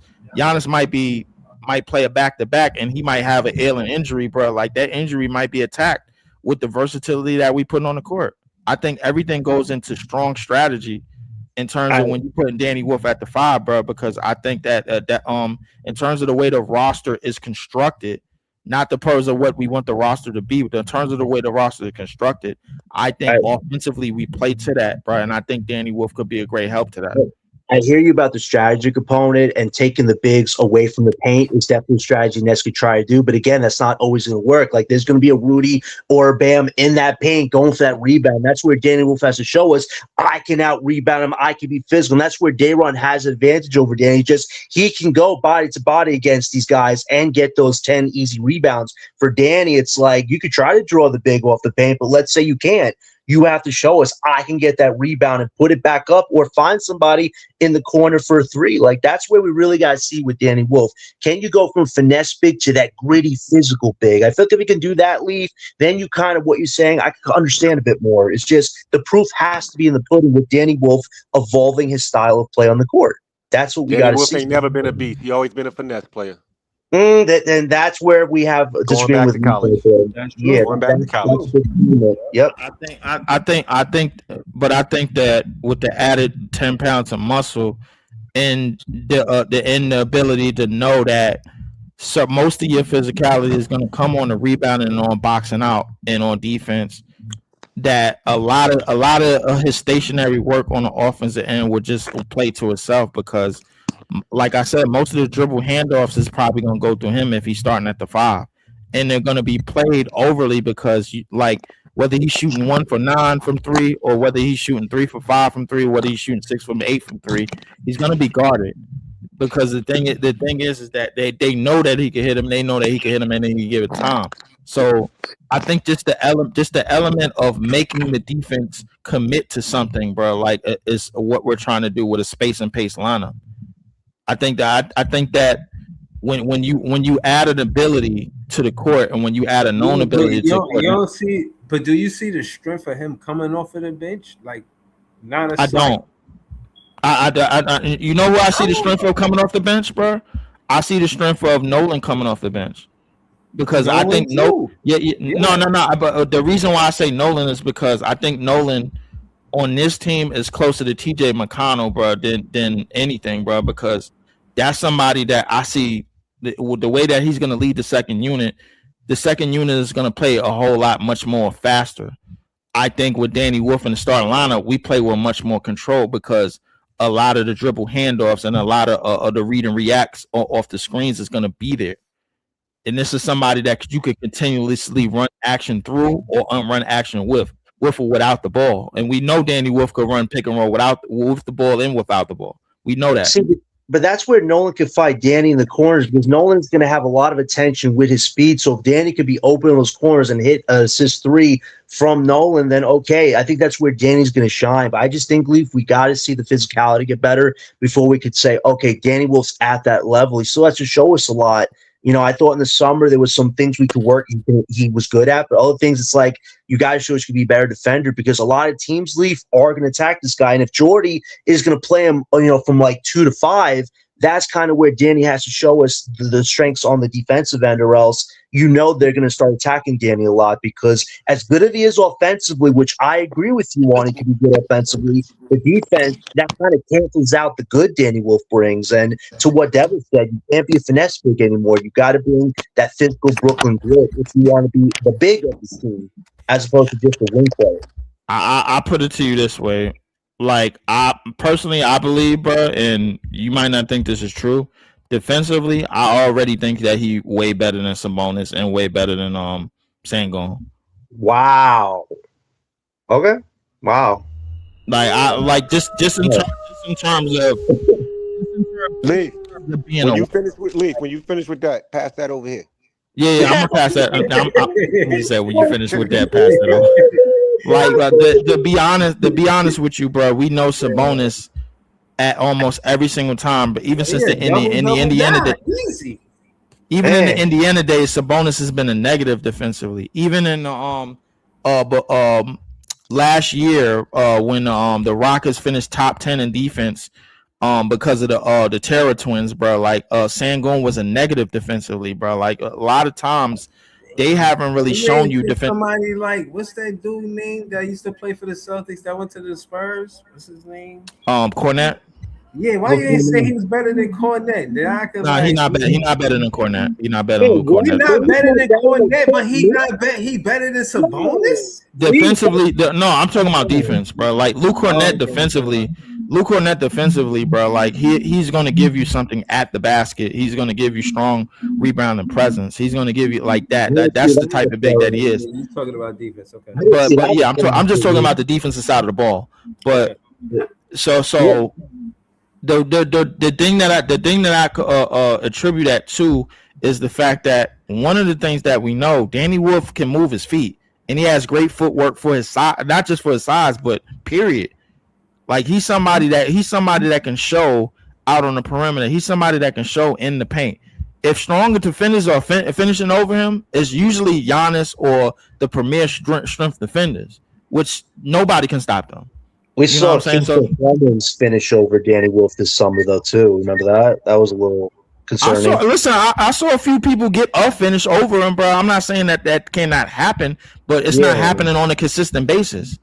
might play a back-to-back and he might have an ailing injury, bro. Like, that injury might be attacked with the versatility that we put on the court. I think everything goes into strong strategy in terms of when you put Danny Wolf at the 5, bro, because I think that in terms of the way the roster is constructed, not the purpose of what we want the roster to be, but in terms of the way the roster is constructed, I think offensively we play to that, bro. And I think Danny Wolf could be a great help to that. I hear you about the strategy component, and taking the bigs away from the paint is definitely a strategy Nets could try to do. But again, that's not always going to work. Like, there's going to be a Rudy or a Bam in that paint going for that rebound. That's where Danny Wolf has to show us, I can out rebound him. I can be physical. And that's where Dayron has an advantage over Danny. He can go body to body against these guys and get those 10 easy rebounds. For Danny, it's like, you could try to draw the big off the paint, but let's say you can't. You have to show us I can get that rebound and put it back up, or find somebody in the corner for a 3. Like, that's where we really got to see with Danny Wolf. Can you go from finesse big to that gritty physical big? I feel like if we can do that, Leaf, then you kind of, what you're saying, I can understand a bit more. It's just the proof has to be in the pudding with Danny Wolf evolving his style of play on the court. That's what we got to see. Danny Wolf ain't never been a beast. He always been a finesse player. And that's where we have going back to college. Yeah, going back to college. Yep. I think that with the added 10 pounds of muscle and the ability to know that most of your physicality is going to come on the rebounding and on boxing out and on defense, that a lot of his stationary work on the offensive end would just play to itself, because, like I said, most of the dribble handoffs is probably going to go through him if he's starting at the 5, and they're going to be played overly because, like, whether he's shooting 1 for 9 from 3, or whether he's shooting 3 for 5 from 3, or whether he's shooting 6 from 8 from 3, he's going to be guarded, because the thing is that they know that he can hit him. They know that he can hit him, and then he give it time. So I think just the element of making the defense commit to something, bro, like is what we're trying to do with a space and pace lineup. I think that when you add an ability to the court and when you add a known ability to the court, you don't see. But do you see the strength of him coming off of the bench? Like, not a I sight. don't. You know where I see the strength of coming off the bench, bro? I see the strength of Nolan coming off the bench. Because I think no. But the reason why I say Nolan is because I think Nolan on this team is closer to TJ McConnell, bro, than anything, bro. Because that's somebody that I see the way that he's going to lead the second unit. The second unit is going to play a whole lot much more faster. I think with Danny Wolf in the starting lineup, we play with much more control because a lot of the dribble handoffs and a lot of the read and reacts off the screens is going to be there. And this is somebody that you could continuously run action through or run action with or without the ball. And we know Danny Wolf could run pick and roll with the ball and without the ball. We know that. See, but that's where Nolan could fight Danny in the corners because Nolan's going to have a lot of attention with his speed. So if Danny could be open in those corners and hit assist 3 from Nolan, then okay. I think that's where Danny's going to shine. But I just think, Leaf, we got to see the physicality get better before we could say, okay, Danny Wolf's at that level. He still has to show us a lot. You know, I thought in the summer there was some things we could work he was good at, but other things it's like you guys show us could be a better defender because a lot of teams, Leaf, are going to attack this guy. And if Jordy is going to play him, from like 2 to 5, that's kind of where Danny has to show us the strengths on the defensive end, or else they're going to start attacking Danny a lot because as good as he is offensively, which I agree with you on, he can be good offensively, the defense, that kind of cancels out the good Danny Wolf brings. And to what Devin said, you can't be a finesse big anymore. You got to bring that physical Brooklyn grit if you want to be the big of the team as opposed to just a wing player. I put it to you this way. Like, I believe, bro, and you might not think this is true. Defensively, I already think that he way better than Sabonis and way better than Sengun. Wow. Okay. Wow. Like just in terms of Leaf. When you finish with that, pass that over here. Yeah, I'm gonna pass that. You said when you finish with that, pass it over. Like to be honest with you, bro, we know Sabonis at almost every single time, but even since the Indiana days, even in the Indiana days, Sabonis has been a negative defensively. Even in last year, when the Rockets finished top 10 in defense, because of the Terror Twins, bro. Like Sengun was a negative defensively, bro. Like a lot of times. They haven't really shown you defense. Somebody like what's that dude name that used to play for the Celtics that went to the Spurs? What's his name? Kornet. Yeah, why you didn't say he was better than Kornet? He's not better. He's not better than Kornet. He's not better than Kornet. He's not better than Kornet, but he better than Sabonis? Defensively, no, I'm talking about defense, bro. Like Luke Kornet defensively, bro. Like he's gonna give you something at the basket. He's gonna give you strong rebounding presence. He's gonna give you like that. That's the type of big that he is. You're talking about defense, okay? But yeah, I'm just talking about the defensive side of the ball. But so. The thing that I attribute that to is the fact that one of the things that we know, Danny Wolf can move his feet, and he has great footwork for his size, not just for his size, but period. Like he's somebody that can show out on the perimeter. He's somebody that can show in the paint. If stronger defenders are finishing over him, it's usually Giannis or the premier strength defenders, which nobody can stop them. We saw Clemens finish over Danny Wolf this summer, though, too. Remember that? That was a little concerning. I saw a few people get a finish over him, bro. I'm not saying that cannot happen, but it's not happening on a consistent basis.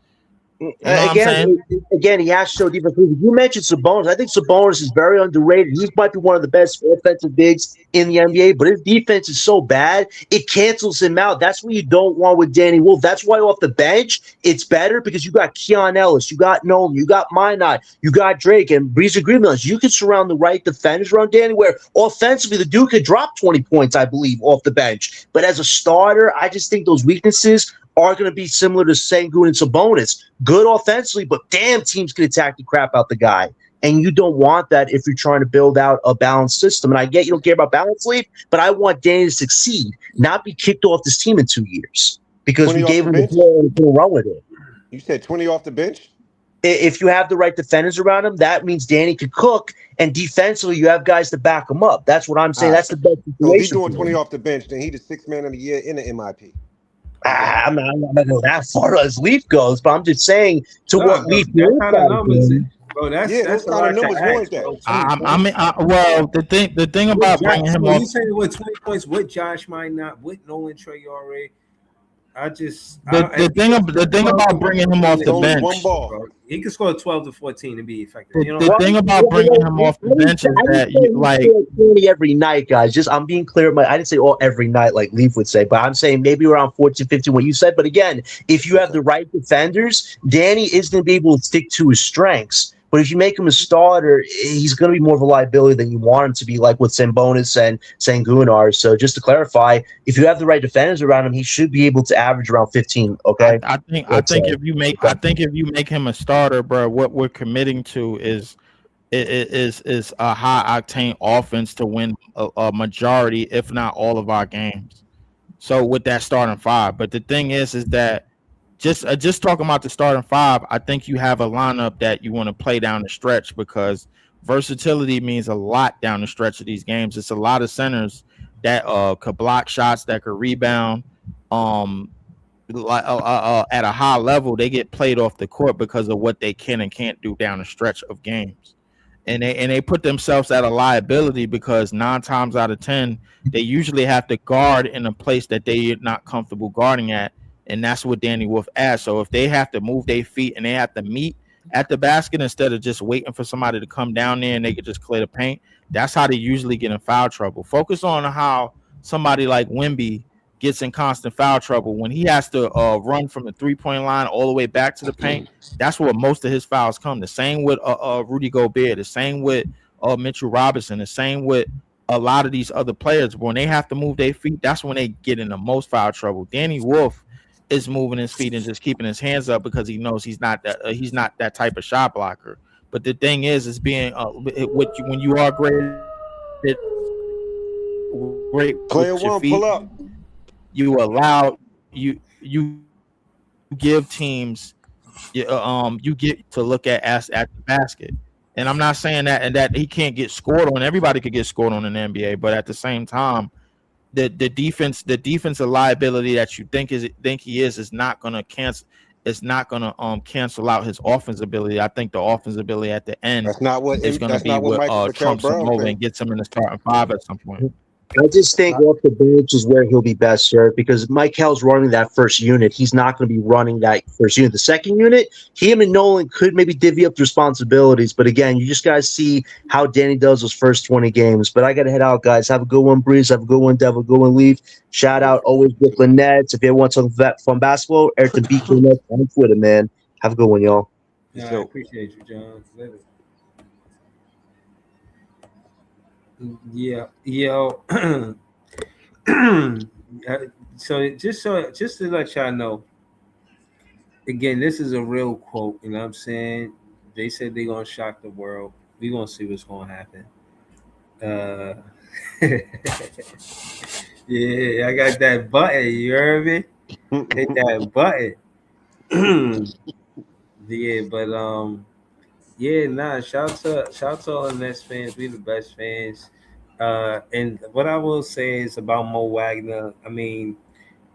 You know again, he has to show defense. You mentioned Sabonis. I think Sabonis is very underrated. He might be one of the best offensive bigs in the NBA, but his defense is so bad, it cancels him out. That's what you don't want with Danny Wolf. That's why off the bench, it's better because you got Keon Ellis, you got Nolan, you got Minot, you got Drake, and Breezer Greenmills. You can surround the right defenders around Danny, where offensively, the dude could drop 20 points, I believe, off the bench. But as a starter, I just think those weaknesses are going to be similar to Sengun and Sabonis. Good offensively, but damn, teams can attack the crap out the guy. And you don't want that if you're trying to build out a balanced system. And I get you don't care about balance, Leaf, but I want Danny to succeed, not be kicked off this team in 2 years because we gave him the ball and he'll run with it. You said 20 off the bench? If you have the right defenders around him, that means Danny could cook, and defensively, you have guys to back him up. That's what I'm saying. That's the best situation. So if he's doing 20 off the bench, then he's the sixth man of the year in the M.I.P. I'm not going to go that far as Leaf goes, but I'm just saying what Leaf knows. Bro, that's kind of numbers warrant that. Well, the thing about bringing him off. You saying with 20 points with Josh Minot, with Nolan Traore. The thing about bringing him off the bench. One ball. He can score 12 to 14 and be effective. The thing about bringing him off the bench is that like 20 every night, guys. Just I'm being clear. I didn't say every night like Leaf would say, but I'm saying maybe around 14, 15 what you said. But again, if you have the right defenders, Danny is going to be able to stick to his strengths. But if you make him a starter, he's going to be more of a liability than you want him to be, like with Sabonis and Sengun are. So just to clarify, if you have the right defenders around him, he should be able to average around 15. Okay, I think if you make him a starter, bro, what we're committing to is a high octane offense to win a majority, if not all, of our games. So with that starting five, but the thing is that. Just talking about the starting five, I think you have a lineup that you want to play down the stretch because versatility means a lot down the stretch of these games. It's a lot of centers that could block shots, that could rebound. At a high level, they get played off the court because of what they can and can't do down the stretch of games. And they put themselves at a liability because 9 times out of 10, they usually have to guard in a place that they're not comfortable guarding at. And that's what Danny Wolf adds. So if they have to move their feet and they have to meet at the basket instead of just waiting for somebody to come down there and they could just clear the paint, that's how they usually get in foul trouble. Focus on how somebody like Wemby gets in constant foul trouble when he has to run from the 3-point line all the way back to the paint. That's where most of his fouls come. The same with Rudy Gobert. The same with Mitchell Robinson. The same with a lot of these other players. When they have to move their feet, that's when they get in the most foul trouble. Danny Wolf is moving his feet and just keeping his hands up because he knows he's not that type of shot blocker. But the thing is being when you are great Player with your one, feet, pull up. You allow you give teams you get to look at the basket. And I'm not saying that he can't get scored on. Everybody could get scored on in the NBA, but at the same time, the defensive liability that you think he is not going to cancel. It's not going to cancel out his offensive ability. I think the offensive ability at the end is going to be what trumps him over and gets him in the starting five at some point. I just think off the bench is where he'll be best served because Michael's running that first unit. He's not going to be running that first unit. The second unit, him and Nolan could maybe divvy up the responsibilities. But again, you just got to see how Danny does those first 20 games. But I got to head out, guys. Have a good one, Breeze. Have a good one, Devil. Good one, Leaf. Shout out always Brooklyn Nets. If you want some fun basketball, Ayrton BK Nets on Twitter, man. Have a good one, y'all. Yeah, I appreciate you, John. Later. Yeah, yo. So just to let y'all know, again, this is a real quote. You know what I'm saying? They said they're gonna shock the world. We're gonna see what's gonna happen. Yeah, I got that button. You heard me? Hit that button. Yeah, but yeah, nah. Shout to all the Nets fans. We the best fans. And what I will say is about Mo Wagner. I mean,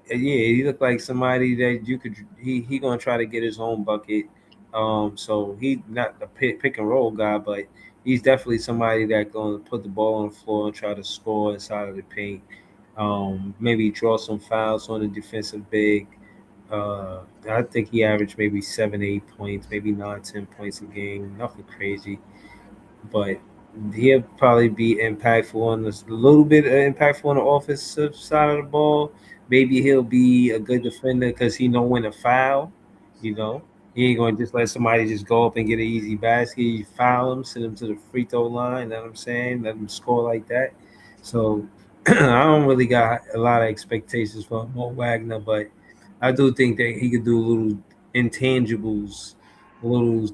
yeah, he looked like somebody that you could. He gonna try to get his own bucket. So he not the pick and roll guy, but he's definitely somebody that gonna put the ball on the floor and try to score inside of the paint. Maybe draw some fouls on the defensive big. I think he averaged maybe 7, 8 points, maybe 9, 10 points a game. Nothing crazy, but he'll probably be impactful on this, a little bit impactful on the offensive side of the ball. Maybe he'll be a good defender because he know when to foul. You know, he ain't gonna just let somebody just go up and get an easy basket. You foul him, send him to the free throw line. You know what I'm saying? Let him score like that. So I don't really got a lot of expectations for Mo Wagner, but I do think that he could do little intangibles, little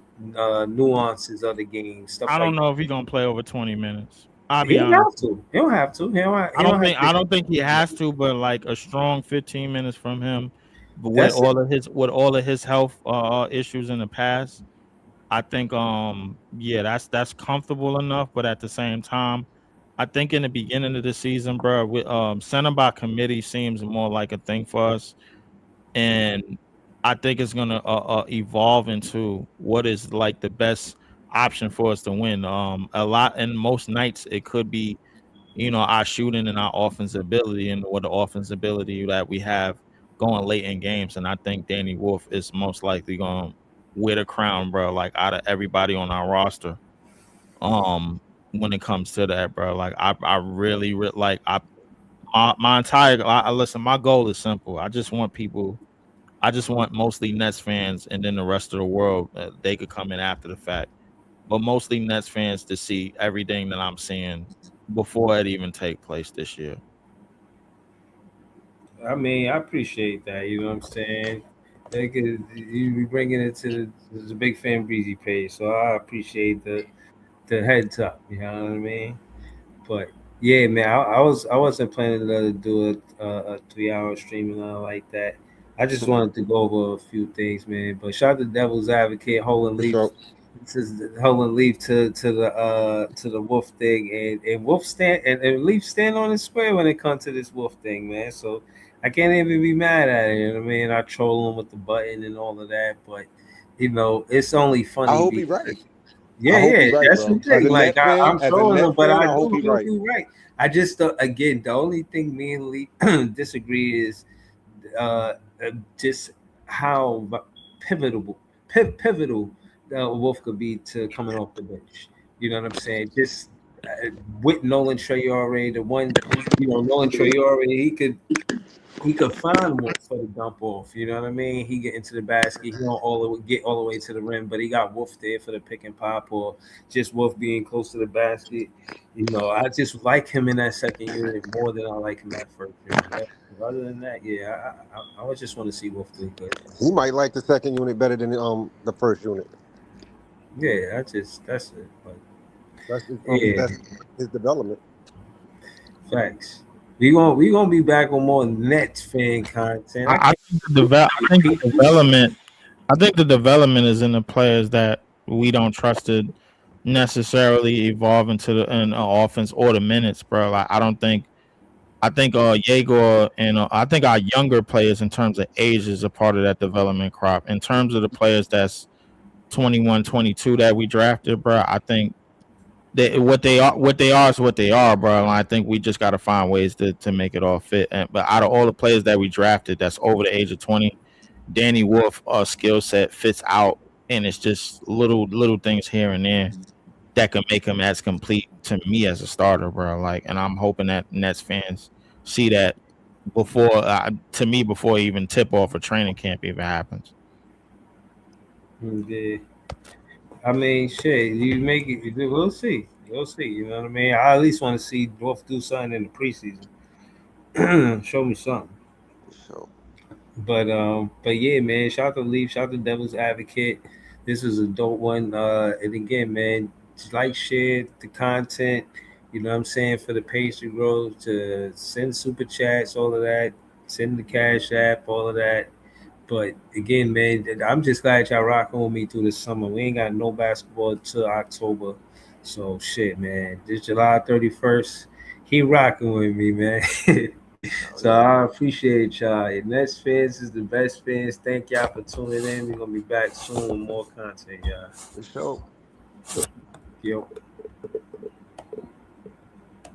nuances of the game, stuff I don't like know that. if he's gonna play over 20 minutes. I'll He be don't honest. have to. He don't have to. I He don't don't have think I to. don't think he has to, but like a strong 15 minutes from him, but That's it. with all of his health issues in the past, I think yeah, that's comfortable enough, but at the same time, I think in the beginning of the season, bro, with center by committee seems more like a thing for us, and I think it's gonna evolve into what is like the best option for us to win. A lot and most nights it could be, our shooting and our offensive ability and what the offensive ability that we have going late in games. And I think Danny Wolf is most likely going to wear the crown, bro. Like out of everybody on our roster, when it comes to that, bro. Like I really like my entire. Listen. My goal is simple. I just want mostly Nets fans and then the rest of the world, they could come in after the fact, but mostly Nets fans to see everything that I'm seeing before it even take place this year. I mean, I appreciate that. You know what I'm saying? Like, you be bringing it to the Big Fan Breezy page, so I appreciate the heads up. You know what I mean? But yeah, man, I wasn't planning to do a 3 hour stream and all like that. I just wanted to go over a few things, man. But shout out to Devil's Advocate, holding For leaf, sure. holding leaf to the Wolf thing, and Wolf stand and Leaf stand on his square when it comes to this Wolf thing, man. So I can't even be mad at it. You know what I mean? I troll him with the button and all of that, but it's only I funny hope he because right. I yeah, hope he yeah, right, that's the bro. As thing. a Like Net fan, I'm as a trolling Net him, but fan, I I hope do he hope right. he's right. I just again, the only thing me and Lee disagree is uh, just how pivotal Wolf could be to coming off the bench. You know what I'm saying? Just with Nolan Traore, the one, Nolan Traore, he could find Wolf for the dump off. You know what I mean? He get into the basket. He don't get all the way to the rim, but he got Wolf there for the pick and pop or just Wolf being close to the basket. I just like him in that second unit more than I like him at first unit. Other than that, yeah, I would just want to see Wolf do good. He might like the second unit better than the first unit. Yeah, that's it. But yeah, That's his development. facts. We gonna be back on more Nets fan content. I I can't think I think repeat the this. development. I think the development is in the players that we don't trust to necessarily evolve into an offense or the minutes, bro. Like I don't think. I think Yegor and I think our younger players in terms of age is a part of that development crop. In terms of the players that's 21, 22 that we drafted, bro, I think what they are is what they are, bro. And I think we just got to find ways to make it all fit. But out of all the players that we drafted, that's over the age of 20, Danny Wolf skill set fits out, and it's just little things here and there that can make him as complete to me as a starter, bro. Like, and I'm hoping that Nets fans see that before even tip off a training camp even happens. Yeah. I mean, shit. You make it. We'll see. We'll see. You know what I mean? I at least want to see Wolf do something in the preseason. Show me something. So But yeah, man. Shout out to Leaf. Shout out to Devil's Advocate. This is a dope one. And again, man, just like, share the content. You know what I'm saying, for the page to grow. To send super chats, all of that. Send the cash app, all of that. But again, man, I'm just glad y'all rocking with me through the summer. We ain't got no basketball until October. So shit, man. This July 31st, he rocking with me, man. So yeah, I appreciate y'all. And Nets fans is the best fans. Thank y'all for tuning in. We're gonna be back soon with more content, y'all. for sure. Yo.